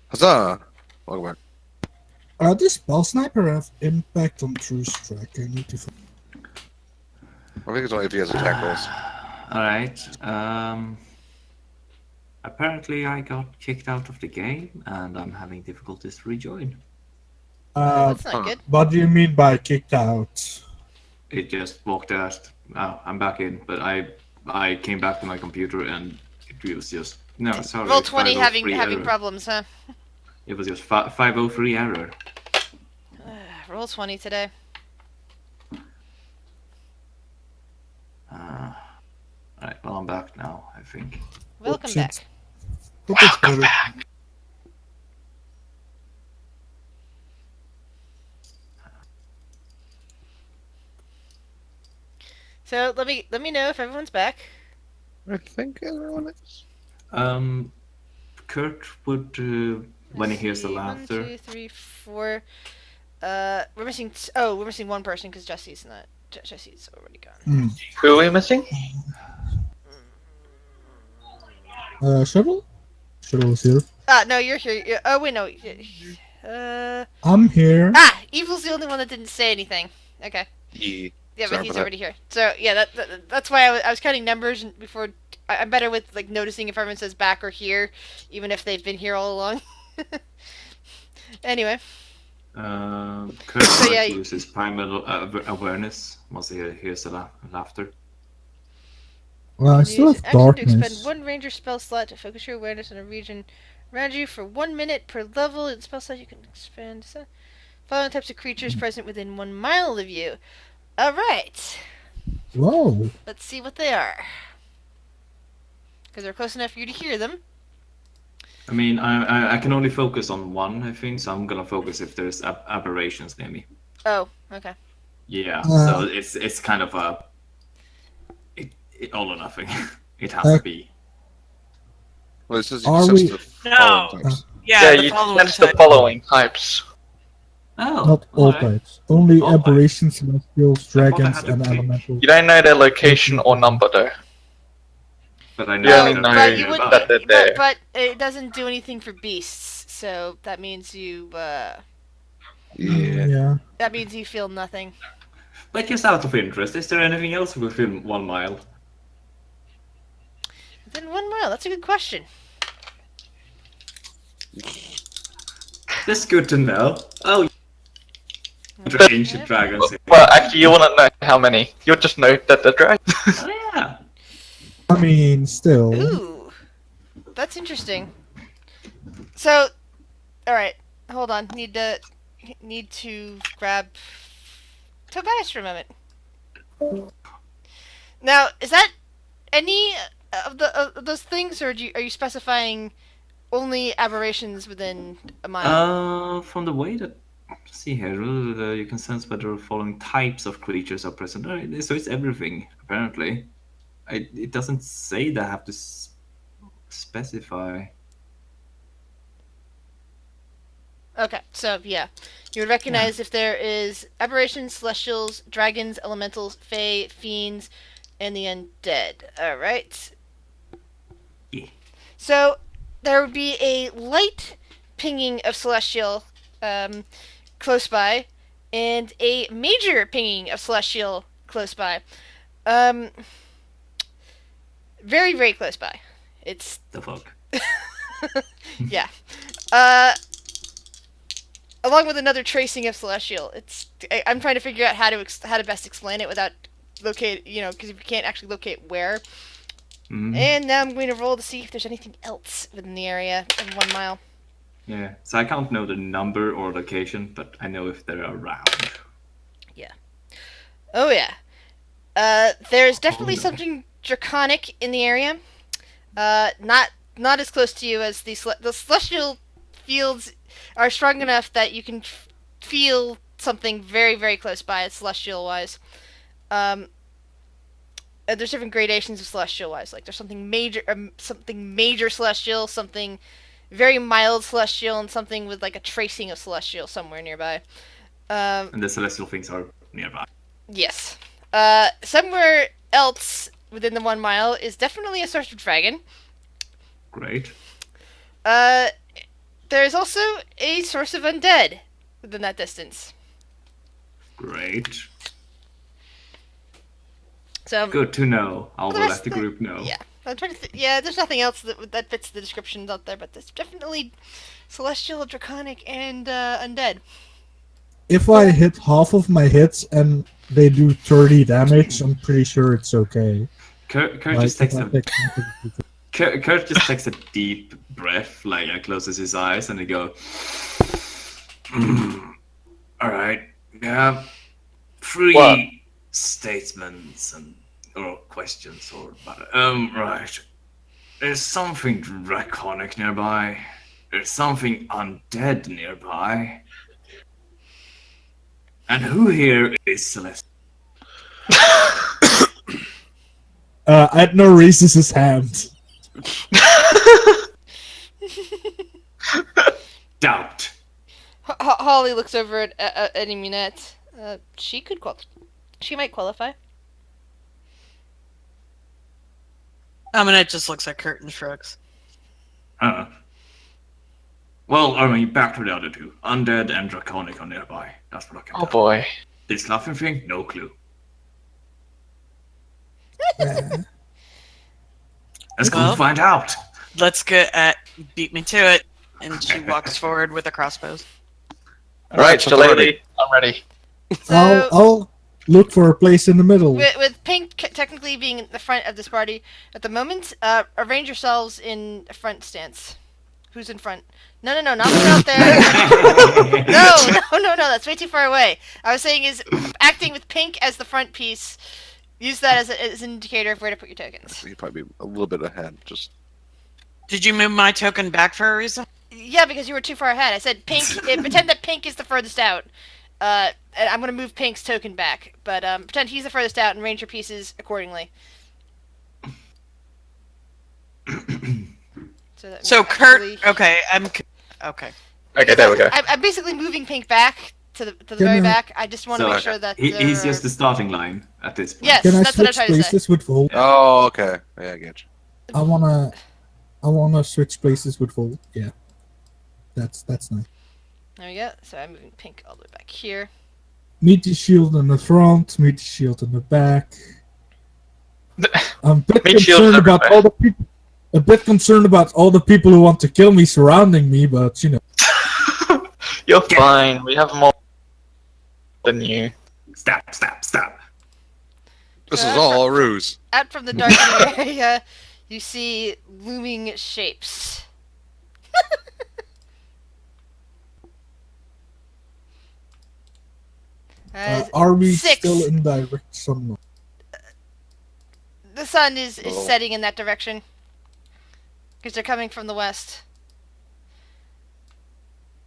Huzzah! Welcome back. This spell sniper have impact on true strike. I need to. I think it's only if he has attack rolls. Alright. Apparently I got kicked out of the game and I'm having difficulties to rejoin. That's not huh. good. What do you mean by kicked out? It just walked out. Oh, I'm back in, but I came back to my computer and it was just no, sorry. Roll 20 having 503 having error. problems, huh? It was just 503 error. Roll 20 today. Alright, well I'm back now, I think. Welcome shit. back. That is better. So let me know if everyone's back. I think everyone is. Kurt would when he Let's hears the see, laughter. 1, 2, 3, 4. We're missing. We're missing one person because Jesse's not Jesse's already gone. Who are we missing? Shuttle? Shuttle is here. No, you're here. Oh, wait, no. I'm here. Evil's the only one that didn't say anything. Okay. Yeah. Yeah, Sorry but he's about that. already here. So, yeah, that's why I was counting numbers before. I'm better with, like, noticing if everyone says back or here, even if they've been here all along. Anyway. Kurt So, yeah, uses primal awareness once he hears the laughter. Well, I you still use have action to expend darkness. one ranger spell slot to focus your awareness on a region around you for 1 minute per level. In the spell slot, you can expand following types of creatures present within 1 mile of you. Alright. Whoa. Let's see what they are. Because they're close enough for you to hear them. I mean, I can only focus on one, I think, so I'm gonna focus if there's aberrations near me. Oh, okay. Yeah, so it's kind of a all or nothing. It has to be. Well, it says Are you we- the following types. Yeah, the you following that's the type. following types. Oh, Not all alright. types. Only All types. aberrations, celestials, I thought I dragons, had to and pick. elementals. You don't know their location or number though. But I You know only that know they're but you would, nearby. that they're there. but it doesn't do anything for beasts, so that means you Yeah. that means you feel nothing. But just out of interest, is there anything else within 1 mile? Within 1 mile, that's a good question. That's good to know. Oh, ancient dragons. Well, actually, you wouldn't know how many. You'll just know that they're dragons. Oh, yeah. I mean, still. Ooh, that's interesting. So, all right, hold on. Need to grab Tobias for a moment. Now, is that any of those things, or are you specifying only aberrations within a mile? From the way that see here, you can sense whether the following types of creatures are present. So it's everything apparently. It doesn't say that I have to specify. Okay, so yeah, you would recognize if there is aberrations, celestials, dragons, elementals, fae, fiends, and the undead. All right. Yeah. So there would be a light pinging of celestial close by, and a major pinging of celestial close by. Very, very close by. It's The fuck. yeah. Along with another tracing of celestial. I'm trying to figure out how to best explain it without locate, because if you can't actually locate where. Mhm. And now I'm going to roll to see if there's anything else within the area of 1 mile. Yeah. So I can't know the number or location, but I know if they're around. Oh yeah. There's definitely something draconic in the area. Not as close to you as the celestial fields are strong enough that you can feel something very, very close by, celestial wise. There's different gradations of celestial wise. Like there's something major celestial, something very mild celestial, and something with like a tracing of celestial somewhere nearby. And the celestial things are nearby. Yes. Somewhere else within the 1 mile is definitely a source of dragon. Great. There's also a source of undead within that distance. Great. So Good to know. I will the let rest the of the- group know. yeah, I'm trying to. Yeah, there's nothing else that fits the descriptions out there, but there's definitely celestial, draconic, and undead. If I hit half of my hits and they do 30 damage, I'm pretty sure it's okay. Kurt Like, just takes if I a pick something- Kurt just takes a deep breath, like closes his eyes, and he goes, "All right, yeah, 3 What? statements or questions or right. There's something draconic nearby. There's something undead nearby. And who here is Celeste? Adno raises his hand. Doubt. Holly looks over at Eminette. She could She might qualify. It just looks like Kurt and shrugs. Well, I mean, back to the other two. Undead and Draconic are nearby. That's what I can Oh tell. boy. This laughing thing? No clue. Yeah. Let's go Well- find out. Let's get at beat me to it. And she walks forward with a crossbows. Alright, so I'm Shalady, I'm ready. So, I'll look for a place in the middle. with Pink technically being in the front of this party at the moment, arrange yourselves in a front stance. Who's in front? No, not from out there. No, that's way too far away. I was saying is acting with Pink as the front piece. Use that as an indicator of where to put your tokens. You'd probably be a little bit ahead. Just Did you move my token back for a reason? Yeah, because you were too far ahead. I said Pink. Pretend that Pink is the furthest out. And I'm gonna move Pink's token back, but pretend he's the furthest out and arrange your pieces accordingly. So Kurt, okay, okay. Okay, there we go. I'm basically moving Pink back to the Can very I- back. I just want to So, make sure that He's they're- just the starting line at this point. Yes, Can I that's what I'm switch trying to say. places with Volt? oh, okay. Yeah, I get you. I wanna switch places with Volt. Yeah, that's nice. There we go. So I'm moving Pink all the way back here. Meet the shield in the front. Meet the shield in the back. I'm a bit Meat shields concerned about everywhere. all the people. A bit concerned about all the people who want to kill me surrounding me, but you know. You're fine. We have more than you. Stab. This is all a ruse. Out from the darkening area, you see looming shapes. Are we 6. still in direct sunlight? The sun is Oh. setting in that direction. Because they're coming from the west.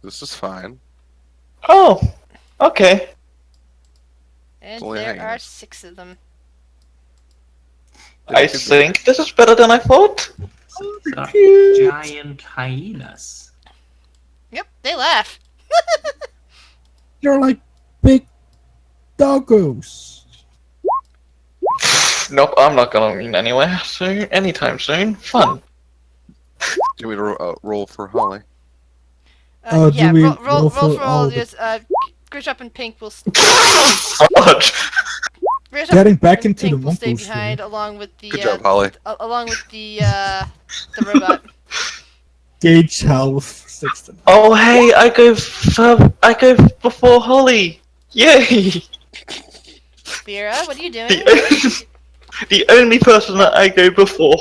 This is fine. Oh, okay. And only there hanging are us. 6 of them. I think this is better than I thought. Giant hyenas. Yep, they laugh. You're like big doggos. Nope, I'm not gonna mean anywhere soon, anytime soon. Fun. Do we roll for Holly? Do Yeah, we roll for all all. the- Just, Grishup and Pink will. Fudge. Grishup Getting back and into the Pink will stay mongoose behind, along with the. Good job, Holly. Along with the robot. Gauge health 16. Oh hey, I go before Holly. Yay! Vera, what are you doing? The only person that I go before.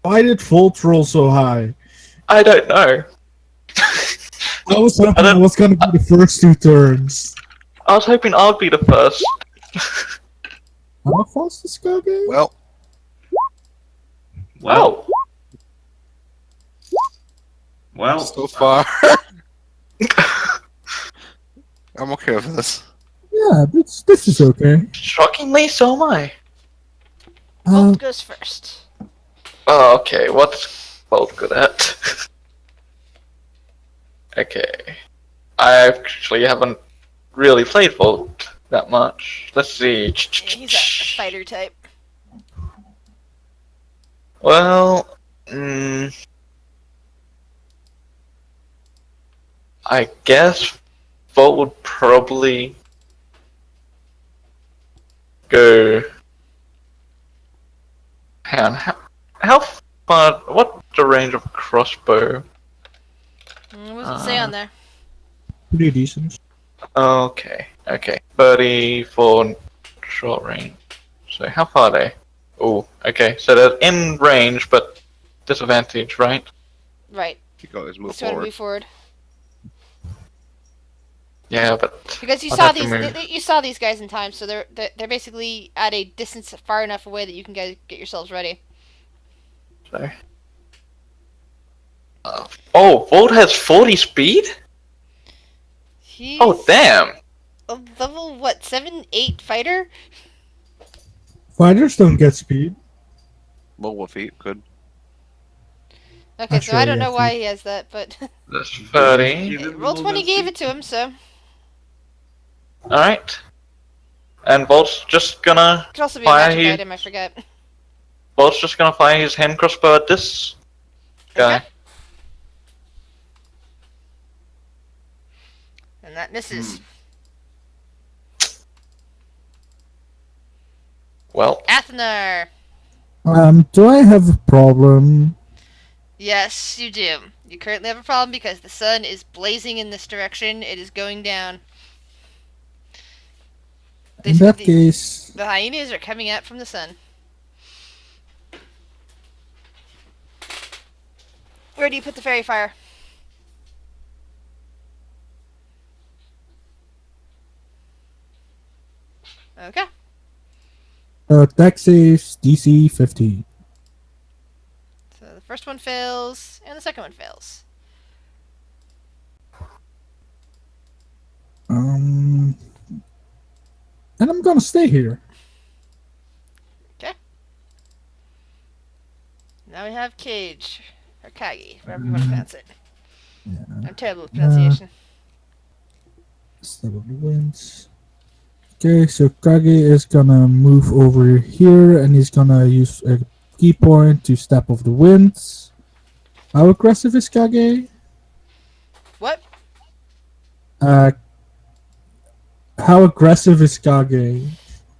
Why did Volt roll so high? I don't know. I was hoping I was gonna be the first 2 turns. I was hoping I'd be the first. How fast is go game? Well, Well, so far, I'm okay with this. Yeah, this is okay. Shockingly, so am I. Bolt goes first. Oh, okay. What's Bolt good at? Okay. I actually haven't really played Bolt that much. Let's see. Yeah, he's a fighter type. Well, I guess Bolt would probably go. Hang on, how far? What's the range of a crossbow? What does it say on there? Pretty decent. Okay, 30 for short range. So how far are they? Oh, okay, so they're in range, but disadvantage, right? Right. You can always move So to forward. move forward. Yeah, but Because you I'd saw have to these, move. you saw these guys in time, so they're basically at a distance far enough away that you can guys get yourselves ready. so. Oh, Volt has 40 speed? He's Oh, damn! a level what 7, 8 fighter? Fighters don't get speed. Mobile feet, good. Okay, I'm so sure I don't he know has why he has that, but That's 30. Roll20 gave it to him, so Alright. And Bolt's just gonna Could also be a fire magic his... item, I forget. Bolt's just gonna fire his hand crossbow at this guy. Okay. And that misses. Well, Athenar! Do I have a problem? Yes, you do. You currently have a problem because the sun is blazing in this direction. It is going down. In that case, The hyenas are coming out from the sun. Where do you put the fairy fire? Okay. dex saves DC 15. So the first one fails, and the second one fails. And I'm gonna stay here. Now we have Cage. Or Kagi, whatever you want to pronounce it. Yeah. I'm terrible with pronunciation. Step of the winds. Okay, so Kage is gonna move over here, and he's gonna use a key point to step of the winds. How aggressive is Kage? What? How aggressive is Kage?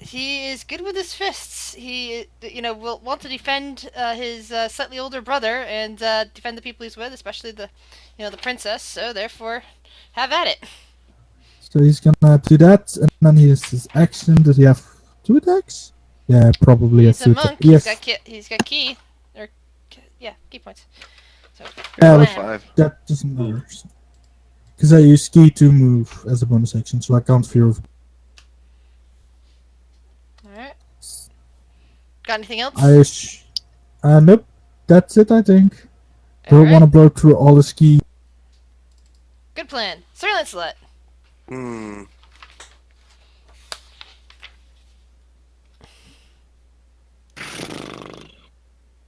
He is good with his fists. He, will want to defend his slightly older brother and defend the people he's with, especially the princess. So therefore, have at it. So he's gonna do that, and then he has his action. Does he have 2 attacks? Yeah, probably He's has a 2 monk. attacks. Yes. He's got key, key points. So But Five. that doesn't matter. Because I use key to move as a bonus action, so I can't fear of. Alright. Got anything else? Nope. That's it, I think. Don't Alright. want to blow through all the ski. Good plan. Sir Lancelot. Hmm.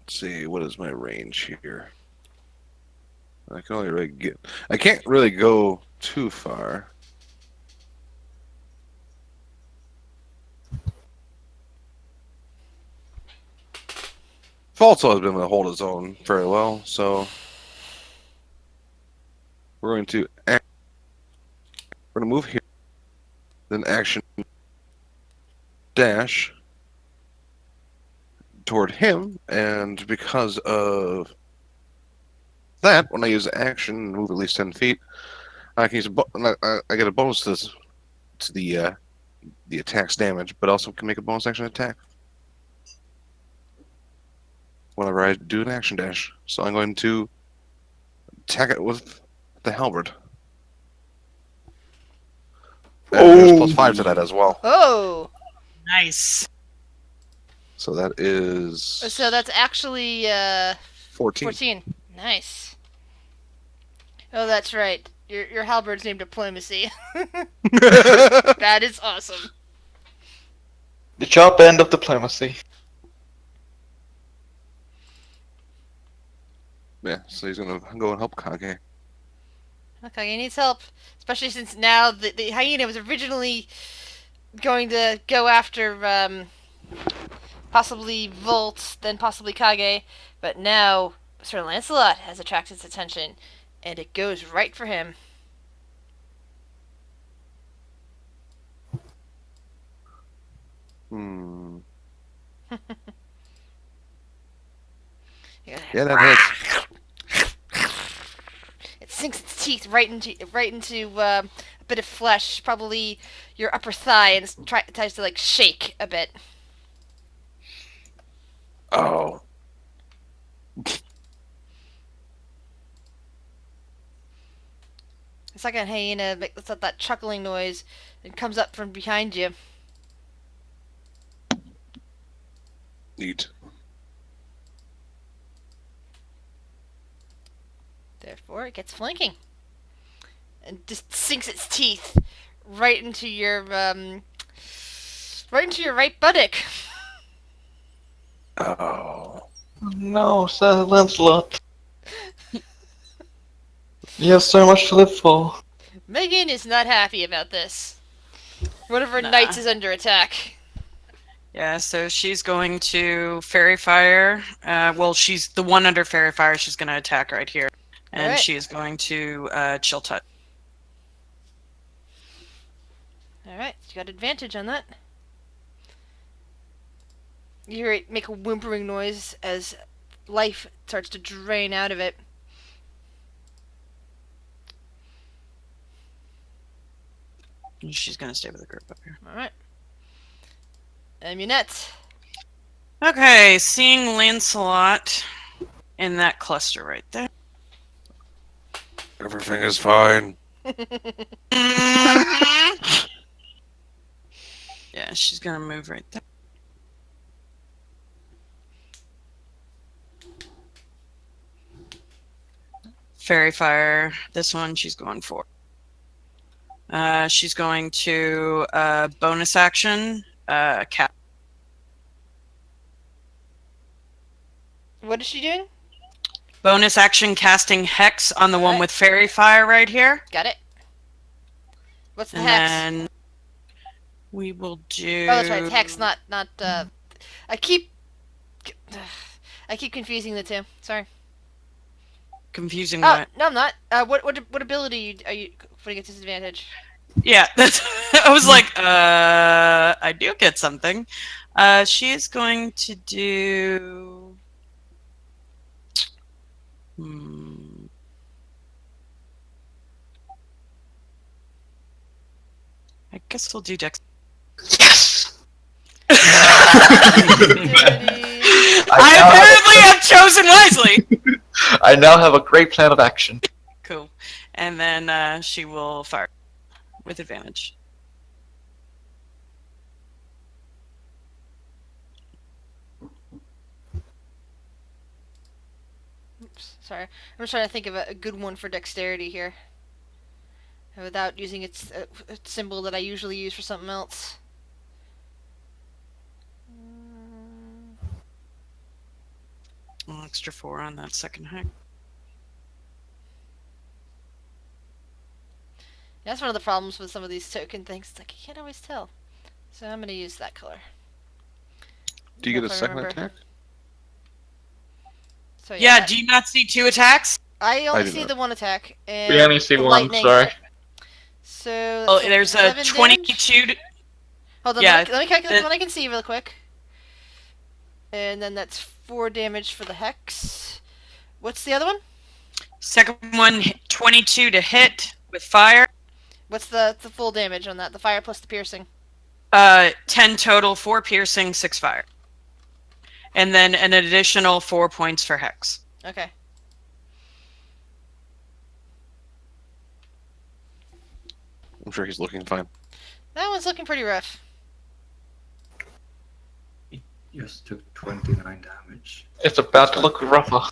Let's see, what is my range here? I can only really I can't really go too far. Falso has been able to hold his own very well, so we're going to move here, then action dash toward him, and because of that, when I use action and move at least 10 feet, I can use I get a bonus to the attack's damage, but also can make a bonus action attack whenever I do an action dash. So I'm going to attack it with the halberd. And there's +5 to that as well. Oh! Nice. So that is So that's actually 14. 14. Nice. Oh, that's right. Your halberd's named Diplomacy. That is awesome. the sharp end of diplomacy. Yeah, so he's gonna go and help Kage. Okay, he needs help. Especially since now the hyena was originally going to go after possibly Volt, then possibly Kage, but now Sir Lancelot has attracted its attention, and it goes right for him. Yeah, that hits. It sinks its teeth right into a bit of flesh, probably your upper thigh, and tries to shake a bit. Oh. The second hyena lets out that chuckling noise and comes up from behind you. Neat. Therefore, it gets flanking. And just sinks its teeth right into your right buttock. Oh. No, Sir Lancelot. You have so much to live for. Megan is not happy about this. One of her Nah. knights is under attack. Yeah, so she's going to Fairy Fire. Well, she's the one under Fairy Fire. She's going to attack right here. And Alright. she is going to Chill Touch. Alright, you got advantage on that. You hear it make a whimpering noise as life starts to drain out of it. And she's going to stay with the group up here. Alright. Amunette. Okay, seeing Lancelot in that cluster right there. Everything is fine. Yeah, she's going to move right there. Fairy Fire. This one she's going for. She's going to bonus action. Cat. What is she doing? Bonus action casting Hex on the one Alright. with Fairy Fire right here. Got it. What's the And hex? then we will do. Oh, that's right. It's hex, not. I keep confusing the two. Sorry. Confusing Oh what? no, I'm not. What ability are you putting at disadvantage? Yeah, that's. I was like, I do get something. She is going to do. I guess we'll do Dex. I apparently have chosen wisely. I now have a great plan of action. Cool. And then she will fire with advantage. Oops, sorry. I'm just trying to think of a good one for dexterity here. Without using its symbol that I usually use for something else. An extra 4 on that second hack. That's one of the problems with some of these token things. It's like, I can't always tell. So I'm going to use that color. Do you get If a I second remember. attack? So Yeah, that- do you not see 2 attacks? I only do see not. the one attack. And We only see the one, lightning. sorry. So Oh, that's there's a 11 damage? 22. Hold on, yeah, let me calculate the- what I can see real quick. And then that's 4 damage for the hex. What's the other one? Second one, 22 to hit with fire. What's the full damage on that? The fire plus the piercing. 10 total, 4 piercing, 6 fire. And then an additional 4 points for hex. Okay. I'm sure he's looking fine. That one's looking pretty rough. Just took 29 damage. It's about to look rougher.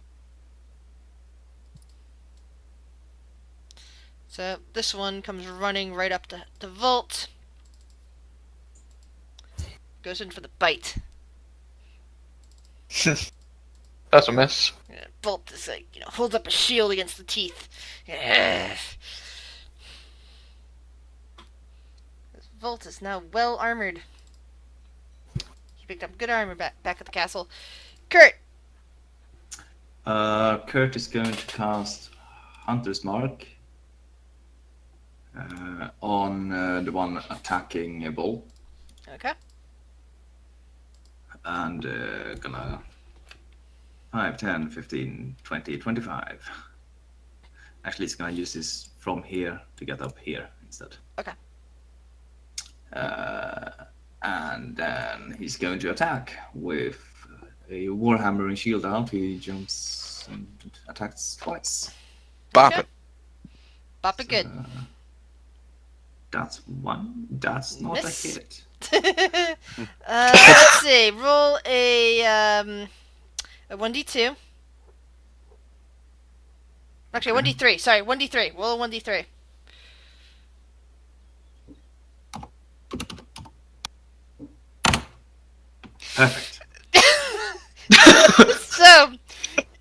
So this one comes running right up to the vault. Goes in for the bite. That's a miss. Yeah, Bolt is like, holds up a shield against the teeth. Yeah. This Volt is now well armored. He picked up good armor back at the castle. Kurt! Kurt is going to cast Hunter's Mark on the one attacking Bull. Okay. And gonna 5, 10, 15, 20, 25. Actually, it's gonna use this from here to get up here instead. Okay. And then he's going to attack with a Warhammer and shield out. He jumps and attacks twice. Bop Okay. it. Bop it good. That's 1. That's not Miss. a hit. Let's see. Roll a 1d2. Actually, 1d3. Sorry, 1d3. Roll a 1d3. Perfect. So,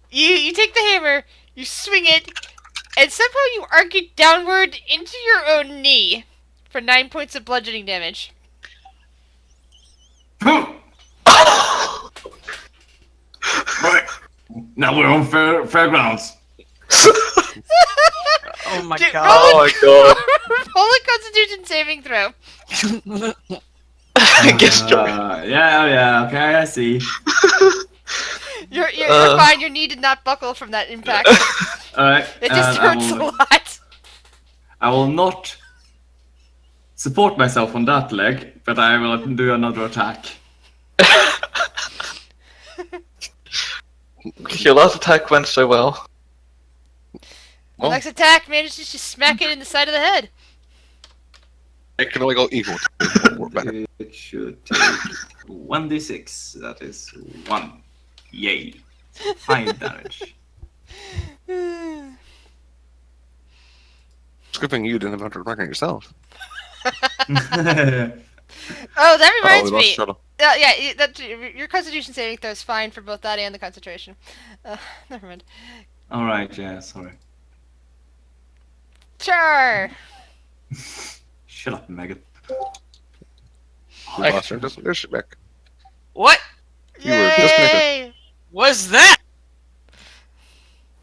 you take the hammer, you swing it, and somehow you arc it downward into your own knee for 9 points of bludgeoning damage. Right. Now we're on fair grounds. Oh my Dude, god. Oh my god. Roll a Constitution saving throw. Guess Yeah, okay, I see. You're fine. Your knee did not buckle from that impact. Alright. It just hurts a lot. I will not support myself on that leg, but I will do another attack. Your last attack went so well. Well, Next attack manages to smack it in the side of the head. it can only go equal. We're better. It should take 1d6. That is 1. Yay. 5 damage. It's a good thing you didn't have to attack it yourself. Oh, that reminds we lost me. Shuttle. Yeah, your Constitution saving throw is fine for both that and the concentration. Never mind. Alright, yeah, sorry. Sure. Shut up, Megan. We lost her. Just there's back. What You were disconnected. Yay! was that?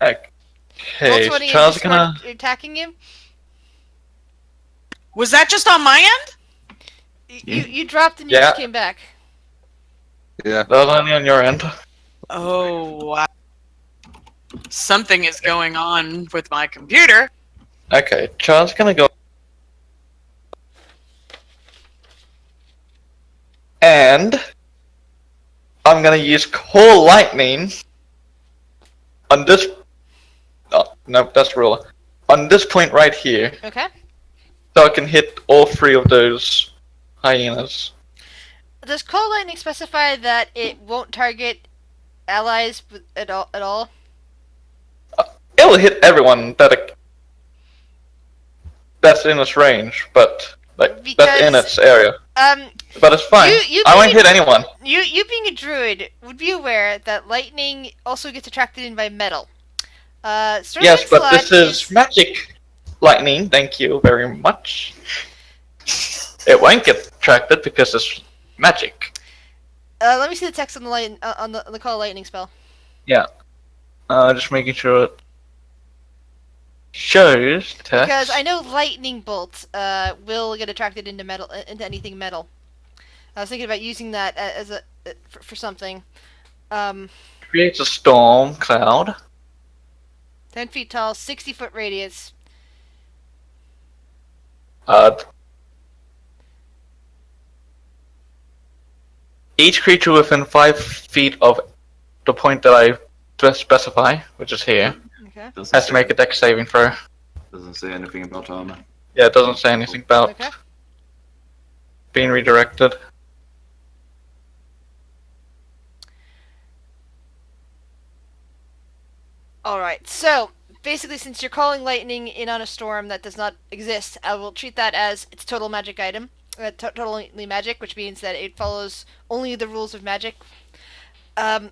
Roll Okay, 20 and Charles just gonna. start attacking him. Was that just on my end? You dropped and you Yeah. just came back. Yeah. That was only on your end. Oh, wow. Something is going on with my computer. Okay, Charles gonna go. And I'm gonna use Call Lightning on this. Oh, no, that's ruler. On this point right here, Okay. so I can hit all 3 of those hyenas. Does Cold Lightning specify that it won't target allies at all? It will hit everyone that's in its range, but that's in Because, its area. But it's fine. you I won't being- hit anyone. You being a druid would be aware that lightning also gets attracted in by metal. Sir Yes, but Lancelot this is magic lightning. Thank you very much. It won't get attracted because it's magic. Let me see the text on the on the Call Lightning spell. Just making sure it shows text. Because I know lightning bolt will get attracted into metal, into anything metal. I was thinking about using that as a for something. Creates a storm cloud. 10 feet tall, 60-foot radius. Each creature within 5 feet of the point that I specify, which is here, Okay. has to make a dex saving throw. Doesn't say anything about armor. Yeah, it doesn't say anything about Okay. being redirected. Alright, so basically, since you're calling lightning in on a storm that does not exist, I will treat that as its total magic item. Totally magic, which means that it follows only the rules of magic. But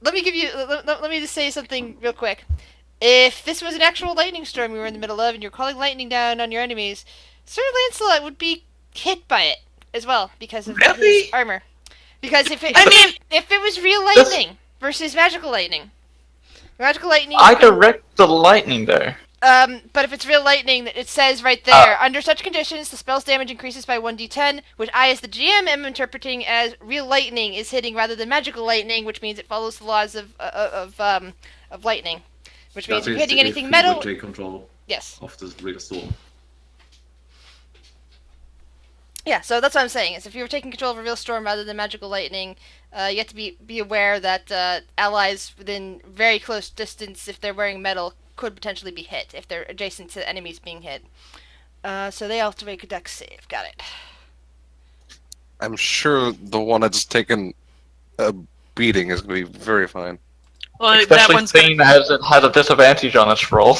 let me give you. Let me just say something real quick. If this was an actual lightning storm you were in the middle of, and you're calling lightning down on your enemies, Sir Lancelot would be hit by it as well because of Really? his armor. Because if it, I mean- if it was real lightning versus magical lightning. Magical lightning. I direct the lightning though. But if it's real lightning, it says right there, under such conditions, the spell's damage increases by 1d10, which I, as the GM, am interpreting as real lightning is hitting rather than magical lightning, which means it follows the laws of lightning. Which means That if is hitting if anything he metal, would take control yes. of the real storm. Yeah, so that's what I'm saying, is if you were taking control of a real storm rather than magical lightning, you have to be aware that allies within very close distance, if they're wearing metal, could potentially be hit, if they're adjacent to enemies being hit. So they have to make a dex save. Got it. I'm sure the one that's taken a beating is going to be very fine. Well, that Especially one's seeing gonna... as it has a disadvantage on its roll.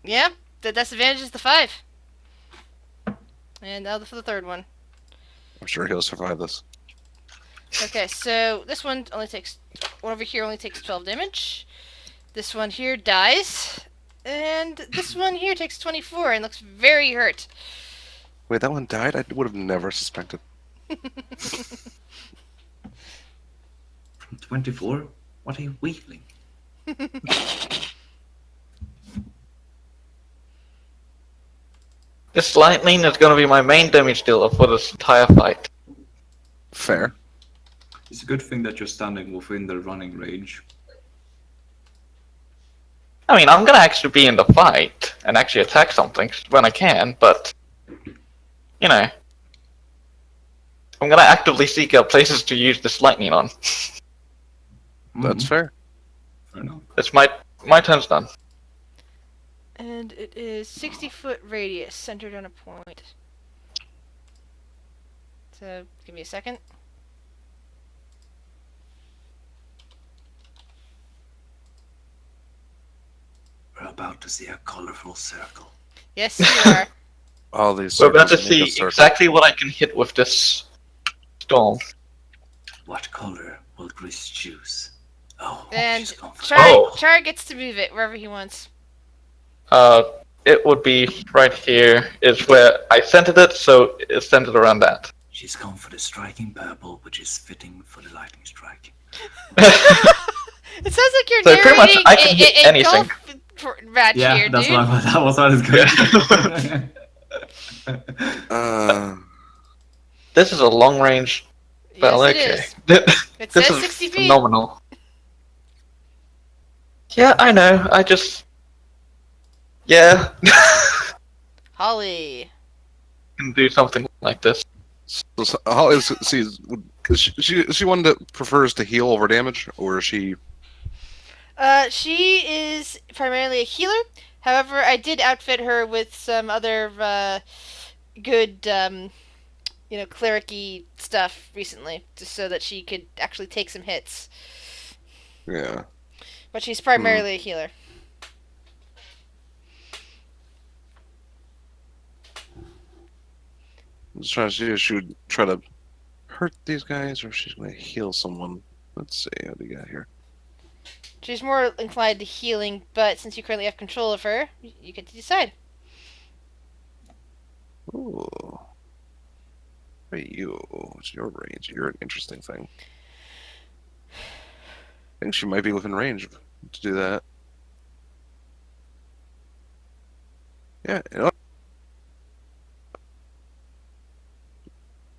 Yeah, the disadvantage is the 5. And now for the third one. I'm sure he'll survive this. Okay, so this one only takes... One over here only takes 12 damage. This one here dies. And this one here takes 24 and looks very hurt. Wait, that one died? I would have never suspected. From 24? What are you weakling? This lightning is gonna be my main damage dealer for this entire fight. Fair. It's a good thing that you're standing within the running range. I mean, I'm gonna actually be in the fight and actually attack something when I can, but you know, I'm gonna actively seek out places to use this lightning on. That's fair. Fair enough. It's my turn's done. And it is 60-foot radius, centered on a point. So, give me a second. We're about to see a colorful circle. Yes, you are. All these. We're about to circles make a see circle. exactly what I can hit with this storm. What color will Gris choose? Oh, And she's gone for Char gets to move it wherever he wants. It would be right here. Is where I centered it, so it's centered around that. She's gone for the striking purple, which is fitting for the lightning strike. It sounds like you're So pretty much narrating I can hit a anything. golf match Yeah, here, that's dude. what that was what it's good. This is a long range spell. Yes, it Okay. is. It This says is 60 feet. phenomenal. Yeah, I know. I just. Yeah. Holly. Can do something like this. So Holly sees. She one that prefers to heal over damage, or is she? She is primarily a healer. However, I did outfit her with some other good, cleric-y stuff recently, just so that she could actually take some hits. Yeah. But she's primarily a healer. I'm just trying to see if she would try to hurt these guys, or if she's going to heal someone. Let's see. What do you got here? She's more inclined to healing, but since you currently have control of her, you get to decide. Ooh. Hey, you. What's your range? You're an interesting thing. I think she might be within range to do that. Yeah, you know.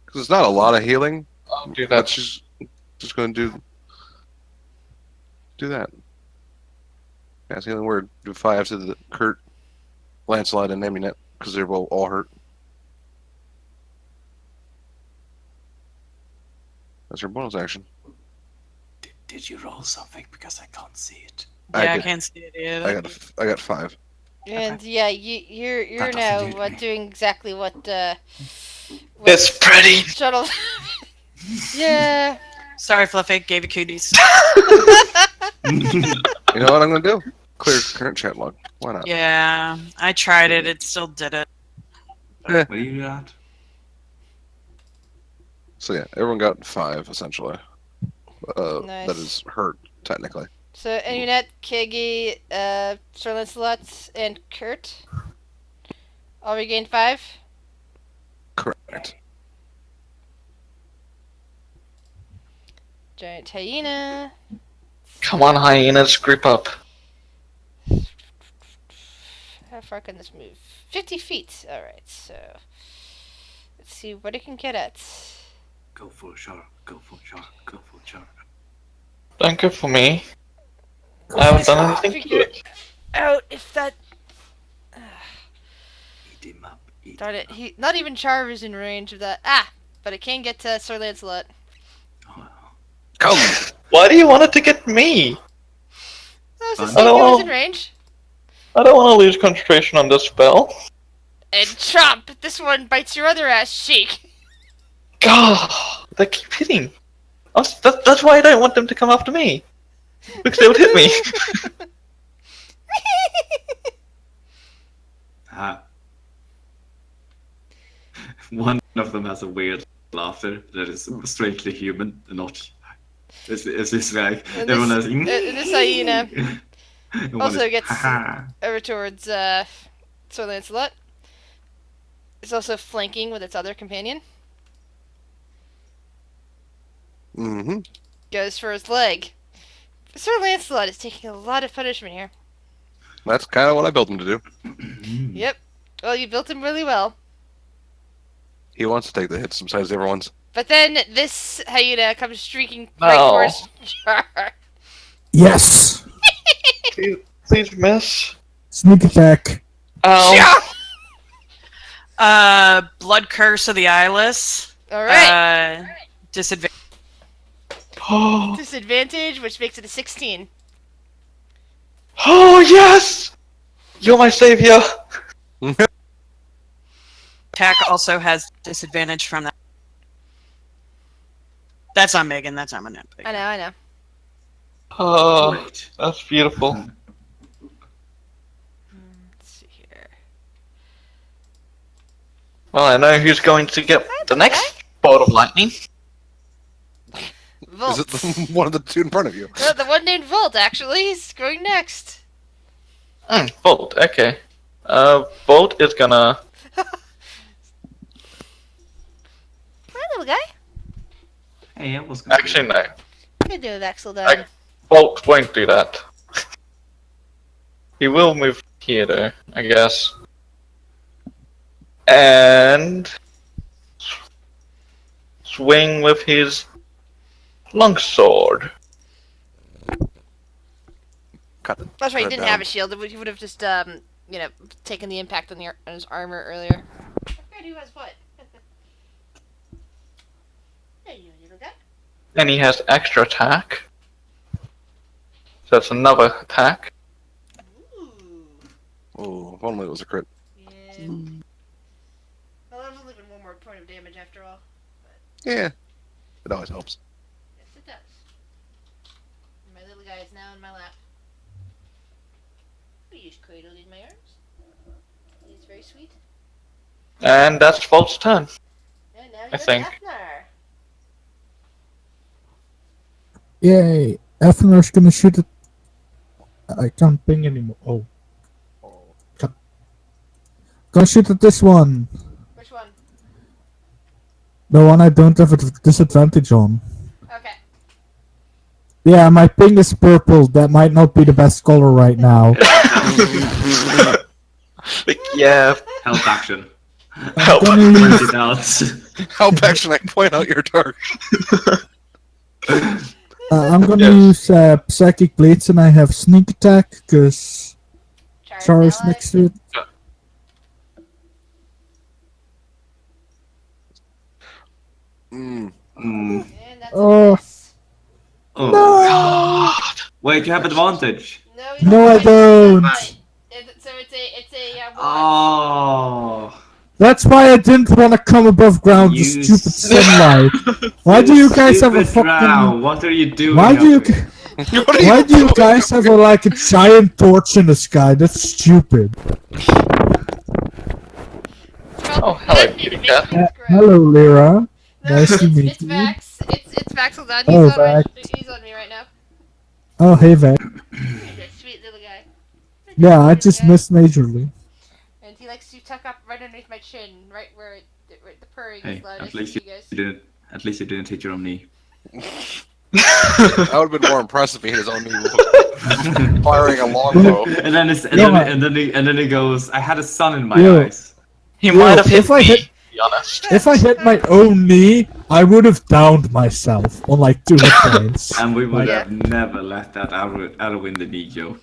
Because it's not a lot of healing, I'll do but that. she's just going to do that. Yeah, it's healing word. Do 5 to the Kurt, Lancelot, and Eminet, because they're both all hurt. That's her bonus action. Did you roll something? Because I can't see it. Yeah, I did. can't see it either. I got 5. And yeah, you're That now doesn't do anything. doing exactly what It's pretty. Shuttle. Yeah. Sorry, Fluffy, gave you cooties. You know what I'm going to do? Clear current chat log. Why not? Yeah, I tried it. It still did it. Where are you at? So yeah, everyone got 5 essentially. Nice. That is hurt technically. So Amunet, Kigi, Sir Lancelot, and Kurt all regained 5. Correct. Giant hyena. Come on, hyenas, grip up. How far can this move? 50 feet. Alright, so let's see what it can get at. Go for shark. Go for shark. Go for shark. Don't go for me. I haven't done anything to it. Out if that. Eat him up. Eat Darn him it, he not even Char is in range of that. But it can get to Sir Lancelot. up. Come. Why do you want it to get me? Oh, so Fine. see if he was Oh. in range. I don't want to lose concentration on this spell. And chomp! This one bites your other ass cheek. God, they keep hitting. That's why I don't want them to come after me. Because they would hit me. Ah. One of them has a weird laughter that is strangely human and not. It's like And everyone has. this hyena. And one Also is, gets haha. over towards Sir Lancelot. It's also flanking with its other companion. Mm-hmm. Goes for his leg. Sir Lancelot is taking a lot of punishment here. That's kind of what I built him to do. Yep. Well, you built him really well. He wants to take the hits sometimes the other ones. But then this hyena comes streaking No. right towards Char. Yes! Please miss. Sneak attack. Oh. Blood Curse of the Eyeless. Alright. Disadvantage. Oh. Disadvantage, which makes it a 16. Oh yes! You're my savior. Attack also has disadvantage from that. That's on Megan. That's on my net. I know. Oh, Great. that's beautiful. Let's see here. Well, I know who's going to get the next bolt of lightning. Volt. Is it the, one of the two in front of you? No, the one named Volt, actually. He's going next. Bolt. Okay. Bolt is gonna. Hi, little guy. Hey, I was gonna Actually, no. What are you doing, Axel? Done. Bolt won't do that. He will move here, though, I guess. And swing with his longsword. Cut it. That's right. He cut it didn't down. have a shield. He would have just, taken the impact on his armor earlier. I forgot who has what. There you go, little guy. And he has extra attack. So that's another attack. Ooh. Oh, if only it was a crit. Yeah. Well, that was only been one more point of damage after all. Yeah. It always helps. Yes, it does. My little guy is now in my lap. He's cradled in my arms. He's very sweet. And that's Bolt's turn. And now I you're think. Daphnar. Yay! Efner's gonna shoot it. I can't ping anymore. Oh. Cut. Gonna shoot at this one. Which one? The one I don't have a disadvantage on. Okay. Yeah, my ping is purple. That might not be the best color right now. Yeah. Help action. Help. I'm gonna Point use, it out. How back should I point out your dark? I'm gonna Yes. use Psychic Blades and I have Sneak Attack because Char is ally. next to it. Mm. Mm. And that's Oh. a miss. Oh. No! Wait, you have advantage. No, No, I don't. So it's a Oh. That's why I didn't want to come above ground, the You stupid sunlight. Why do you guys have a Stupid fucking... drow, what are you doing? Why do you... up here? Why do you guys have like a giant torch in the sky? That's stupid. Oh, hello, kitty cat. Hello, Lyra. Nice to meet It's you. Vax. It's Vaxel done. Oh, He's on me right now. Oh, hey, Vec. He's a sweet little guy. Yeah, I just missed majorly. And he likes to tuck up right underneath my chin, right where the purring Hey, is loudest. at least you you guys. didn't. At least you didn't hit your own knee. That would have been more impressive if he hit his own knee with firing a longbow. and then it's, and, Yeah. then he goes, I had a sun in my Yeah. eyes. He Yo, might have hit if I me, hit- to be honest. If I hit my own knee, I would have downed myself on like 2 hit points. And we would Yeah. have never let that arrow in the knee joke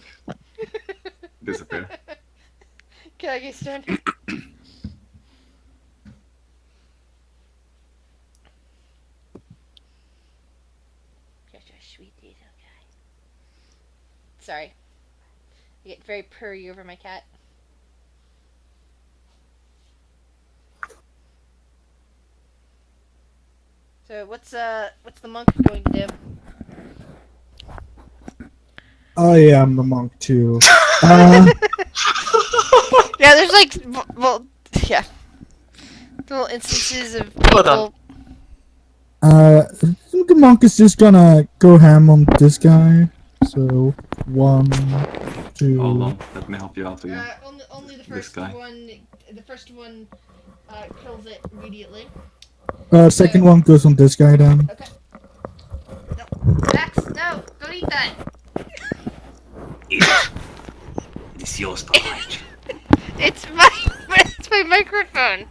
disappear. Kage's turn. You're a sweet little guy. Sorry. I get very purry over my cat. So what's the monk going to do? I am the monk too. Yeah, there's like, well, yeah, little instances of Hold on. people. The monk is just gonna go ham on this guy. So 1, Hold on, let me help you out again. Only the This first guy. one. The first one kills it immediately. Second one goes on this guy then. Okay. No, Max, no, don't eat that. Eat it. It is yours by right. It's my microphone.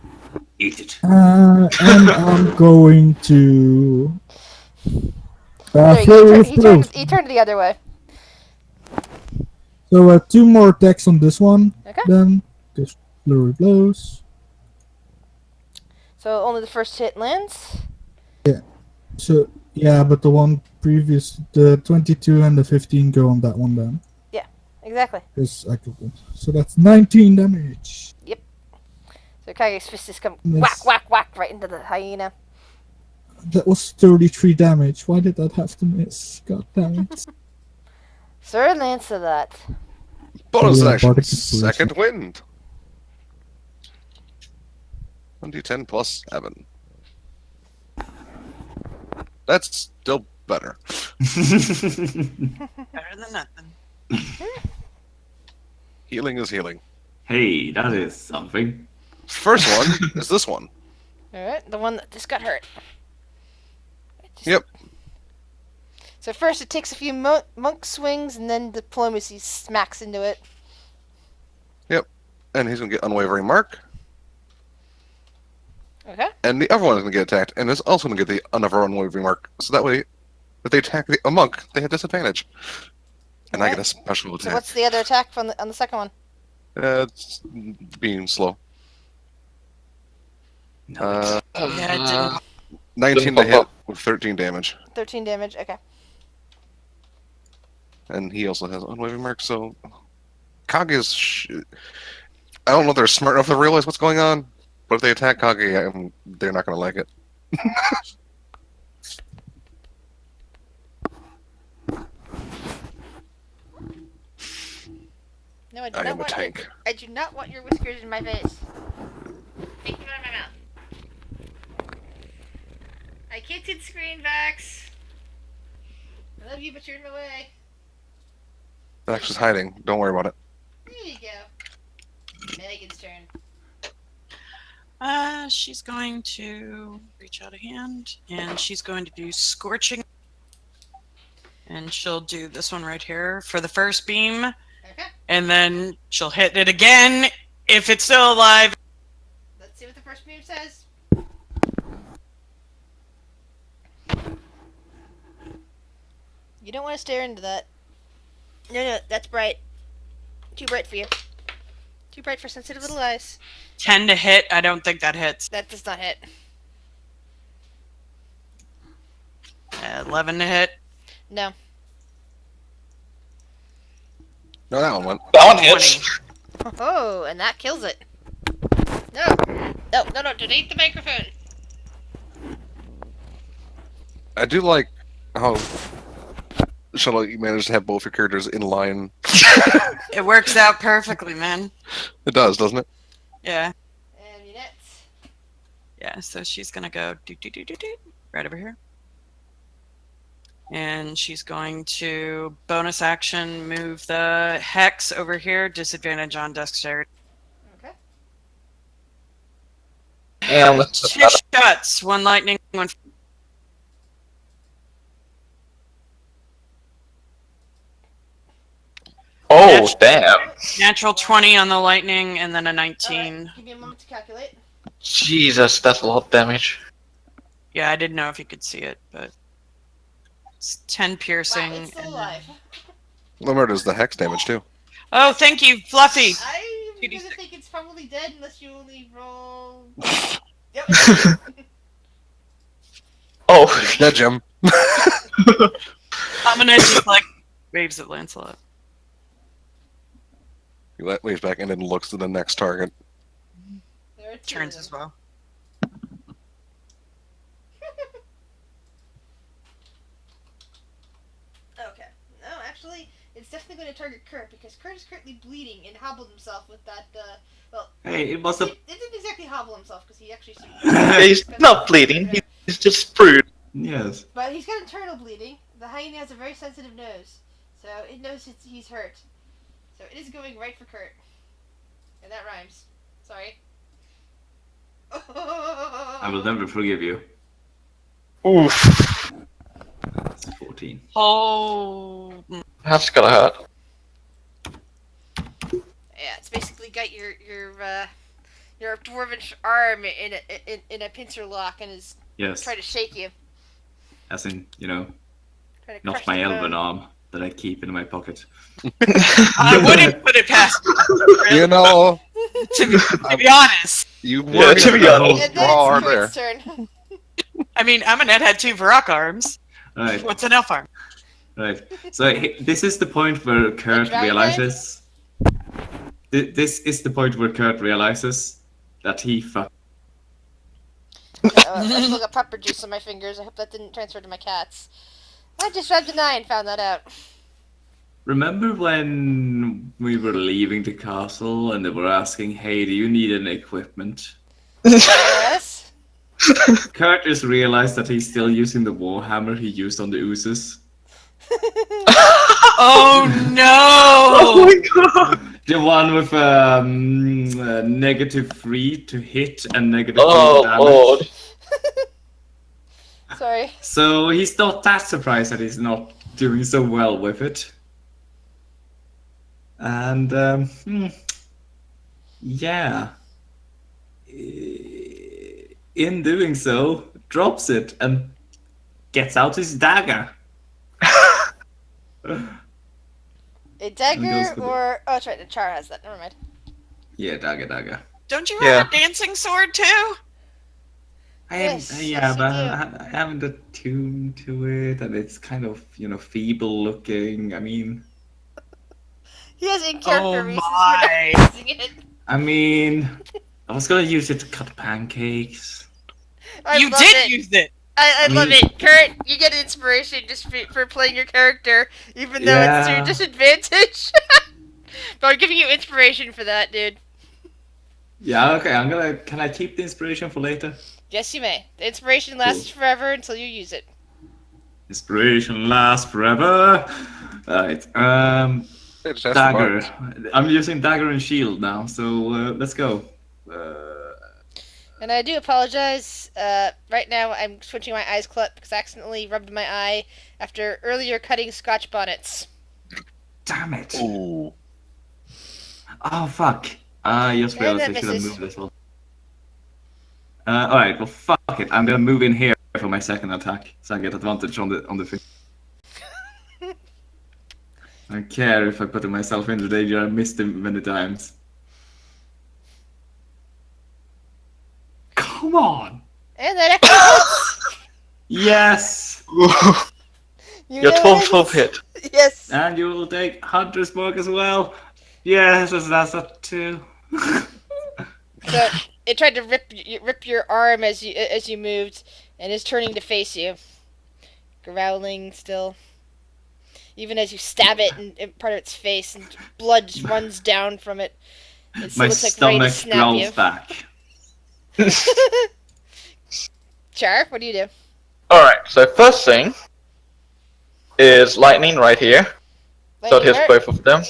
Eat it. And I'm going to. There you flurry go. of blows. He turned the other way. So 2 more attacks on this one. Okay. Then just flurry blows. So only the first hit lands. So yeah, but the one previous, the 22 and the 15 go on that one then. Exactly. Because I killed them. So that's 19 damage. So Kage's fist is come Yes. whack, whack, whack right into the hyena. That was 33 damage. Why did that have to miss? God damn it. Sir Lancelot. Bonus Yeah, action. Bardic Inspiration. Second wind. 1d10 plus 7. That's still better. Better than nothing. Healing is healing. Hey, that is something. First one is this one. Alright, the one that just got hurt. Yep. So first it takes a few monk swings and then diplomacy smacks into it. And he's going to get Unwavering Mark. Okay. And the other one is going to get attacked. And is also going to get the another Unwavering Mark. So that way, if they attack a monk, they have disadvantage. And I get a special So attack. what's the other attack on the second one? It's being slow. Yeah, it didn't. 19 to hit with 13 damage. 13 damage, okay. And he also has Unwavering Mark, so... Kage is... I don't know if they're smart enough to realize what's going on, but if they attack Kage, they're not going to like it. No, I do I not am a want tank. I do not want your whiskers in my face. Take them out of my mouth. I can't see the screen, Vax. I love you, but you're in my way. Vax is hiding. Don't worry about it. There you go. Megan's turn. She's going to reach out a hand, and she's going to do Scorching. And she'll do this one right here for the first beam. Okay. And then she'll hit it again if it's still alive. Let's see what the first beam says. You don't want to stare into that. No, that's bright. Too bright for you. Too bright for sensitive little eyes. 10 to hit. I don't think that hits. That does not hit. 11 to hit. No. No, that one went. That one hits. Oh, and that kills it. No, donate the microphone. I do like how Charlotte, you managed to have both your characters in line. It works out perfectly, man. It does, doesn't it? Yeah. And Munet's. Yeah, so she's gonna go right over here. And she's going to bonus action move the hex over here, disadvantage on dexterity. Okay. And let's Two shots, one lightning, one. Oh, damn. Natural 20 on the lightning, and then a 19. Alright, give me a moment to calculate. Jesus, that's a lot of damage. Yeah, I didn't know if you could see it, but it's 10 piercing. Wow, it's still and alive. Limerick does the hex damage too. Oh, thank you, Fluffy. I'm 2d6. gonna think it's probably dead unless you only roll. Yep. Oh, Yeah, Jim. I'm gonna just like waves at Lancelot. He waves back and then looks to the next target. There are two Turns of as them. well. Okay. No, actually, it's definitely going to target Kurt because Kurt is currently bleeding and hobbled himself with that. Well, Hey, it must have. it didn't exactly hobble himself because he actually. he's not bleeding. He's just screwed. Yes. But he's got internal bleeding. The hyena has a very sensitive nose, so it knows he's hurt. So it is going right for Kurt. And that rhymes. Sorry. I will never forgive you. Oof. That's 14. Oh. That's gotta hurt. Yeah, it's basically got your dwarven arm in a pincer lock and is Yes. trying to shake you. As in, Trying to not crush my the elven bone. arm that I keep in my pocket. I wouldn't put it past You know, to be honest. you Yeah, were to be gonna honest. And then draw it's there. Kurt's turn. I mean, Amunet had 2 Varrock arms. Right, What's an elf arm? right. So this is the point where Kurt dragon realizes. This is the point where Kurt realizes that he fucked. I still got pepper juice on my fingers. I hope that didn't transfer to my cats. I just rubbed an eye and found that out. Remember when we were leaving the castle and they were asking, "Hey, do you need any equipment?" Yes. Kurt just realized that he's still using the warhammer he used on the oozes. Oh no! The one with -3 to hit and -3 Oh, damage. Lord. Sorry. So he's not that surprised that he's not doing so well with it. And yeah, in doing so, drops it and gets out his dagger. A dagger goes for the- or... Oh, that's right. The Char has that. Never mind. Yeah, dagger. Don't you Yeah. have a dancing sword too? Yes, Yeah, yes, but you do. I haven't attuned to it, and it's kind of feeble looking. I mean, He has in-character Oh reasons my. for not using it. I was gonna use it to cut pancakes. I You love did it. use it. I love mean- it. Kurt, you get inspiration just for playing your character, even though it's to your Yeah. disadvantage. But I'm giving you inspiration for that, dude. Yeah, okay. Can I keep the inspiration for later? Yes, you may. The inspiration lasts forever until you use it. Inspiration lasts forever. Alright. They just asked Dagger. about it. I'm using dagger and shield now, so let's go. And I do apologize. Right now, I'm switching my eyes clip because I accidentally rubbed my eye after earlier cutting Scotch bonnets. Damn it. Ooh. Oh, fuck. I just And realized that I should have misses. moved this one. Alright, well, fuck it. I'm gonna move in here for my second attack, so I get advantage on the thing. I don't care if I put myself into danger. I missed him many times. Come on! And that actually Yes! You Your know 12 it. hit. Yes. And you will take Hunter's Mark as well. Yes, that's a 2. So it tried to rip your arm as you moved, and is turning to face you, growling still. Even as you stab it in part of its face, and blood just runs down from it. It still My looks like ready to stomach snap growls you. back. Char, what do you do? Alright, so first thing is lightning right here. So it hits Where? both of them.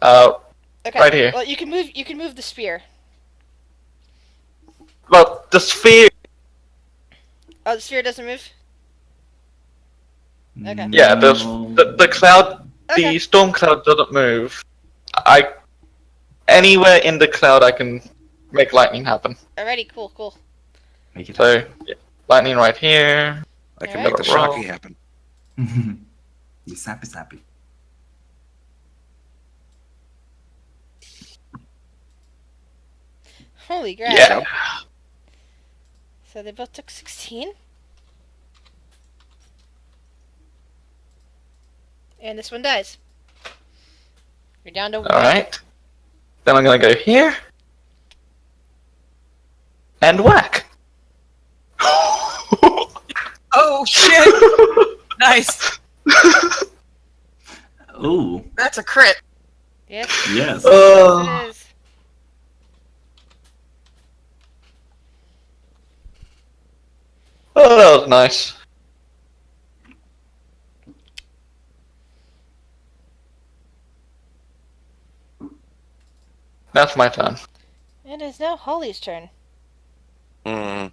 Okay. right here. Well, you can move the spear. But the sphere. Oh, the sphere doesn't move. Okay. Yeah, the cloud, Okay. the storm cloud doesn't move. Anywhere in the cloud I can make lightning happen. Alrighty, cool. Make it So, yeah, lightning right here. I can Alright. make the Roll. shocky happen. You sappy. Holy crap. Yeah. So they both took 16. And this one dies. You're down to 1. Alright. Then I'm gonna go here. And whack. Oh shit! Nice. Ooh, That's a crit. Yes. yes. It is. Oh, that was nice. That's my turn. It is now Holly's turn. Hmm.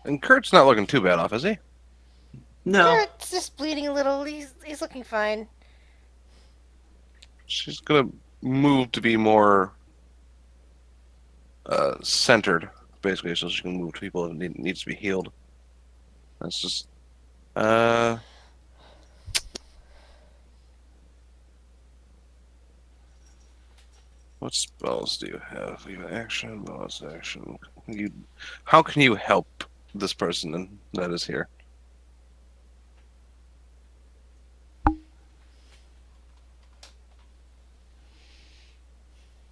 And Kurt's not looking too bad off, is he? No. Kurt's just bleeding a little. He's looking fine. She's gonna move to be more centered, basically, so she can move to people that needs to be healed. That's just what spells do you have? You have action, bonus action. How can you help this person that is here?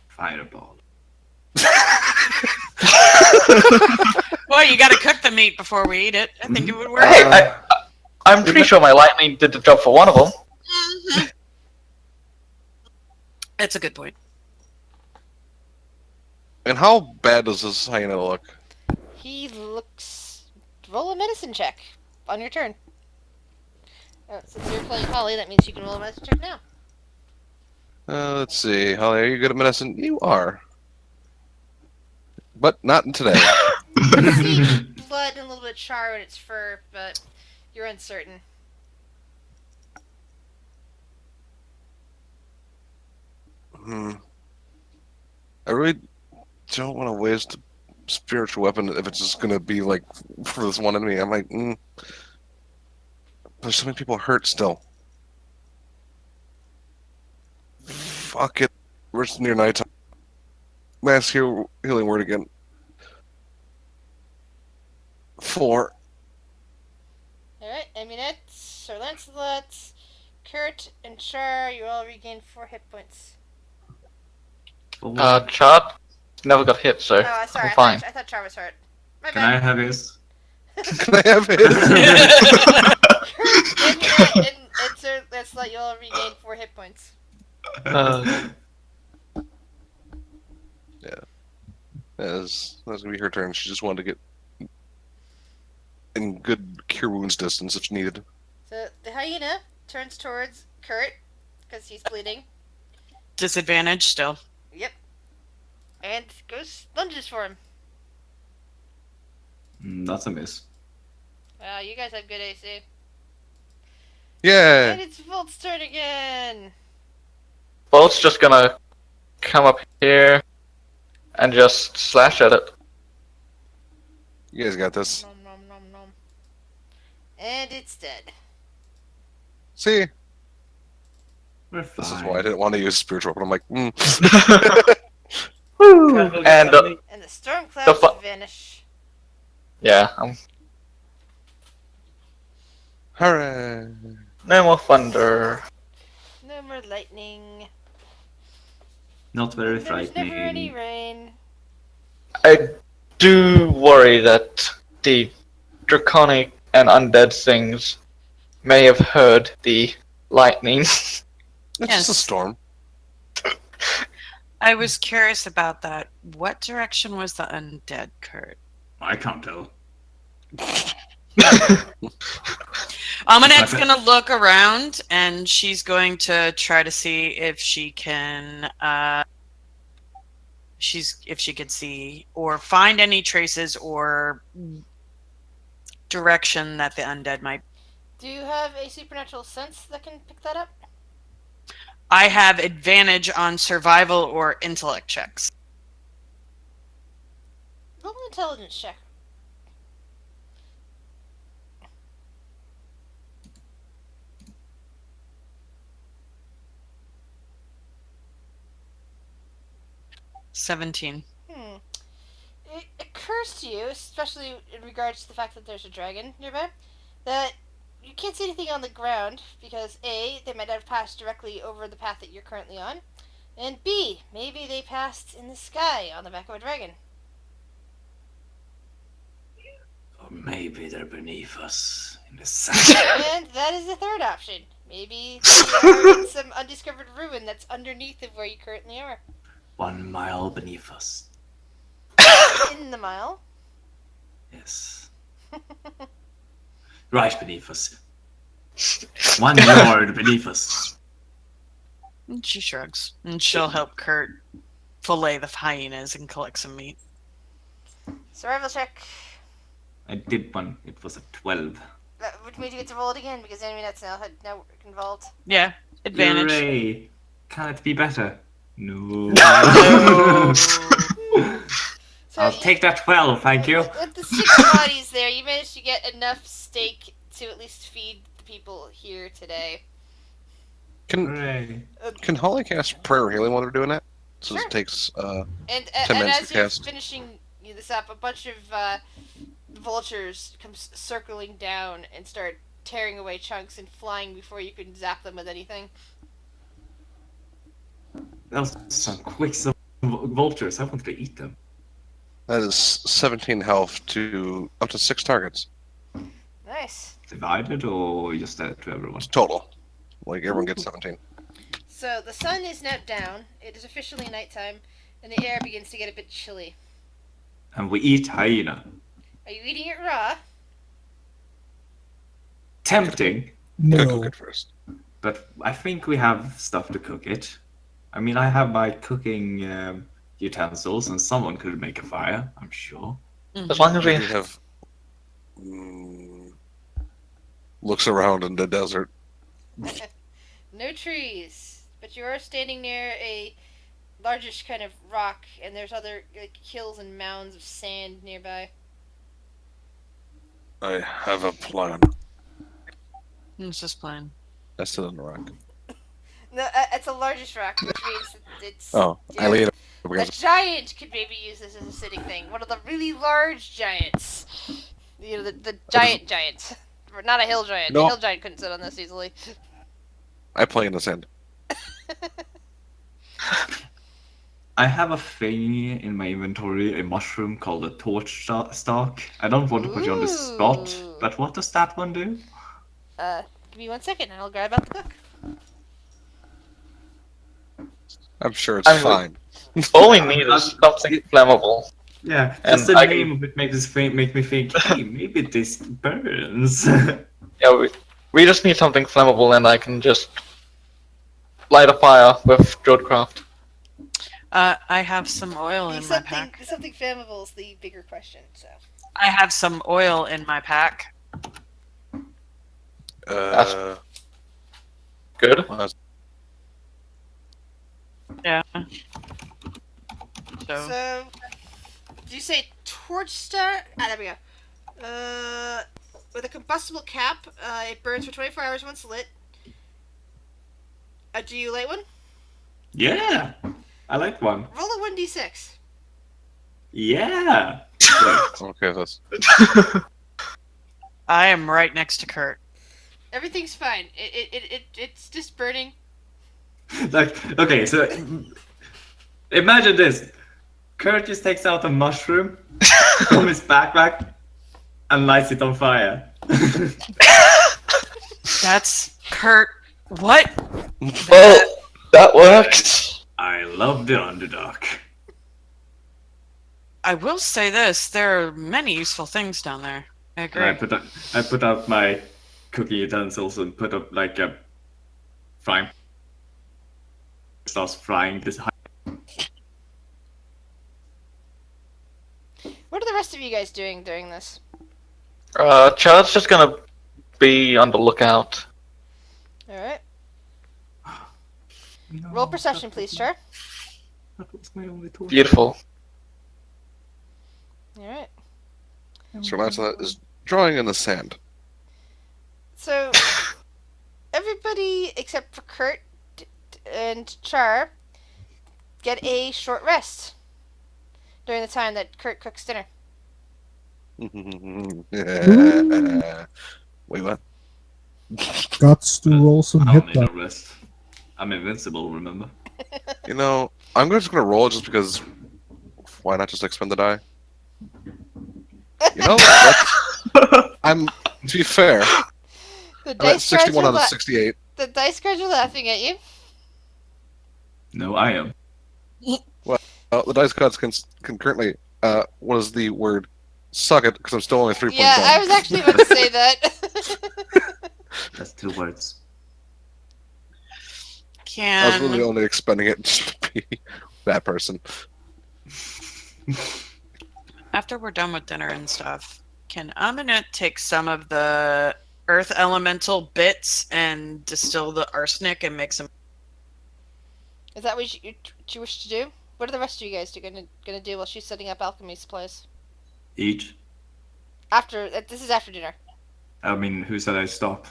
Fireball. Well, you gotta cook the meat before we eat it. I think it would work. Hey, I'm pretty sure my lightning did the job for one of them. That's a good point. And how bad does this hyena look? He looks. Roll a medicine check on your turn. Since you're playing Holly, that means you can roll a medicine check now. Let's see. Holly, are you good at medicine? You are. But not today. You see blood and a little bit of char in its fur, but you're uncertain. I really don't want to waste a spiritual weapon if it's just gonna be like for this one enemy. I'm like, there's so many people hurt still. Fuck it. We're just near nighttime. Last healing word again. 4. Alright, Eminette, Sir Lancelot, Kurt, and Char, you all regain 4 hit points. Chart never got hit, so Oh, sorry, I'm fine. I thought Char was hurt. My Can I bad. have his? Can I have it? Kurt, Eminette, and Sir Lancelot, you all regain 4 hit points. That's gonna be her turn. She just wanted to get in good cure wounds distance if needed. So the hyena turns towards Kurt, because he's bleeding. Disadvantage still. Yep. And lunges for him. That's a miss. Wow, you guys have good AC. Yeah. And it's Volt's turn again! Bolt's just gonna come up here and just slash at it. You guys got this. Nom nom nom nom. And it's dead. See? We're This is fine. why I didn't want to use spiritual weapon. I'm like, And And the storm clouds vanish. yeah, hooray. no more thunder. No more lightning. Not very There was never any frightening. rain. I do worry that the draconic and undead things may have heard the lightning. It's just a Yes. storm. I was curious about that. What direction was the undead, Kurt? I can't tell. Amanette's gonna look around and she's going to try to see if she can if she can see or find any traces or direction that the undead might. Do you have a supernatural sense that can pick that up? I have advantage on survival or intellect checks. Roll an intelligence check. $17. It occurs to you, especially in regards to the fact that there's a dragon nearby, that you can't see anything on the ground because A, they might have passed directly over the path that you're currently on, and B, maybe they passed in the sky on the back of a dragon. Or maybe they're beneath us in the sand. And that is the third option. Maybe they are in some undiscovered ruin that's underneath of where you currently are. 1 mile beneath us. In the mile. Yes. Right beneath us. 1 yard beneath us. And she shrugs. And she'll help Kurt fillet the hyenas and collect some meat. Survival check. I did one. It was a 12. Which made you get to roll it again because enemy nets now involved. Yeah, advantage. Hooray! Can it be better? No. So I'll take that 12, thank you. With the 6 bodies there, you managed to get enough steak to at least feed the people here today. Hooray. Can Holly cast prayer healing while they're doing that? So Sure. it takes And 10 minutes as to you're cast. finishing this up, a bunch of vultures come circling down and start tearing away chunks and flying before you can zap them with anything. Those some quick some vultures. I want to eat them. That is 17 health to up to 6 targets Nice. Divided or just to everyone? total. Like everyone gets 17. So the sun is now down. It is officially nighttime, and the air begins to get a bit chilly. And we eat hyena. Are you eating it raw? Tempting, Gotta No. cook it first. but I think we have stuff to cook it. I mean, I have my cooking utensils, and someone could make a fire, I'm sure. As long as we We have looks around in the desert. No trees, but you are standing near a largish kind of rock, and there's other hills and mounds of sand nearby. I have a plan. What's this plan? I sit on the rock. No, it's a largish rock, which means that it's Oh, I yeah, lean up a against. giant could maybe use this as a sitting thing. One of the really large giants. You know, the giant giants. Not a hill giant. No. The hill giant couldn't sit on this easily. I play in the sand. I have a thing in my inventory, a mushroom called a torch stalk. I don't want to put you on the spot, Ooh. but what does that one do? Give me 1 second and I'll grab out the book. I'm sure it's I mean, fine. all we need is something flammable. Yeah, And just the I name of it make me think, hey, maybe this burns. Yeah, we just need something flammable, and I can just light a fire with Jodcraft. I have some oil in my pack. Something flammable is the bigger question. So I have some oil in my pack. Good. Well, Yeah. So So, did you say torch star? There we go. With a combustible cap, it burns for 24 hours once lit. Do you light one? Yeah, I like one. Roll a 1d6. Yeah. I'm okay with this. I am right next to Kurt. Everything's fine. It's just burning. Like, okay, so imagine this. Kurt just takes out a mushroom from his backpack and lights it on fire. That's Kurt. What? Well, that works. I love the underdog. I will say this: there are many useful things down there. I And agree. I put out my cooking utensils and put up like a frying. Starts frying this. What are the rest of you guys doing during this? Chad's just gonna be on the lookout. Alright. No, Roll perception, please, Char. That was my only torch. Beautiful. Alright. Sir Lancelot is drawing in the sand. So, everybody except for Kurt and Char get a short rest during the time that Kurt cooks dinner. Wait, what? Guts to roll some I hit don't need die. a rest. I'm invincible, remember? You know, I'm just gonna roll just because. Why not just expend the die? You know, I'm. To be fair, The I'm at dice guards 61 are out of 68. the dice guards are laughing at you. No, I am. The dice gods can currently. What is the word? Suck it, because I'm still only 3 points Yeah, down. I was actually about to say that. That's to the words. I was really Can only expecting it just to be that person. after we're done with dinner and stuff, can Aminet take some of the earth elemental bits and distill the arsenic and make some? Is that what you wish to do? What are the rest of you guys gonna do while she's setting up alchemy supplies? Each. After this is after dinner. I mean, who said I stop?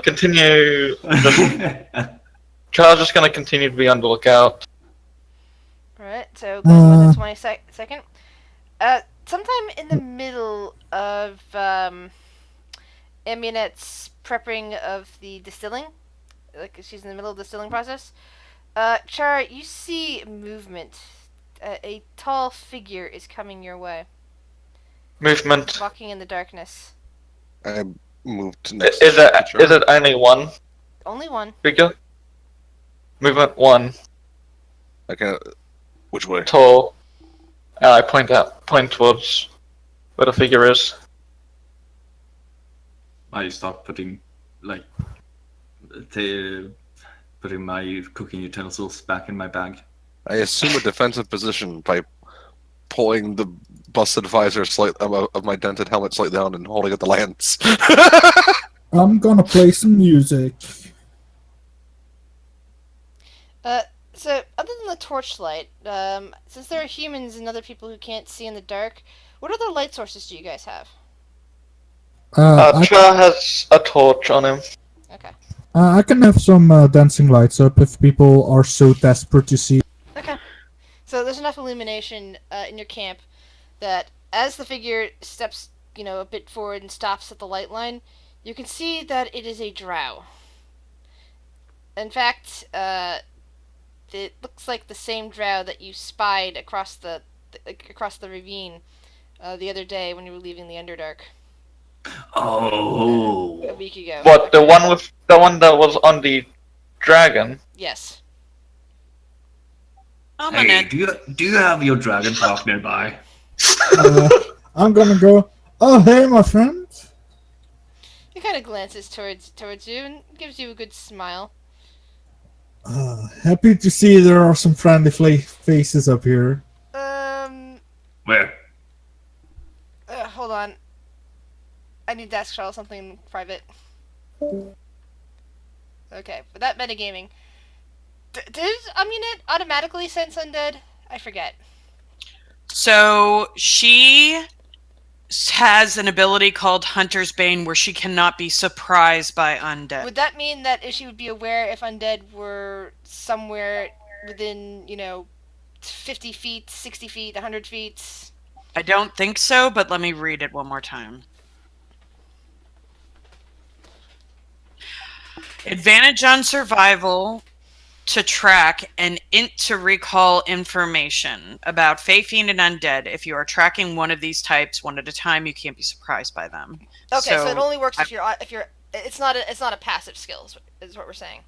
Continue. Charles is going to continue to be on the lookout. Alright, so going with the 22nd. Sometime in the middle of Amunet's prepping of the distilling, like she's in the middle of the distilling process, Char, you see movement. A tall figure is coming your way, Movement. walking in the darkness. I moved next. Is to it only one Only one. figure? Movement 1. Okay, which way? Tall. And I point towards where the figure is. I start putting putting my cooking utensils back in my bag. I assume a defensive position by pulling the busted visor of my dented helmet slightly down and holding up the lance. I'm gonna play some music. So, other than the torchlight, since there are humans and other people who can't see in the dark, what other light sources do you guys have? Char has a torch on him. Okay. I can have some dancing lights up if people are so desperate to see. Okay. So there's enough illumination in your camp that as the figure steps, a bit forward and stops at the light line, you can see that it is a drow. In fact, it looks like the same drow that you spied across the ravine the other day when you were leaving the Underdark. Oh. A week ago. What, the one that was on the dragon? Yes. Hey, do you have your dragon talk nearby? I'm gonna go. Oh, hey, my friend. He kind of glances towards you and gives you a good smile. Happy to see there are some friendly faces up here. Where? Hold on. I need to ask Charles something private. Okay, with that metagaming. Does Amunet automatically sense undead? I forget. So she has an ability called Hunter's Bane where she cannot be surprised by undead. Would that mean that she would be aware if undead were somewhere within, 50 feet, 60 feet, 100 feet? I don't think so, but let me read it one more time. Advantage on survival to track and int to recall information about Fey Fiend and Undead. If you are tracking one of these types one at a time, you can't be surprised by them. Okay, so it only works if you're it's not a passive skill is what we're saying.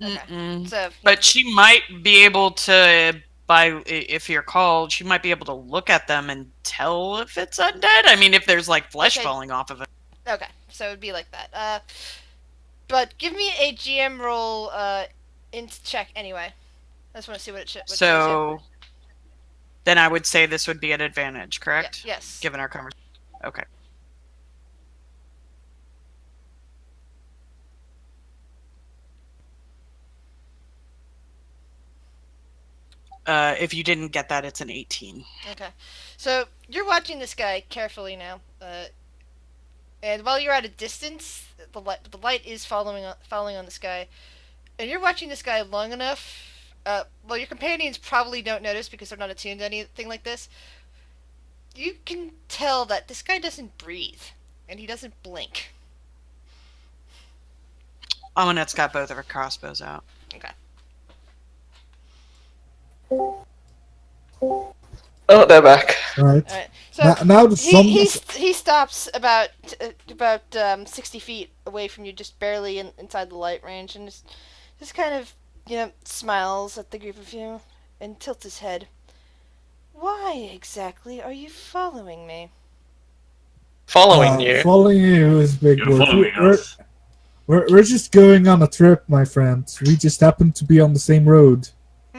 Okay. So but she might be able to if you're called, she might be able to look at them and tell if it's undead. I mean, if there's flesh falling off of it. Okay, so it'd be like that. But give me a GM roll int check anyway. I just want to see what it should. So then I would say this would be an advantage, correct? Yeah, yes. Given our conversation. Okay. If you didn't get that, it's an 18. Okay. So you're watching this guy carefully now. And while you're at a distance, the light is falling on this guy, and you're watching this guy long enough. Well, your companions probably don't notice because they're not attuned to anything like this. You can tell that this guy doesn't breathe, and he doesn't blink. Amonet's got both of her crossbows out. Okay. Oh, they're back. All right. So now the sun. he stops about 60 feet away from you, just barely inside the light range, and just kind of smiles at the group of you and tilts his head. Why exactly are you following me? Following you. Following you is big You're word. following us. We're just going on a trip, my friend. We just happen to be on the same road.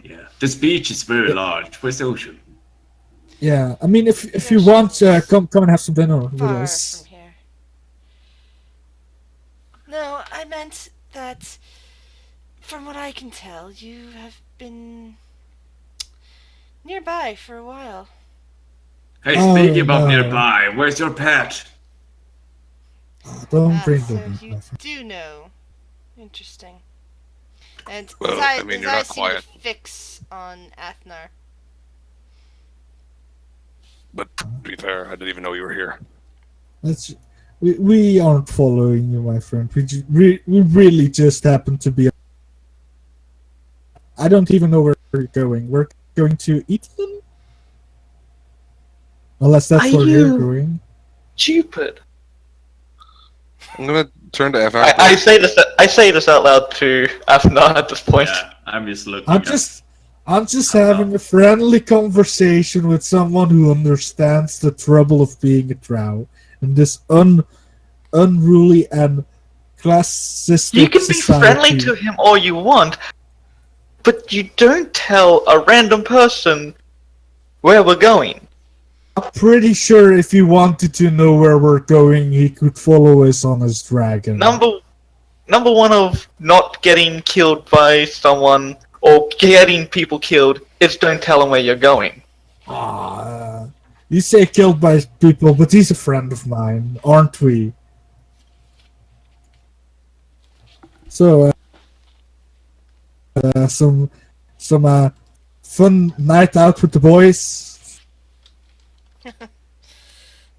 Yeah. This beach is very large. Where's the ocean? Yeah, I mean, if you Yes, want, yes. come and have some dinner with Far us. from here. No, I meant that, from what I can tell, you have been nearby for a while. Hey, Oh, speaking about no. nearby, where's your pet? Don't bring So them up, you my friend. do know. Interesting. And Well, his I eyes, mean, his you're eyes not seem to quiet. fix on Athnar. But to be fair, I didn't even know you were here. We aren't following you, my friend. We really just happen to be. I don't even know where we're going. We're going to eat them? Unless that's Are where you're you- going. Stupid. I'm gonna turn to F. I say this out loud to Afnan at this point. Yeah, I'm just looking. I'm at- just having a friendly conversation with someone who understands the trouble of being a drow in this unruly and classistic You can be society. friendly to him all you want, but you don't tell a random person where we're going. I'm pretty sure if he wanted to know where we're going, he could follow us on his dragon. Number one of not getting killed by someone or getting people killed is don't tell him where you're going. You say killed by people, but he's a friend of mine, aren't we? So, some fun night out with the boys.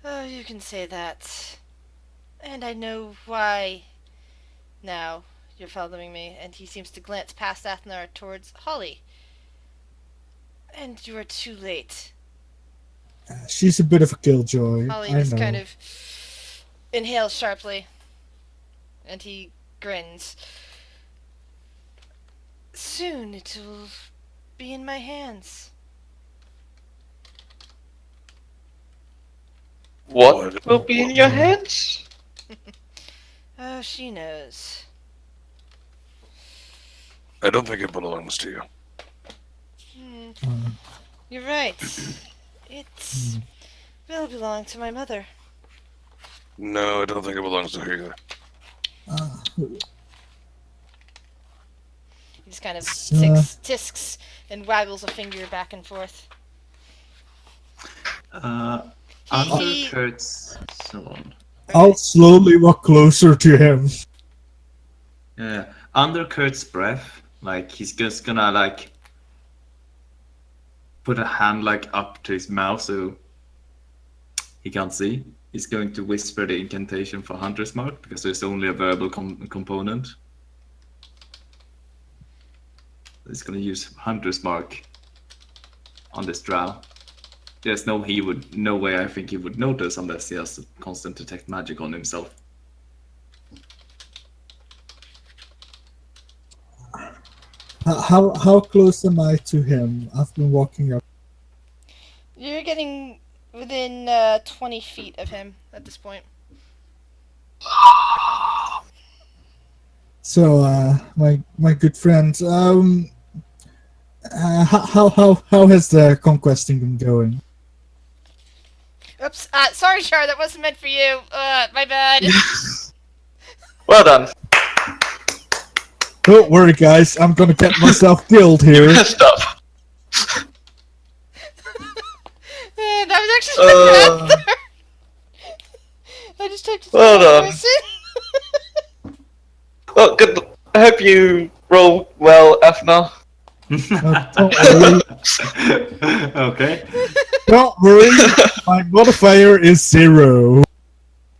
Oh, you can say that. And I know why now you're following me. And he seems to glance past Athnar towards Holly. And you are too late. She's a bit of a killjoy. Holly I just know. kind of inhales sharply. And he grins. Soon it will be in my hands. What will be in your hands? Oh, she knows. I don't think it belongs to you. You're right. It will belong to my mother. No, I don't think it belongs to her either. He just kind of So- tisks and waggles a finger back and forth. Under He- Kurt's son. I'll slowly walk closer to him. Yeah, under Kurt's breath, like he's just gonna like put a hand like up to his mouth so he can't see. He's going to whisper the incantation for Hunter's Mark because there's only a verbal component. He's gonna use Hunter's Mark on this drow. There's no way I think he would notice unless he has constant detect magic on himself. How close am I to him? I've been walking up. You're getting within 20 feet of him at this point. So, my good friend, how has the conquesting been going? Oops. Sorry, Char, that wasn't meant for you. My bad. Well done. Don't worry, guys. I'm gonna get myself killed here. Messed up. That was actually my bad. I just typed it Well done. person. Well, good. I hope you roll well, Afna. Don't worry. Okay. Don't worry. My modifier is 0.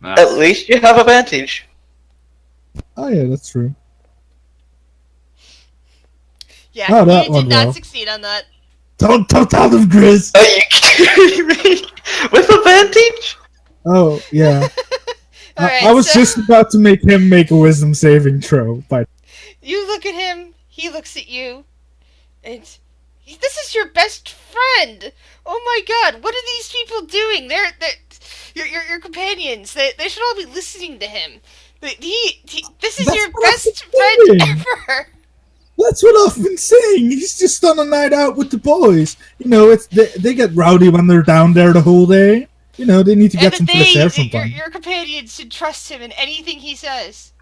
At least you have advantage. Oh yeah, that's true. Yeah, Oh, that you one did not well. succeed on that. Don't tell them, Grizz. Are you kidding me? With advantage? Oh yeah. Alright, I was so just about to make him make a wisdom saving throw, but you look at him, he looks at you, and this is your best friend. Oh my god, what are these people doing? You're your companions. They should all be listening to him. This is That's your what I've best been friend saying. ever. That's what I've been saying. He's just on a night out with the boys. You know, it's they get rowdy when they're down there the whole day. You know, they need to And get that some fresh air sometime. your companions should trust him in anything he says.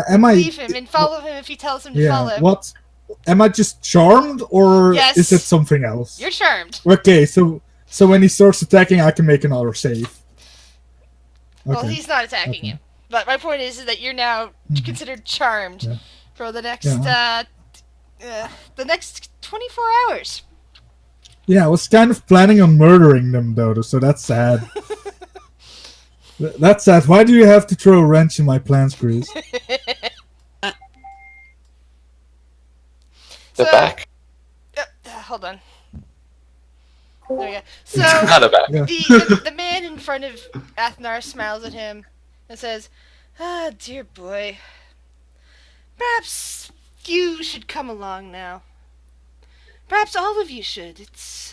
Am I? Believe him and follow him if he tells him to Yeah. follow. What? Am I just charmed, or Yes. is it something else? You're charmed. Okay, so when he starts attacking, I can make another save. Well, Okay. he's not attacking Okay. you. But my point is that you're now considered charmed Yeah. for the next the next 24 hours. Yeah, I was kind of planning on murdering them though, so that's sad. That's sad. Why do you have to throw a wrench in my plans, Chris? The back. Hold on. There we go. So Not a back. Yeah. the man in front of Athnar smiles at him and says, "Ah, dear boy. Perhaps you should come along now. Perhaps all of you should. It's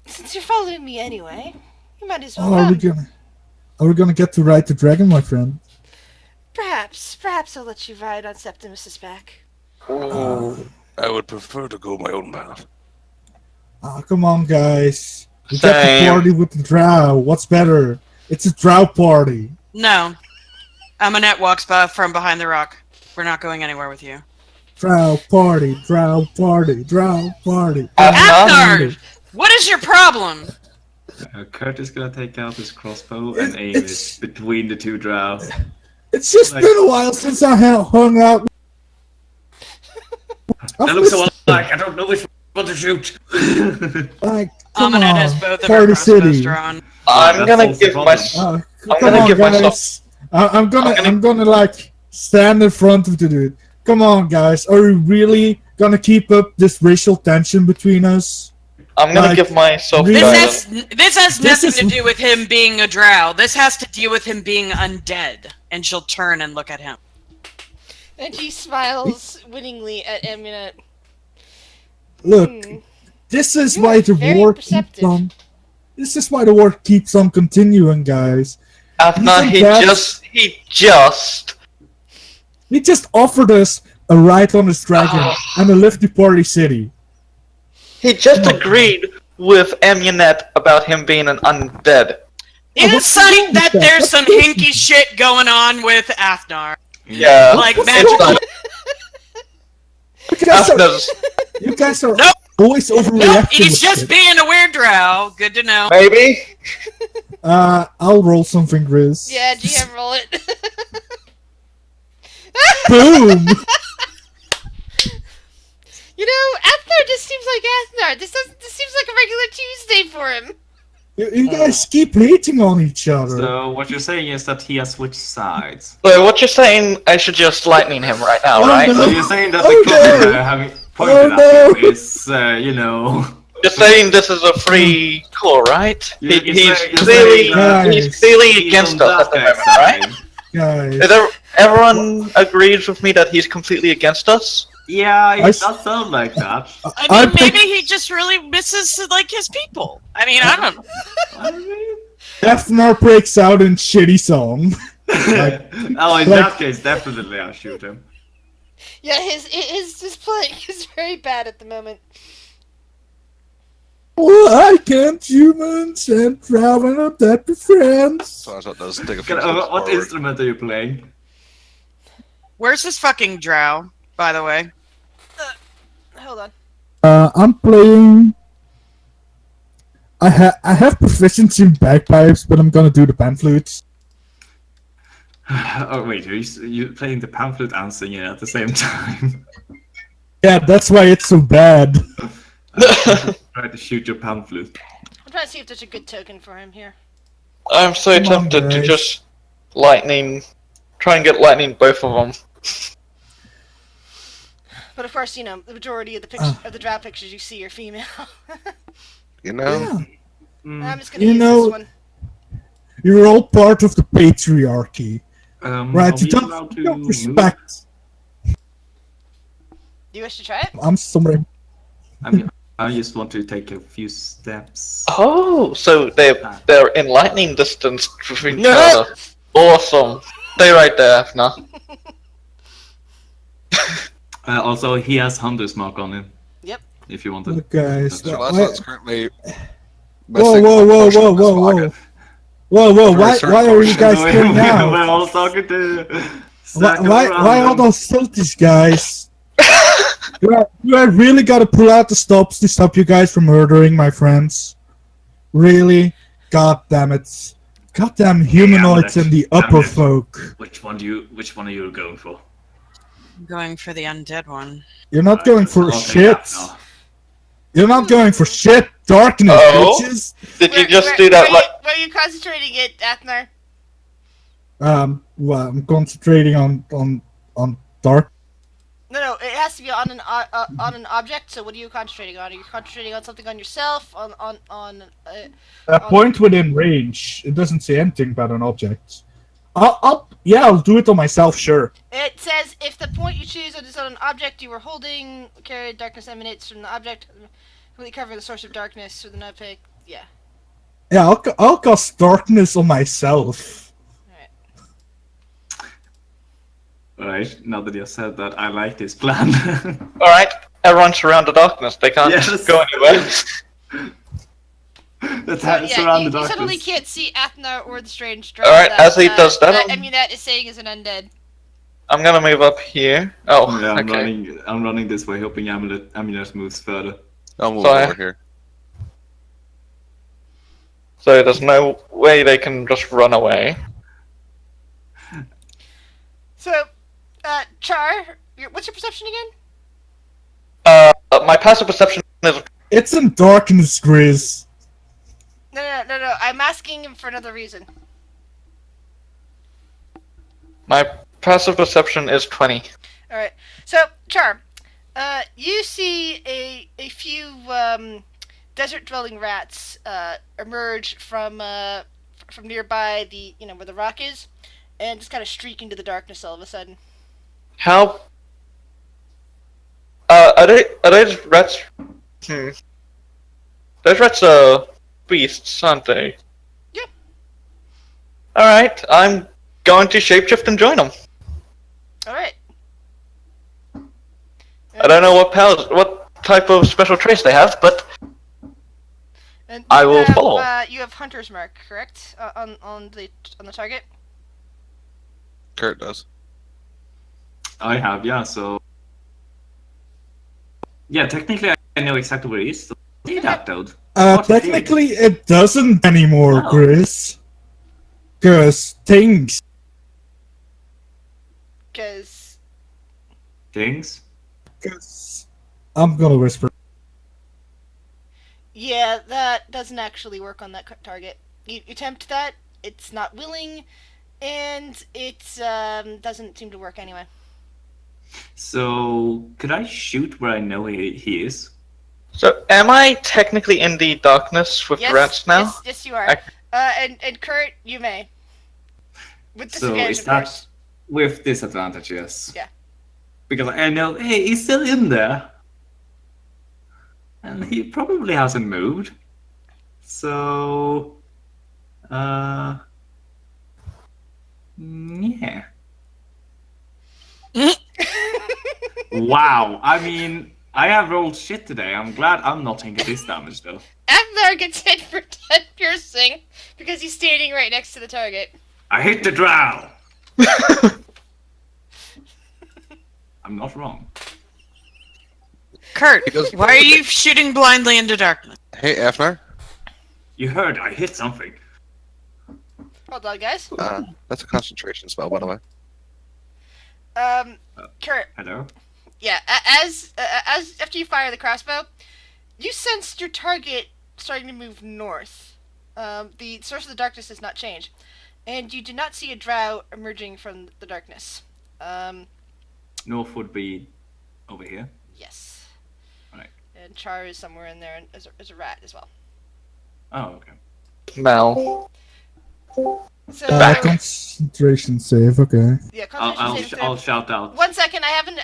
since you're following me anyway, you might as well Oh, come. are we gonna get to ride the dragon, my friend? Perhaps I'll let you ride on Septimus's back." Ooh. I would prefer to go my own path. Ah, come on, guys. We got the Same. party with the drow. What's better? It's a drow party. No. Amonette walks by from behind the rock. We're not going anywhere with you. Drow party, drow party, drow party. Athnar! What is your problem? Kurt is gonna take out his crossbow and aim it between the two drow. It's just been a while since I hung out. That looks so alike. I don't know which one to shoot. Like, come Amonette on, has both of her Party crossbows City. drawn. I'm That gonna solves the give problem. myself. Come I'm gonna on, give myself. guys. I'm gonna like stand in front of the dude. Come on, guys. Are we really gonna keep up this racial tension between us? I'm gonna like, give myself really- guidance. This has This nothing is- to do with him being a drow. This has to do with him being undead. And she'll turn and look at him. And he smiles winningly at Amunet. Look, this is You why are the very war perceptive. keeps on. This is why the war keeps on continuing, guys. After Isn't he that- just offered us a ride on his dragon and a lift to Party City. he just agreed with Amunet about him being an undead. what's Insight wrong with that that? there's What's some wrong with hinky shit going on with Athnar. Yeah. Like What's magical. wrong You guys are, After's you guys are Nope. always overreacting. Nope, he's with just shit. being a weird drow. Good to know. maybe. I'll roll something, Grizz. Yeah, GM roll it. Boom! You know, Athnar just seems like Athnar. This seems like a regular Tuesday for him. You guys keep hating on each other. So what you're saying is that he has switched sides. So what you're saying? I should just lightning him right now, Oh, right? no. So you're saying that Oh, the clock no. having pointed Oh, at no. him is, you know... You're saying this is a free call, right? You're He's saying- you're clearly saying that he's clearly he's against on us at the that moment, guy's right? side. Guys. Is there, everyone agrees with me that he's completely against us? Yeah, it I does s- sound like that. I I mean, pick- maybe he just really misses like his people. I mean, I don't know. I mean... Athnar breaks out in shitty song. Like- oh, in like- that case, definitely I'll shoot him. Yeah, his display is very bad at the moment. Why can't humans and drow and that be friends? So I thought that was take a few Can- steps what forward. instrument are you playing? Where's this fucking drow, by the way? Hold on. I'm playing. I have proficiency in bagpipes, but I'm gonna do the pan flutes. Oh wait, you playing the pamphlet and singing at the same time? Yeah, that's why it's so bad. Try to shoot your pamphlet. I'm trying to see if there's a good token for him here. I'm so Come on, tempted to guys. just lightning, try and get lightning both of them. But of course, you know, the majority of the pictures of the draft pictures you see are female. You know? Yeah. I'm just gonna You use know- this one. You're all part of the patriarchy, right? Are You we don't, allowed you to don't move? respect. Do you wish to try it? I'm somebody. I mean, I just want to take a few steps. Oh, so they're in lightning distance from each other. Awesome. Stay right there, Afna. Also, he has Hunter's mark on him. Yep. If you want to. Look, guys. So why- Laszlo's currently Whoa, missing whoa, one whoa, portion whoa, of this whoa, wagon. whoa! Very Why certain are you portion. guys going We're out? all talking to. Why all those filthies guys? do I really gotta pull out the stops to stop you guys from murdering my friends? Really? God damn it! Goddamn humanoids and the upper folk. Which one are you going for? I'm going for the undead one. You're not going for I'll take shit. that now. You're not going for shit. Darkness, Oh? bitches. Did you just do that like... Where are you concentrating it, Athnar? Well, I'm concentrating on dark. No, it has to be on an object. So what are you concentrating on? Are you concentrating on something on yourself? On A point within range. It doesn't say anything about an object. I'll do it on myself, sure. It says if the point you choose is on an object you were holding, carry darkness emanates from the object, completely covering the source of darkness with an opaque. Yeah. Yeah, I'll cast darkness on myself. Alright, now that you said that, I like this plan. Alright, everyone surround the darkness. They can't Yes. go anywhere. Let's Yeah, surround you the darkness. suddenly can't see Athnar or the strange All right, as he does that, Amunet is saying is an undead. I'm gonna move up here. Oh, Yeah, okay. I'm running this way, hoping Amulet moves further. I'll move Sorry. over here. So there's no way they can just run away. So, Char, what's your perception again? My passive perception is It's in darkness, Grizz. No. I'm asking him for another reason. my passive perception is 20. All right. So, Char, you see a few desert-dwelling rats emerge from nearby where the rock is, and just kind of streak into the darkness all of a sudden. How? Are they rats? Those rats are beasts, aren't they? Yeah. Alright, I'm going to shapeshift and join them. All right. I don't know what type of special traits they have, but And I you will have, follow. You have Hunter's Mark, correct? On the target. Kurt does. I have, yeah, so... Yeah, technically I know exactly where he is. So see that, dude. What a Technically, it doesn't anymore, Oh. Grizz. Cause things. Because Things? Cause I'm gonna whisper. yeah, that doesn't actually work on that target. You attempt that, it's not willing, and it doesn't seem to work anyway. So, could I shoot where I know he is? So am I technically in the darkness with Yes, rats now? Yes, you are. I- And Kurt, you may. With So, disadvantage, is of that- course. With disadvantage, yes. Yeah. Because I know, hey, he's still in there. And he probably hasn't moved. So... Yeah. Wow, I mean, I have rolled shit today. I'm glad I'm not taking this damage, though. Avnar gets hit for 10 piercing because he's standing right next to the target. I hit the drow! I'm not wrong. Kurt, He does- why are you shooting blindly into darkness? Hey, Afnar. You heard, I hit something. Hold on, guys. That's a concentration spell, by the way. Kurt, Hello? yeah, as after you fire the crossbow, you sensed your target starting to move north. The source of the darkness has not changed, and you do not see a drow emerging from the darkness. North would be over here. Yes. Right. And Char is somewhere in there, and as a rat as well. Oh, okay. Mel. So Concentration save. Okay. yeah, concentration saving I'll throw. shout out. 1 second, I haven't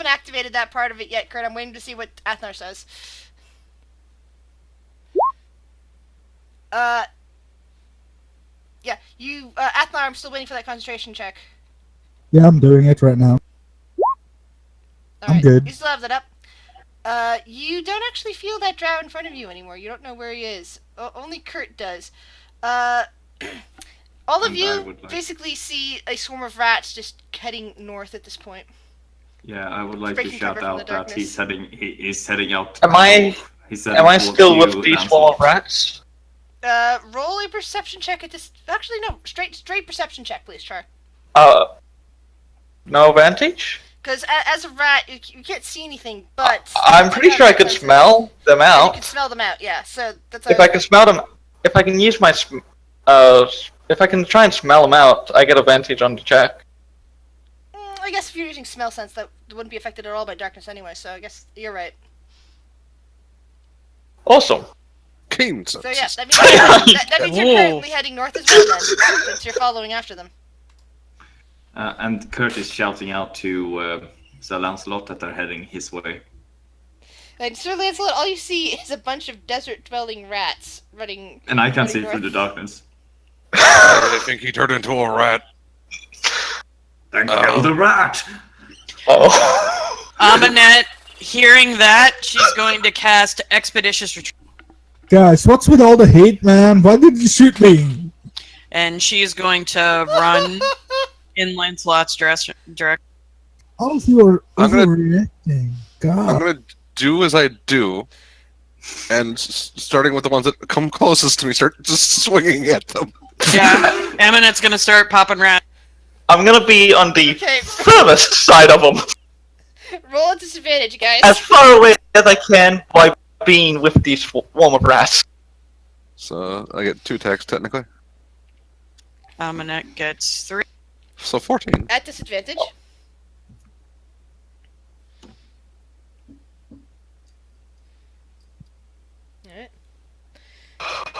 activated that part of it yet, Kurt. I'm waiting to see what Athnar says. Yeah, you, Athnar, I'm still waiting for that concentration check. Yeah, I'm doing it right now. I'm good. You still have that up. You don't actually feel that drow in front of you anymore. You don't know where he is. Only Kurt does. All of And I you would like- basically see a swarm of rats just heading north at this point. Yeah, I would like to Breaking shout cover from the out that he is heading out. Am I towards still you, with the swarm of Lancelot. rats? Roll a perception check at this. Actually, no. Straight perception check, please, Char. No advantage? Because as a rat, you can't see anything, but I'm pretty sure I could senses. smell them Yeah, you out. can smell them out. Yeah, so that's. If I can smell them, if I can use my, if I can try and smell them out, I get advantage on the check. I guess if you're using smell sense, that wouldn't be affected at all by darkness anyway. So I guess you're right. Awesome. Keen So senses. yeah, that means you're Ooh. currently heading north as well then, since you're following after them. And Kurt is shouting out to Sir Lancelot that they're heading his way. And Sir Lancelot, all you see is a bunch of desert-dwelling rats running. And I can't running see north. through the darkness. I really think he turned into a rat. Then kill the rat! Oh. Aminette, hearing that, she's going to cast Expeditious Retreat. Guys, what's with all the hate, man? Why did you shoot me? And she is going to run in Lancelot's direction. All of you are I'm gonna- overreacting. God. I'm gonna do as I do, and starting with the ones that come closest to me, start just swinging at them. Yeah, Aminette's going to start popping rat. I'm gonna be on the Okay, furthest side of them, roll at disadvantage, guys. as far away as I can by being with these swarm of rats. So I get 2 attacks technically, Aminette gets 3. so 14. At disadvantage. Alright.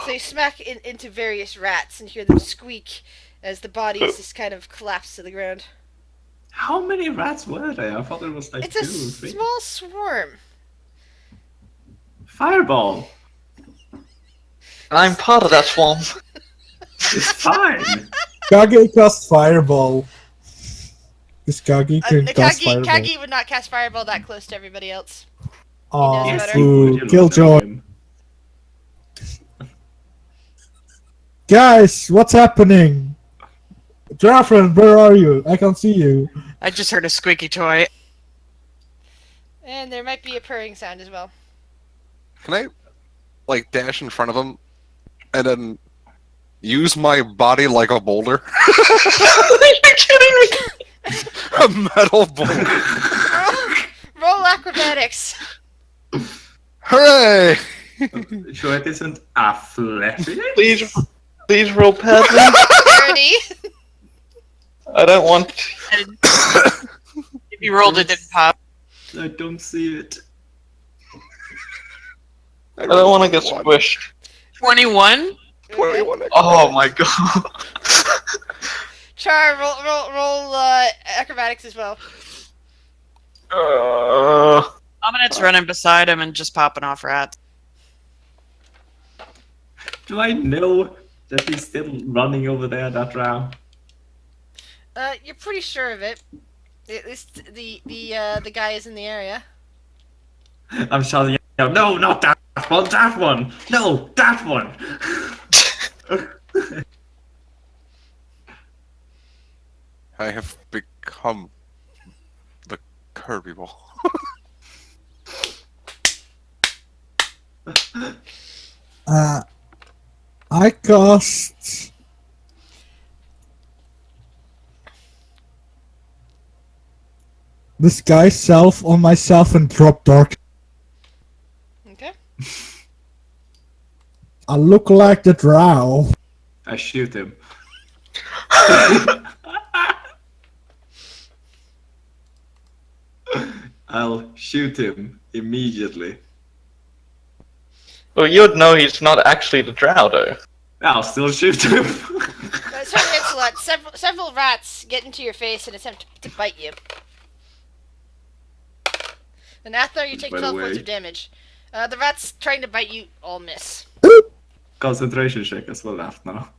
So you smack into various rats and hear them squeak as the bodies just kind of collapse to the ground. How many rats were there? I thought it was like It's a 2 or 3. small swarm. Fireball! I'm part of that swarm. It's fine! Kage cast Fireball. This Kage can cast Fireball. Kagi would not cast Fireball that close to everybody else. Aw, He knows better. boo. You'll Killjoy. know him. Guys, what's happening? Girlfriend, where are you? I can't see you. I just heard a squeaky toy. And there might be a purring sound as well. Can I, like, dash in front of him, and then use my body like a boulder? Are you kidding me? A metal boulder. Roll acrobatics. Hooray! Sure, it isn't athletic? Please roll badly. 30. I don't want. If you rolled it, didn't pop. I don't see it. I don't want to get squished. 21? 21. Oh my god. Char, roll acrobatics as well. Aminette's running beside him and just popping off rats. Do I know that he's still running over there, that row? You're pretty sure of it. At least the guy is in the area. I'm shouting out, no, not that one, that one! No, that one! I have become the Kirby ball. I cast disguise self on myself and drop dark. Okay. I look like the drow. I shoot him. I'll shoot him immediately. Well, you'd know he's not actually the drow, though. I'll still shoot him. Sorry, Lancelot. Several rats get into your face and attempt to bite you. And after you take By the 12 points way. of damage. The rats trying to bite you all miss. concentration check as well left now.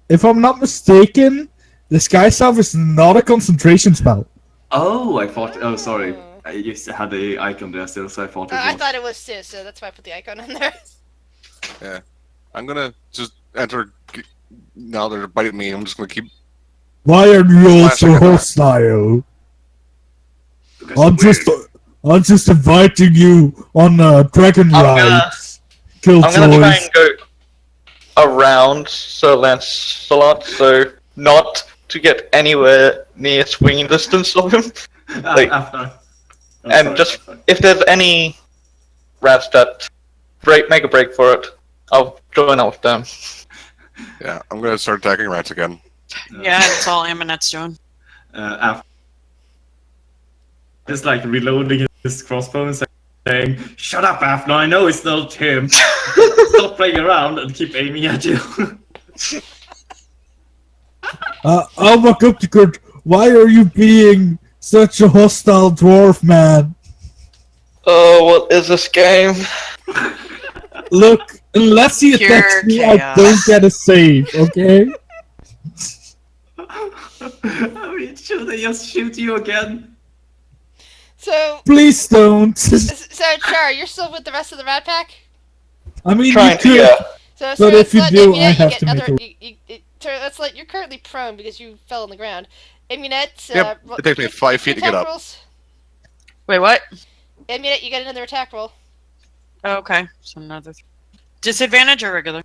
If I'm not mistaken, Disguise Self is not a concentration spell. Oh, I thought. Oh, sorry. I just had the icon there still, so I thought it was. I thought it was too, so that's why I put the icon on there. Yeah. I'm gonna just enter. Now they're biting me. I'm just gonna keep. Why are you all Flashing so at that. hostile? Because I'm weird. just inviting you on a dragon ride. Kill I'm gonna try toys. and go around Sir Lancelot, so not to get anywhere near swinging distance of him. Like, After. Oh, and sorry, just sorry. if there's any rats that make a break for it, I'll join up with them. Yeah, I'm gonna start attacking rats again. Yeah, that's all Aminet's doing. After. Just like reloading his crossbow and saying, "Shut up, Afner, I know it's not him. Stop playing around and keep aiming at you." Oh my god, Kurt, why are you being such a hostile dwarf, man? Oh, what is this game? Look, unless he Pure attacks me, I chaos. don't get a save, okay? I mean, should they just shoot you again? So, Please don't. so Char, you're still with the rest of the Rat Pack? I mean, Trying you to, could. yeah. So, But if you do, I have to another. make Let's let you're currently prone because you fell on the ground. Amunet, Yep, it takes me 5 feet to get up. Rolls. Wait, what? Amunet, you get another attack roll. Oh, okay, so another disadvantage or regular?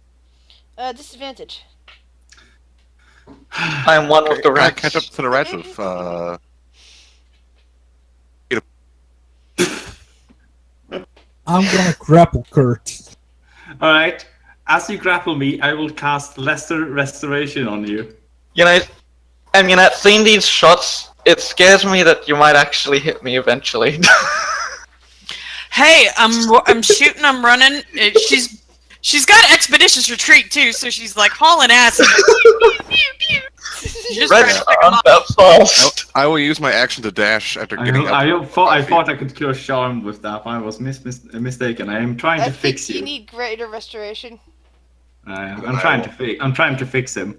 Disadvantage. I'm one with the Can I rats. catch up to the rats with I'm gonna grapple Kurt. Alright. As you grapple me, I will cast Lesser Restoration on you. You know, and you know, seeing these shots, it scares me that you might actually hit me eventually. Hey, I'm shooting, I'm running. She's got expeditious retreat too, so she's like hauling ass. Just trying Rats to pick 'em aren't up. that fast. I will use my action to dash after getting up. I thought I could cure Charmed with that, but I was mistaken. I am trying I to think fix you you. need greater restoration. I'm trying to fix. I'm trying to fix him.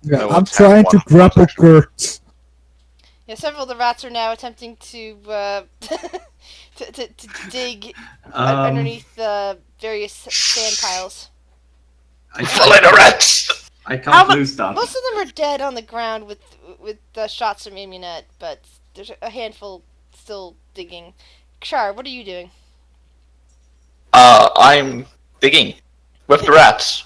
Yeah, I will I'm attack trying one to of those grapple actually. Kurt. Yeah, several of the rats are now attempting to to dig underneath the various sand piles. Follow the rats! I can't lose that. Most of them are dead on the ground with the shots from Amunet, but there's a handful still digging. Char, what are you doing? I'm digging with the rats.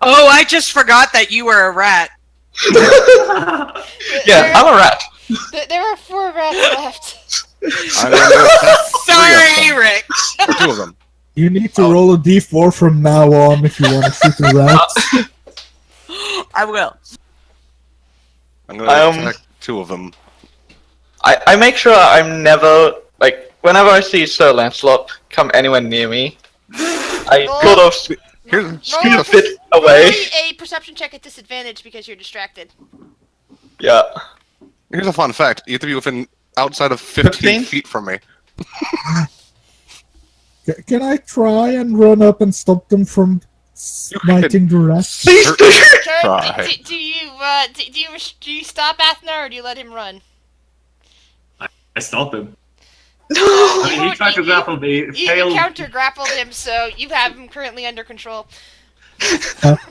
Oh, I just forgot that you were a rat. Yeah, I'm a rat. There are 4 rats left. I'm going to attack Sorry, 3 of them. Rick. Or 2 of them. You need to roll a d4 from now on if you want to shoot the rats. I will. I'm going to attack 2 of them. I make sure I'm never, like, whenever I see Sir Lancelot come anywhere near me, I sort of Here's a fit away. Roll a perception check at disadvantage because you're distracted. Yeah. Here's a fun fact. You have to be within outside of 15 15? feet from me. Can I try and run up and stop them from smiting the rats? Please do! Okay, Try. do you stop Athnar or do you let him run? I stop him. No! I mean, he tried to grapple me. You Failed. counter grappled him, so you have him currently under control.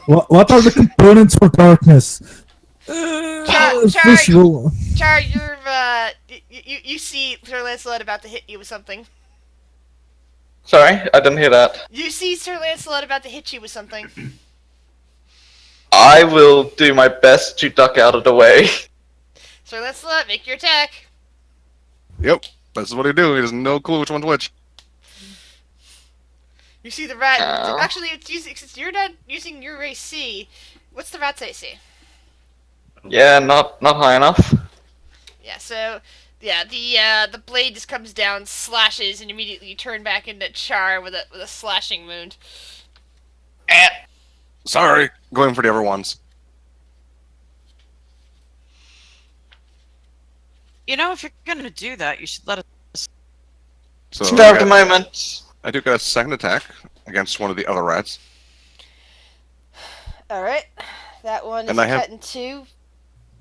What are the components for darkness? Char, Visual. Char, you're you see Sir Lancelot about to hit you with something. Sorry, I didn't hear that. You see Sir Lancelot about to hit you with something. I will do my best to duck out of the way. Sir Lancelot, make your attack. Yep, that's what he do. He has no clue which one's which. You see the rat. Ow. Actually, it's using, since you're not using your AC, what's the rat's AC? Yeah, not high enough. Yeah, so yeah, the blade just comes down, slashes, and immediately you turn back into Char with a slashing wound. Sorry, going for the other ones. You know, if you're gonna do that, you should let us. So Spare of the moment. I do get a second attack against one of the other rats. Alright. That one is And I have- cut in two.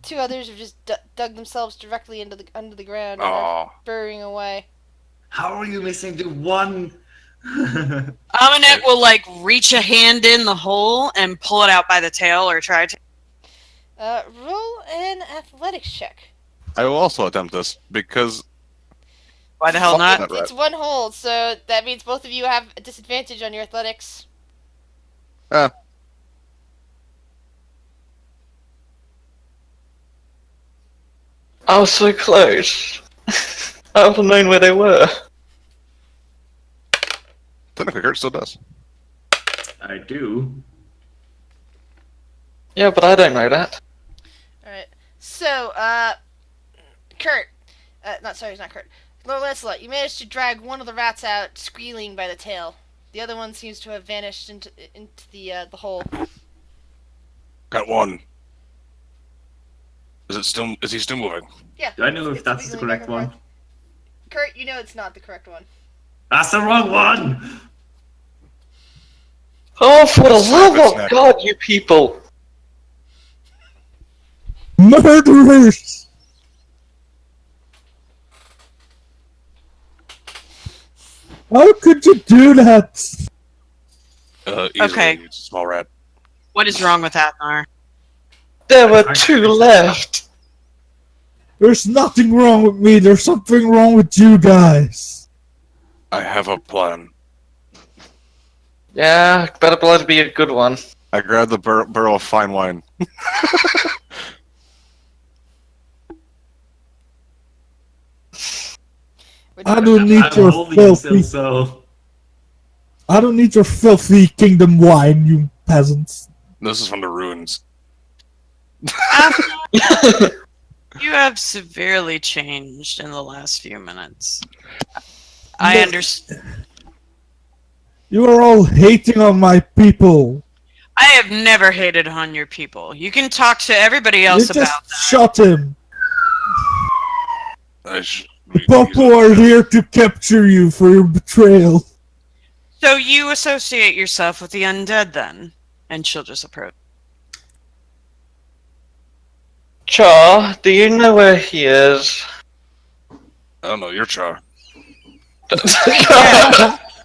Two others have just dug themselves directly under the ground and are Oh, burying away. How are you missing the one? Aminette will like reach a hand in the hole and pull it out by the tail, or try to. Roll an athletics check. I will also attempt this because Why the hell Fuck not? that rat. It's one hold, so that means both of you have a disadvantage on your athletics. I was so close. I would have known where they were. technically Kurt still does. I do. Yeah, but I don't know that. Alright. So, Kurt. Not Kurt. Lord Lancelot, you managed to drag one of the rats out, squealing by the tail. The other one seems to have vanished into the hole. Got one. Is he still moving? Yeah. Do I know if it's that's the wiggling correct back and one? forth. Kurt, you know it's not the correct one. That's the wrong one! Oh, for the love It's of not- God, you people! Murderers! How could you do that? Easily. Okay. It's a small rat. What is wrong with Athnar? There were two left. There's nothing wrong with me, there's something wrong with you guys. I have a plan. Yeah, better blood be a good one. I grabbed the barrel of fine wine. I don't need I'm your holding him still, filthy. so. I don't need your filthy kingdom wine, you peasants. This is from the ruins. Athnar, you have severely changed in the last few minutes. I No. understand. You are all hating on my people. I have never hated on your people. You can talk to everybody You else just about that. shot him. Popo are He's- here to capture you for your betrayal. So you associate yourself with the undead then? And she'll just approach. Char, do you know where he is? I don't know, you're Char.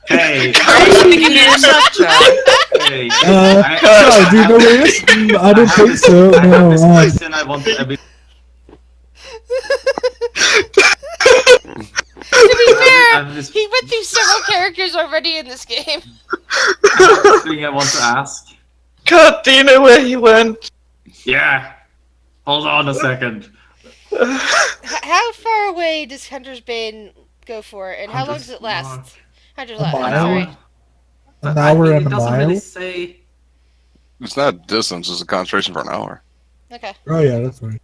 Hey! Are you speaking to yourself, Chad? Hey! Sorry, do you know where he is? I don't think so. I have No, this question I want to be. To be fair, I have this he went through several characters already in this game. thing I want to ask. God, do you know where he went? Yeah! Hold on a second. How far away does Hunter's Bane go for, and how long does it last? Hunter's A last. mile? Sorry. An hour and a It doesn't really mile? say. It's not distance, it's a concentration for an hour. Okay. Oh yeah, that's right.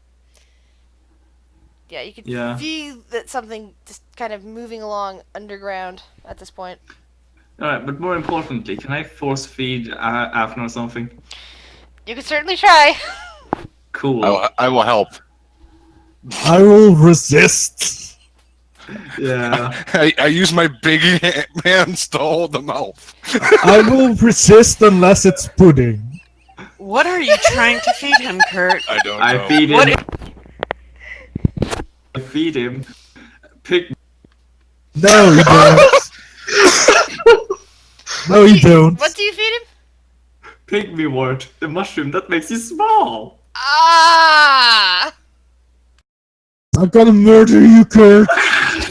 Yeah, you can Yeah. feel that something just kind of moving along underground at this point. Alright, but more importantly, can I force feed Afton or something? You can certainly try. Cool. I will help. I will resist. Yeah. I use my big hands to hold the mouth. I will resist unless it's pudding. What are you trying to feed him, Kurt? I don't know. I feed him. What I feed him. Pick. No, you don't. No, you don't. What do you feed him? Pygmy wort, the mushroom that makes you small. Ah! I'm gonna murder you, Kurt.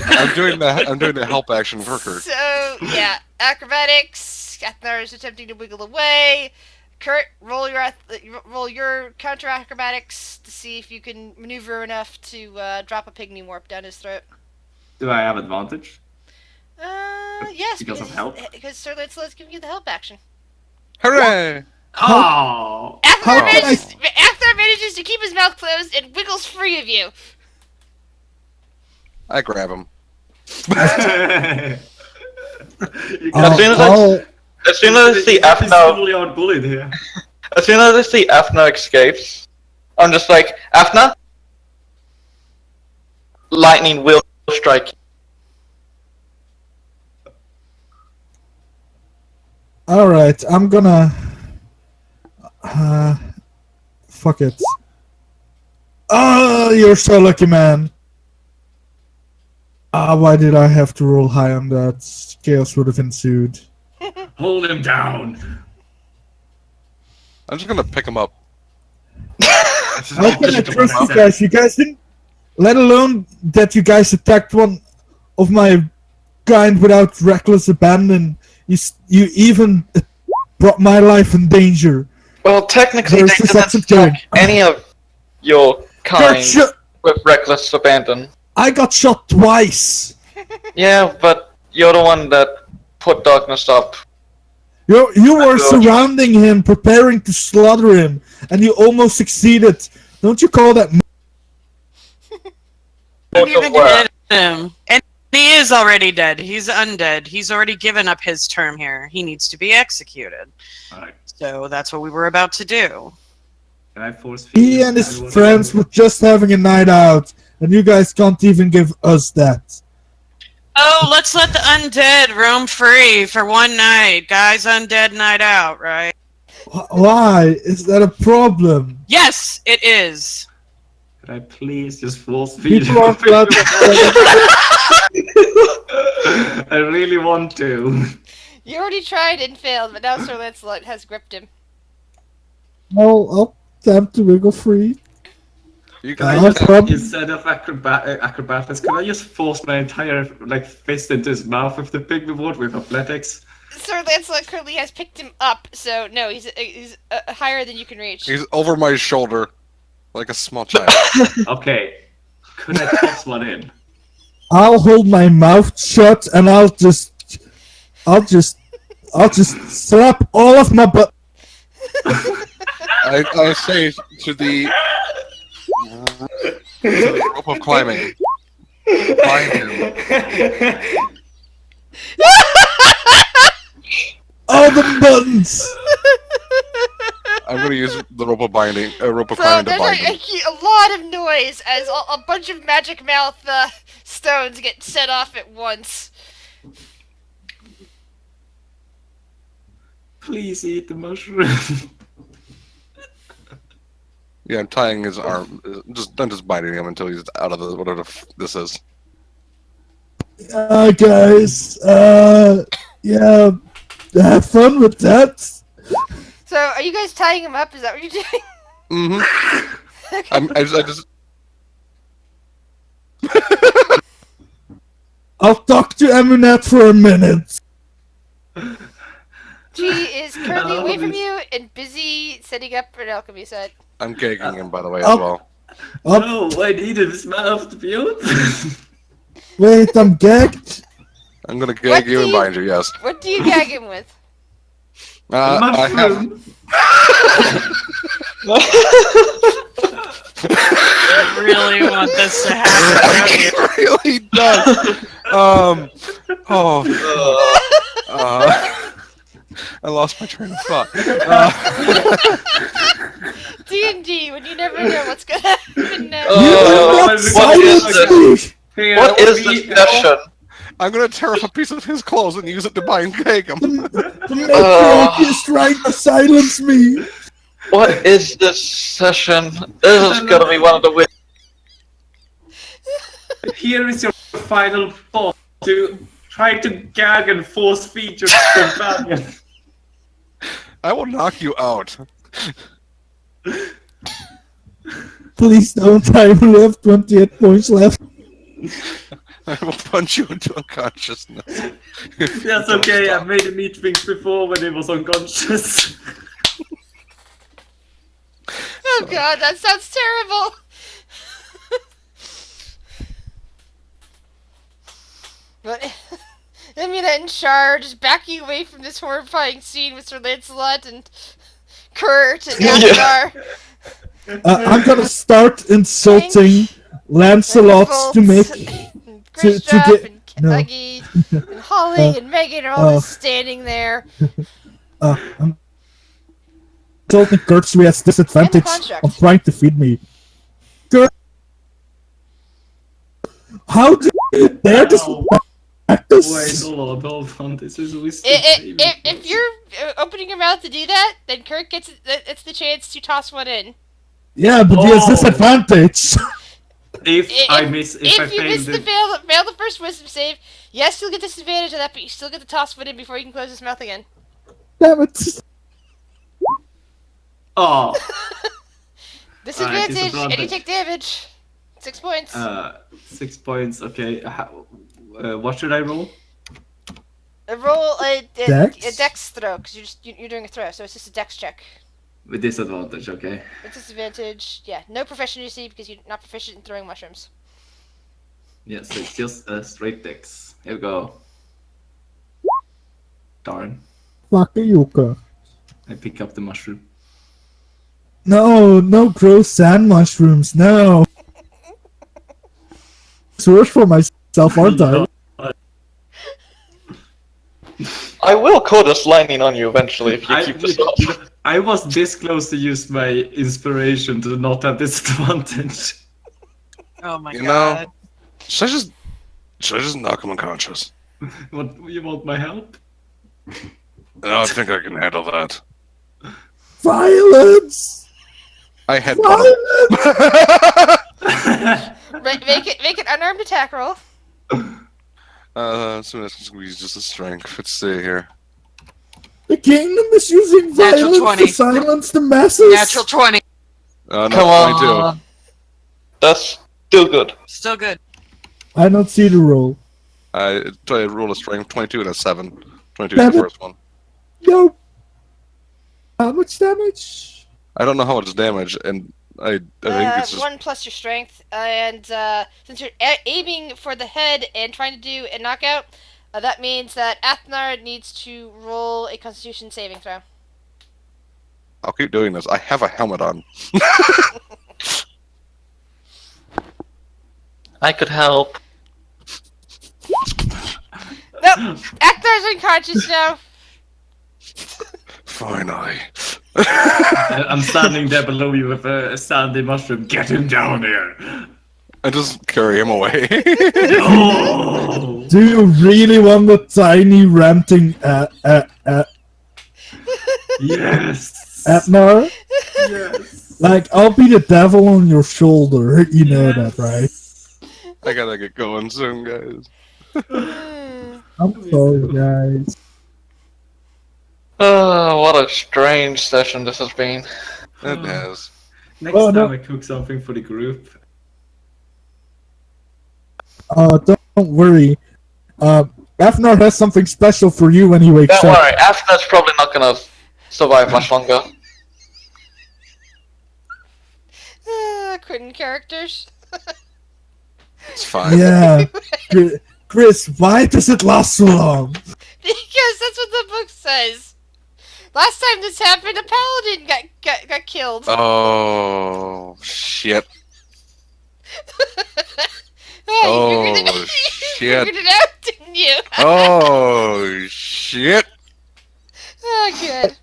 I'm doing the help action for Kurt. So, yeah, acrobatics. Athnar is attempting to wiggle away. Kurt, roll your counter acrobatics to see if you can maneuver enough to drop a pygmy warp down his throat. Do I have advantage? Yes, Because of help? Because Sir Lancelot's giving you the help action. Hooray! Oh! How can I- Athnar manages to keep his mouth closed and wiggles free of you. I grab him. You As soon as As soon as I see Afno, fully outbullied here. as soon as I see Afno escapes, I'm just like, Afna, lightning will strike you. Alright, I'm gonna... fuck it. Oh, you're so lucky, man. Why did I have to roll high on that? Chaos would have ensued. Hold him down. I'm just gonna pick him up. How can I trust you guys? You guys didn't... Let alone that you guys attacked one of my kind without reckless abandon. You even brought my life in danger. Well, technically, There's they this didn't accent attack any of your kind Gotcha. with reckless abandon. I got shot twice. Yeah, but you're the one that put darkness up. You were surrounding him, preparing to slaughter him, and you almost succeeded. Don't you call that? Didn't even hit him. And he is already dead. He's undead. He's already given up his term here. He needs to be executed. Alright. So that's what we were about to do. Can I force feed He and his everyone? friends were just having a night out, and you guys can't even give us that. Oh, let's let the undead roam free for one night. Guys, undead night out, right? Why? Is that a problem? Yes, it is. Can I please just force feed People aren't allowed to... I really want to. You already tried and failed, but now Sir Lancelot has gripped him. Well, I'll attempt to wiggle free. You Can I No just, problem. instead of acrobatics, can I just force my entire fist into his mouth with the pygmy ward with athletics? Sir Lancelot currently has picked him up, so no, he's higher than you can reach. He's over my shoulder, like a small child. Okay. Could I toss one in? I'll hold my mouth shut, and I'll just slap all of my butt. I say to the rope of climbing, bind him. All the buttons. I'm gonna use the rope of binding, rope of So climbing to there's bind him. a lot of noise as a bunch of magic mouth stones get set off at once. Please eat the mushroom. Yeah, I'm tying his arm. I'm just binding him until he's out of the whatever this is. Guys, yeah, have fun with that. So are you guys tying him up? Is that what you're doing? Mm-hmm. I just. I'll talk to Emunet for a minute. She is currently Oh, away from this- you and busy setting up an alchemy set. I'm gagging him, by the way, as Oh. well. No, I need his mouth to be open. Wait, I'm gagged. I'm gonna What gag do you and you- bind you. Yes. What do you gag him with? I have. Mushroom. I really want this to happen. It really does. I lost my train of thought. D&D, when you never know what's gonna happen next. What is this? Here, What is we- this session? I'm gonna tear off a piece of his clothes and use it to bind gag him. The matriarch is trying to silence me. What is this session? This is gonna be one of the wins. Here is your final boss to try to gag and force feed your companion. I will knock you out. Please don't. I only have 28 points left. I will punch you into unconsciousness. That's okay, I've made him eat things before when he was unconscious. Oh god, that sounds terrible! But Emuna and Char just backing away from this horrifying scene with Sir Lancelot and Kurt and Asgar. I'm gonna start insulting Lancelot to make Kristoff get- and no. Kentucky and Holly and Megan are all just standing there. I'm insulting Kurt so he has disadvantage construct. on trying to feed me. Kurt, how do you dare disrespect Wait, hold on. This is wisdom saving If throws. you're opening your mouth to do that, then Kirk gets it's the chance to toss one in. Yeah, but he has Oh. disadvantage. If I If you fail miss the the fail the first wisdom save, yes, you'll get disadvantage of that, but you still get to toss one in before you can close his mouth again. Damn it. oh, Disadvantage, and you disadvantage. take damage. 6 points. 6 points. Okay, what should I roll? Roll a Dex? dex throw, because you're doing a throw, so it's just a dex check. With disadvantage, okay. With disadvantage, yeah, no proficiency because you're not proficient in throwing mushrooms. Yeah, so it's just a straight dex. Here we go. Darn. Fuck you, Kirk. I pick up the mushroom. No, no gross sand mushrooms, no. It's worse for myself, aren't I? I will call this lightning on you eventually if you keep this up. I was this close to use my inspiration to not have disadvantage. Oh my You god. know, should I just knock him unconscious? What, you want my help? No, I think I can handle that. Violence! I had Make an unarmed attack roll. so that's gonna be just a strength. Let's see here. The kingdom is using Natural violence 20. to silence the masses. Natural 20. No, Come 22. on. That's still good. Still good. I don't see the roll. I roll a strength 22 and a 7. 22 Damn is the it. first one. Yo. How much damage? I don't know how much damage, and I think it's just 1 plus your strength, and since you're aiming for the head and trying to do a knockout, that means that Athnar needs to roll a Constitution saving throw. I'll keep doing this. I have a helmet on. I could help. Nope, Athnar's unconscious now. Finally. I'm standing there below you with a sandy mushroom. Get him down here! I just carry him away. No! Do you really want the tiny ranting Yes! Atnar? Yes! Like, I'll be the devil on your shoulder. You know that, right? I gotta get going soon, guys. I'm sorry, guys. What a strange session this has been. It has. Next Oh, time no. I cook something for the group. Don't worry. Afnar has something special for you when he wakes Don't up. worry, Afna's probably not gonna survive much longer. Quitting characters. It's fine. Yeah. Chris, why does it last so long? Because that's what the book says. Last time this happened, a paladin got killed. Oh, shit. Oh, you figured Oh, it, shit. figured it out, didn't you? Oh, shit. Oh, good.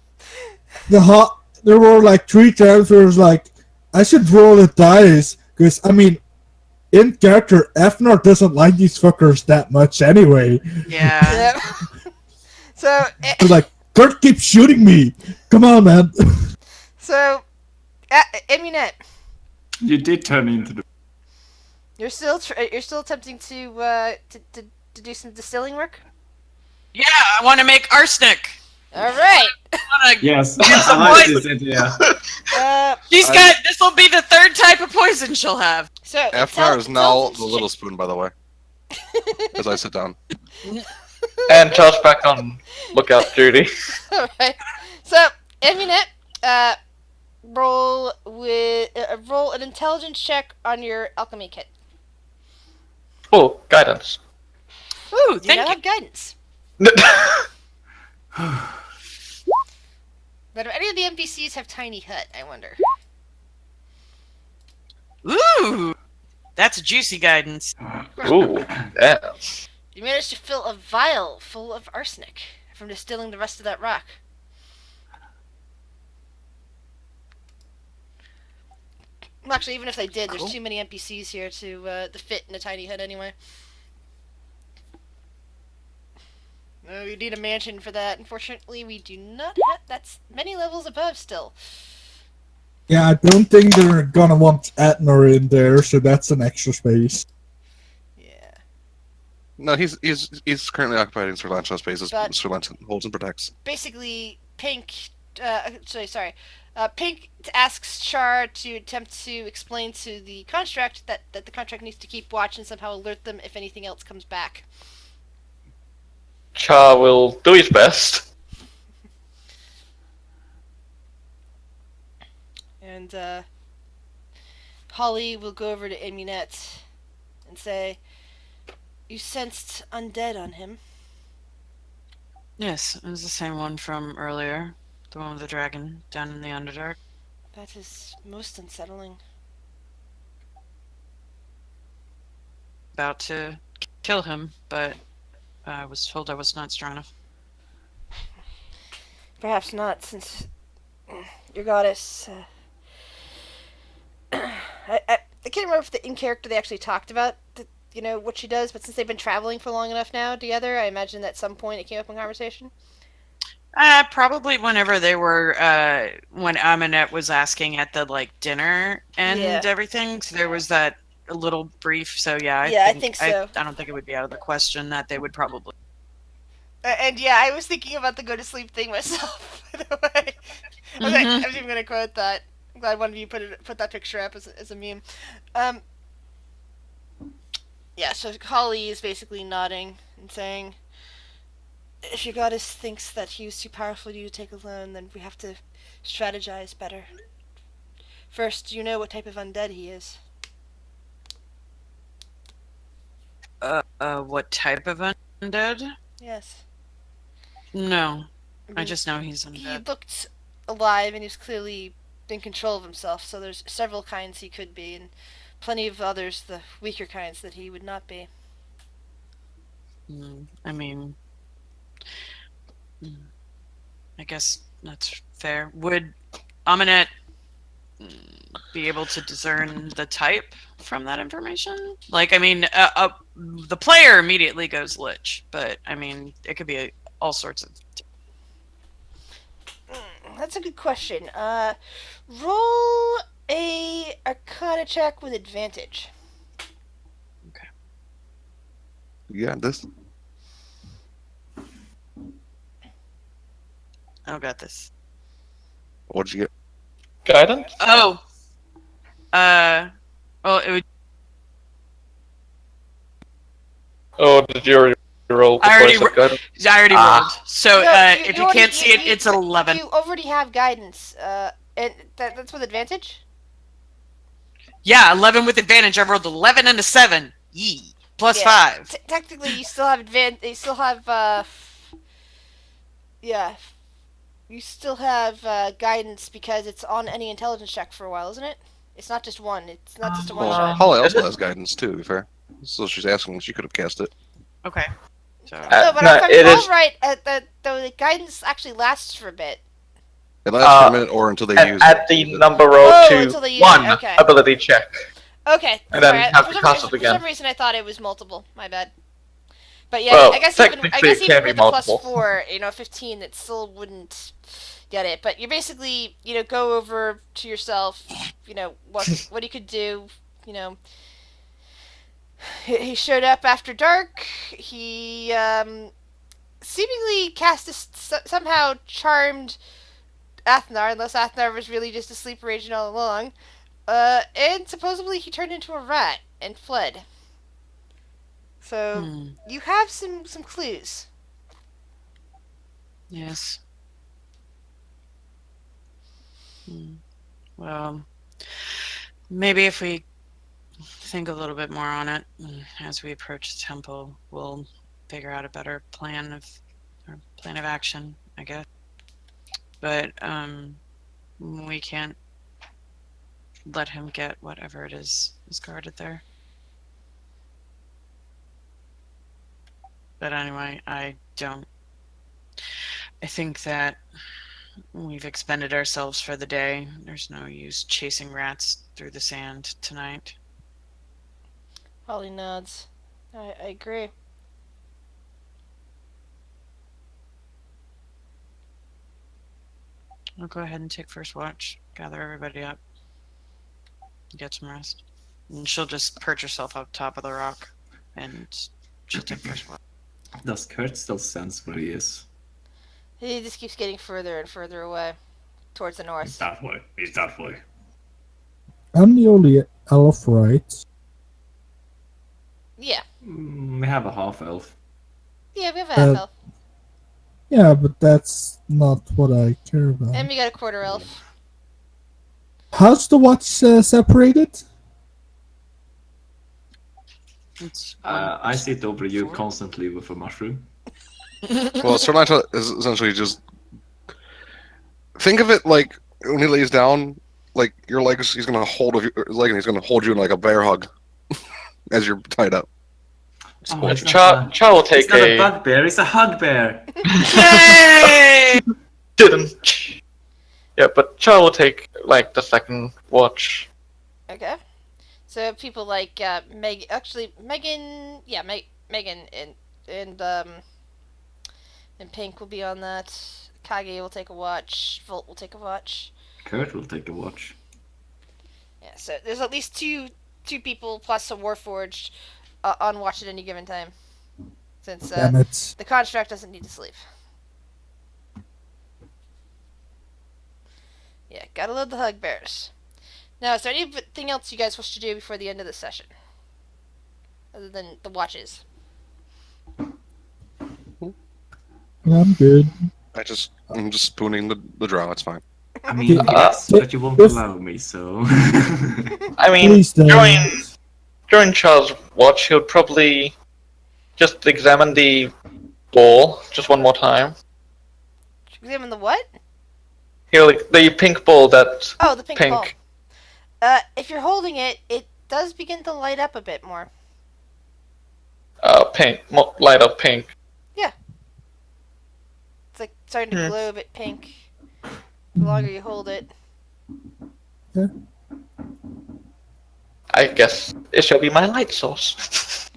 There were like 3 times where it was like, I should roll a dice. Because, I mean, in character, Afnar doesn't like these fuckers that much anyway. Yeah. Yep. So, It was like, Kurt keeps shooting me. Come on, man. so, Emunet, You did turn into the. you're still attempting to do some distilling work. Yeah, I want to make arsenic. All right. I wanna Yes, get some I like poison. this idea. She's got. This will be the 3rd type of poison she'll have. So Afnar is now intelligence the little spoon, by the way. As I sit down. And Charles back on lookout duty. All right. So, Emunet, roll an intelligence check on your alchemy kit. Oh, guidance. Ooh, Do you now thank have guidance? But do any of the NPCs have tiny hut? I wonder. you. Ooh, that's juicy guidance. Ooh, damn. You managed to fill a vial full of arsenic from distilling the rest of that rock. Well, actually, even if they did, there's too many NPCs here to fit in a tiny hut anyway. No, you need a mansion for that. Unfortunately, we do not have. That's many levels above still. Yeah, I don't think they're gonna want Atnor in there, so that's an extra space. Yeah. No, he's currently occupying Sir Lancelot's spaces. But- Sir Lancelot holds and protects. Basically, Pink. Sorry. Pink asks Char to attempt to explain to the construct that the contract needs to keep watch and somehow alert them if anything else comes back. Char will do his best. And Holly will go over to Amunet and say, "You sensed undead on him." Yes, it was the same one from earlier. The one with the dragon down in the Underdark. That is most unsettling. About to kill him, but I was told I was not strong enough. Perhaps not, since your goddess. I can't remember if the in character they actually talked about what she does, but since they've been traveling for long enough now together, I imagine that at some point it came up in conversation. Probably whenever they were, when Aminette was asking at the dinner and Yeah. everything. So there was that a little brief. So yeah, I think so. I don't think it would be out of the question that they would probably. And yeah, I was thinking about the go to sleep thing myself. By the way, I was even gonna quote that. I'm glad one of you put that picture up as a meme. Yeah, so Holly is basically nodding and saying, "If your goddess thinks that he was too powerful for you to take alone, then we have to strategize better. First, you know what type of undead he is." What type of undead? Yes. No, I mean, just know he's he undead. looked alive and he's clearly in control of himself, so there's several kinds he could be, and plenty of others, the weaker kinds, that he would not be. I mean, I guess that's fair. Would Aminette be able to discern the type from that information? I mean, the player immediately goes Lich, but I mean, it could be all sorts of. That's a good question. Roll a Arcana check with advantage. You got this. I got this. What'd you get? Guidance? Oh. Well, it would. Oh, did you already roll? I already before I said guidance? I already rolled. So, No, if you can't see it, it's 11. You already have guidance, and that's with advantage? Yeah, 11 with advantage. I rolled 11 and a 7. Yee. Plus Yeah. 5. Technically, you still have You still have, yeah. You still have, guidance because it's on any intelligence check for a while, isn't it? It's not just one. It's not just a one Well, shot. Holly also has guidance too, to be fair. So she's asking she could have cast it. Okay. So, No, but no, if I it recall is- right, the guidance actually lasts for a bit. It lasts for a minute or until they use Add the it. number roll until they to use one it, okay. ability check. Okay. And then sorry, have for to some cast reason- it again. For some reason, I thought it was multiple. My bad. But yeah, Well, I guess even technically it can be with the plus multiple. 4, 15, it still wouldn't get it. But you basically, go over to yourself, what he could do. He showed up after dark. He seemingly somehow charmed Athnar, unless Athnar was really just a sleeper agent all along. And supposedly he turned into a rat and fled. So you have some clues. yes. Well, maybe if we think a little bit more on it as we approach the temple, we'll figure out a better plan of action, I guess. But we can't let him get whatever it is guarded there. But anyway, I think that we've expended ourselves for the day. There's no use chasing rats through the sand tonight. Holly nods. I agree. I'll go ahead and take first watch. Gather everybody up. Get some rest. And she'll just perch herself up top of the rock. And she'll take first watch. Does Kurt still sense where he is? He just keeps getting further and further away. Towards the He's north. that way. He's that way. I'm the only elf, right? Yeah. We have a half elf. Yeah, we have a half elf. Yeah, but that's not what I care about. And we got a quarter elf. How's the watch separated? It's I sit over you 4. constantly with a mushroom. Well, Sir Nigel is essentially just think of it like when he lays down, like your legs. He's gonna hold your leg, and he's gonna hold you in like a bear hug as you're tied up. Oh, it's not Char will take it's not a a. bugbear, it's a hug bear. Yay! Didn't. Yeah, but Char will take like the second watch. Okay. So people like Megan, yeah, Megan and Pink will be on that. Kage will take a watch. Volt will take a watch. Kurt will take a watch. Yeah. So there's at least two people plus a Warforged on watch at any given time, since Damn it. the construct doesn't need to sleep. Yeah, gotta load the hug bears. Now, is there anything else you guys wish to do before the end of the session? Other than the watches? I'm good. I'm just spooning the drow. It's fine. I mean, yes, but you won't allow me, so... I mean, Please don't. during Char's watch, he'll probably just examine the ball just one more time. Examine the what? The pink ball that Oh, the pink ball. Pink. If you're holding it, it does begin to light up a bit more. light up pink. It's like starting to glow a bit pink. The longer you hold it. I guess it shall be my light source.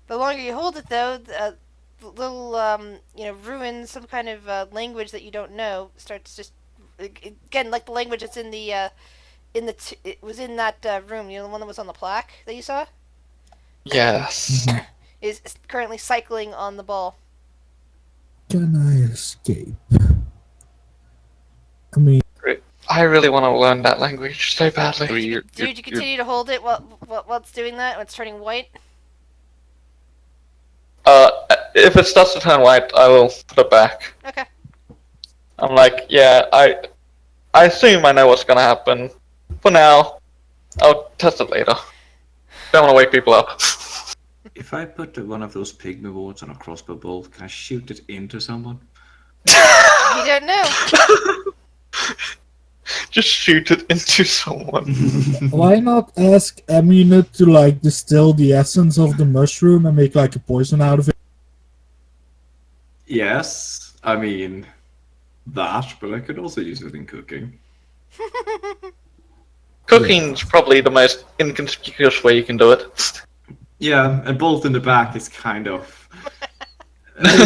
The longer you hold it, though, the little, ruin, some kind of language that you don't know starts just again like the language that's in the it was in that room. You know, the one that was on the plaque that you saw Yes. is currently cycling on the ball. Can I escape? I mean, I really want to learn that language so badly. I mean, Dude, you continue to hold it while it's doing that. When it's turning white. If it starts to turn white, I will put it back. Okay. I'm like, yeah, I assume I know what's gonna happen. For now, I'll test it later. Don't want to wake people up. If I put one of those pygmy wards on a crossbow bolt, can I shoot it into someone? You don't know. Just shoot it into someone. why not ask Amunet to like distill the essence of the mushroom and make like a poison out of it? Yes, I mean that, but I could also use it in cooking. Cooking's probably the most inconspicuous way you can do it. Yeah, a bolt in the back is kind of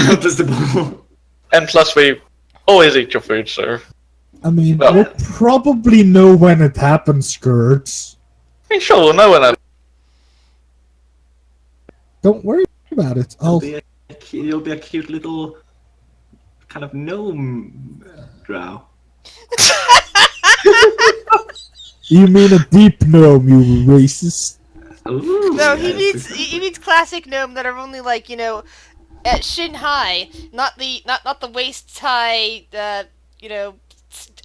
noticeable. And plus, we always eat your food, sir. I mean, Well- we'll probably know when it happens, Kurtz. I mean, sure, we'll know when that. Don't worry about it. You'll be a cute little kind of gnome drow. You mean a deep gnome, you racist? Ooh, No, yes. he means classic gnome that are only like at shin high, not the waist high,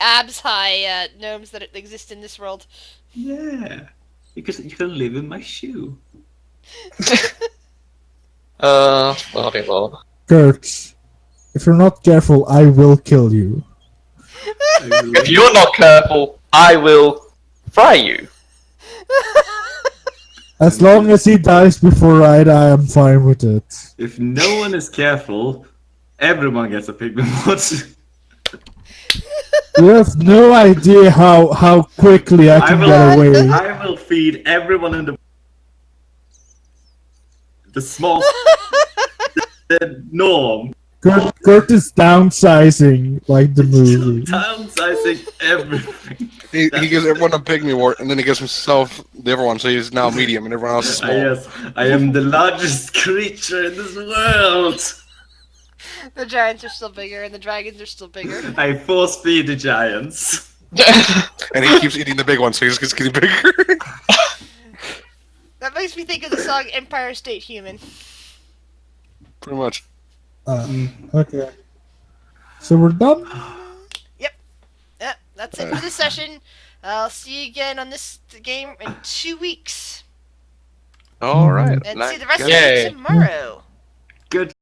abs high gnomes that exist in this world. Yeah, because you can live in my shoe. Bloody lord. Kurtz, if you're not careful, I will kill you. If you're not careful, I will fry you. As long as he dies before I die, I'm fine with it. If no one is careful, everyone gets a pygmy mod. You have no idea how quickly I can get away. I will feed everyone in the small the norm Kurt is downsizing like the movie. Downsizing everything. He gives everyone a pygmy wart, and then he gives himself the other one, so he's now medium, and everyone else is small. Yes, I am the largest creature in this world. The giants are still bigger, and the dragons are still bigger. I force feed the giants. And he keeps eating the big one, so he just gets getting bigger. That makes me think of the song Empire State Human. Pretty much. Okay. So we're done? Yep, that's it for this session. I'll see you again on this game in 2 weeks. All right. And see the rest Yay. of you tomorrow. Good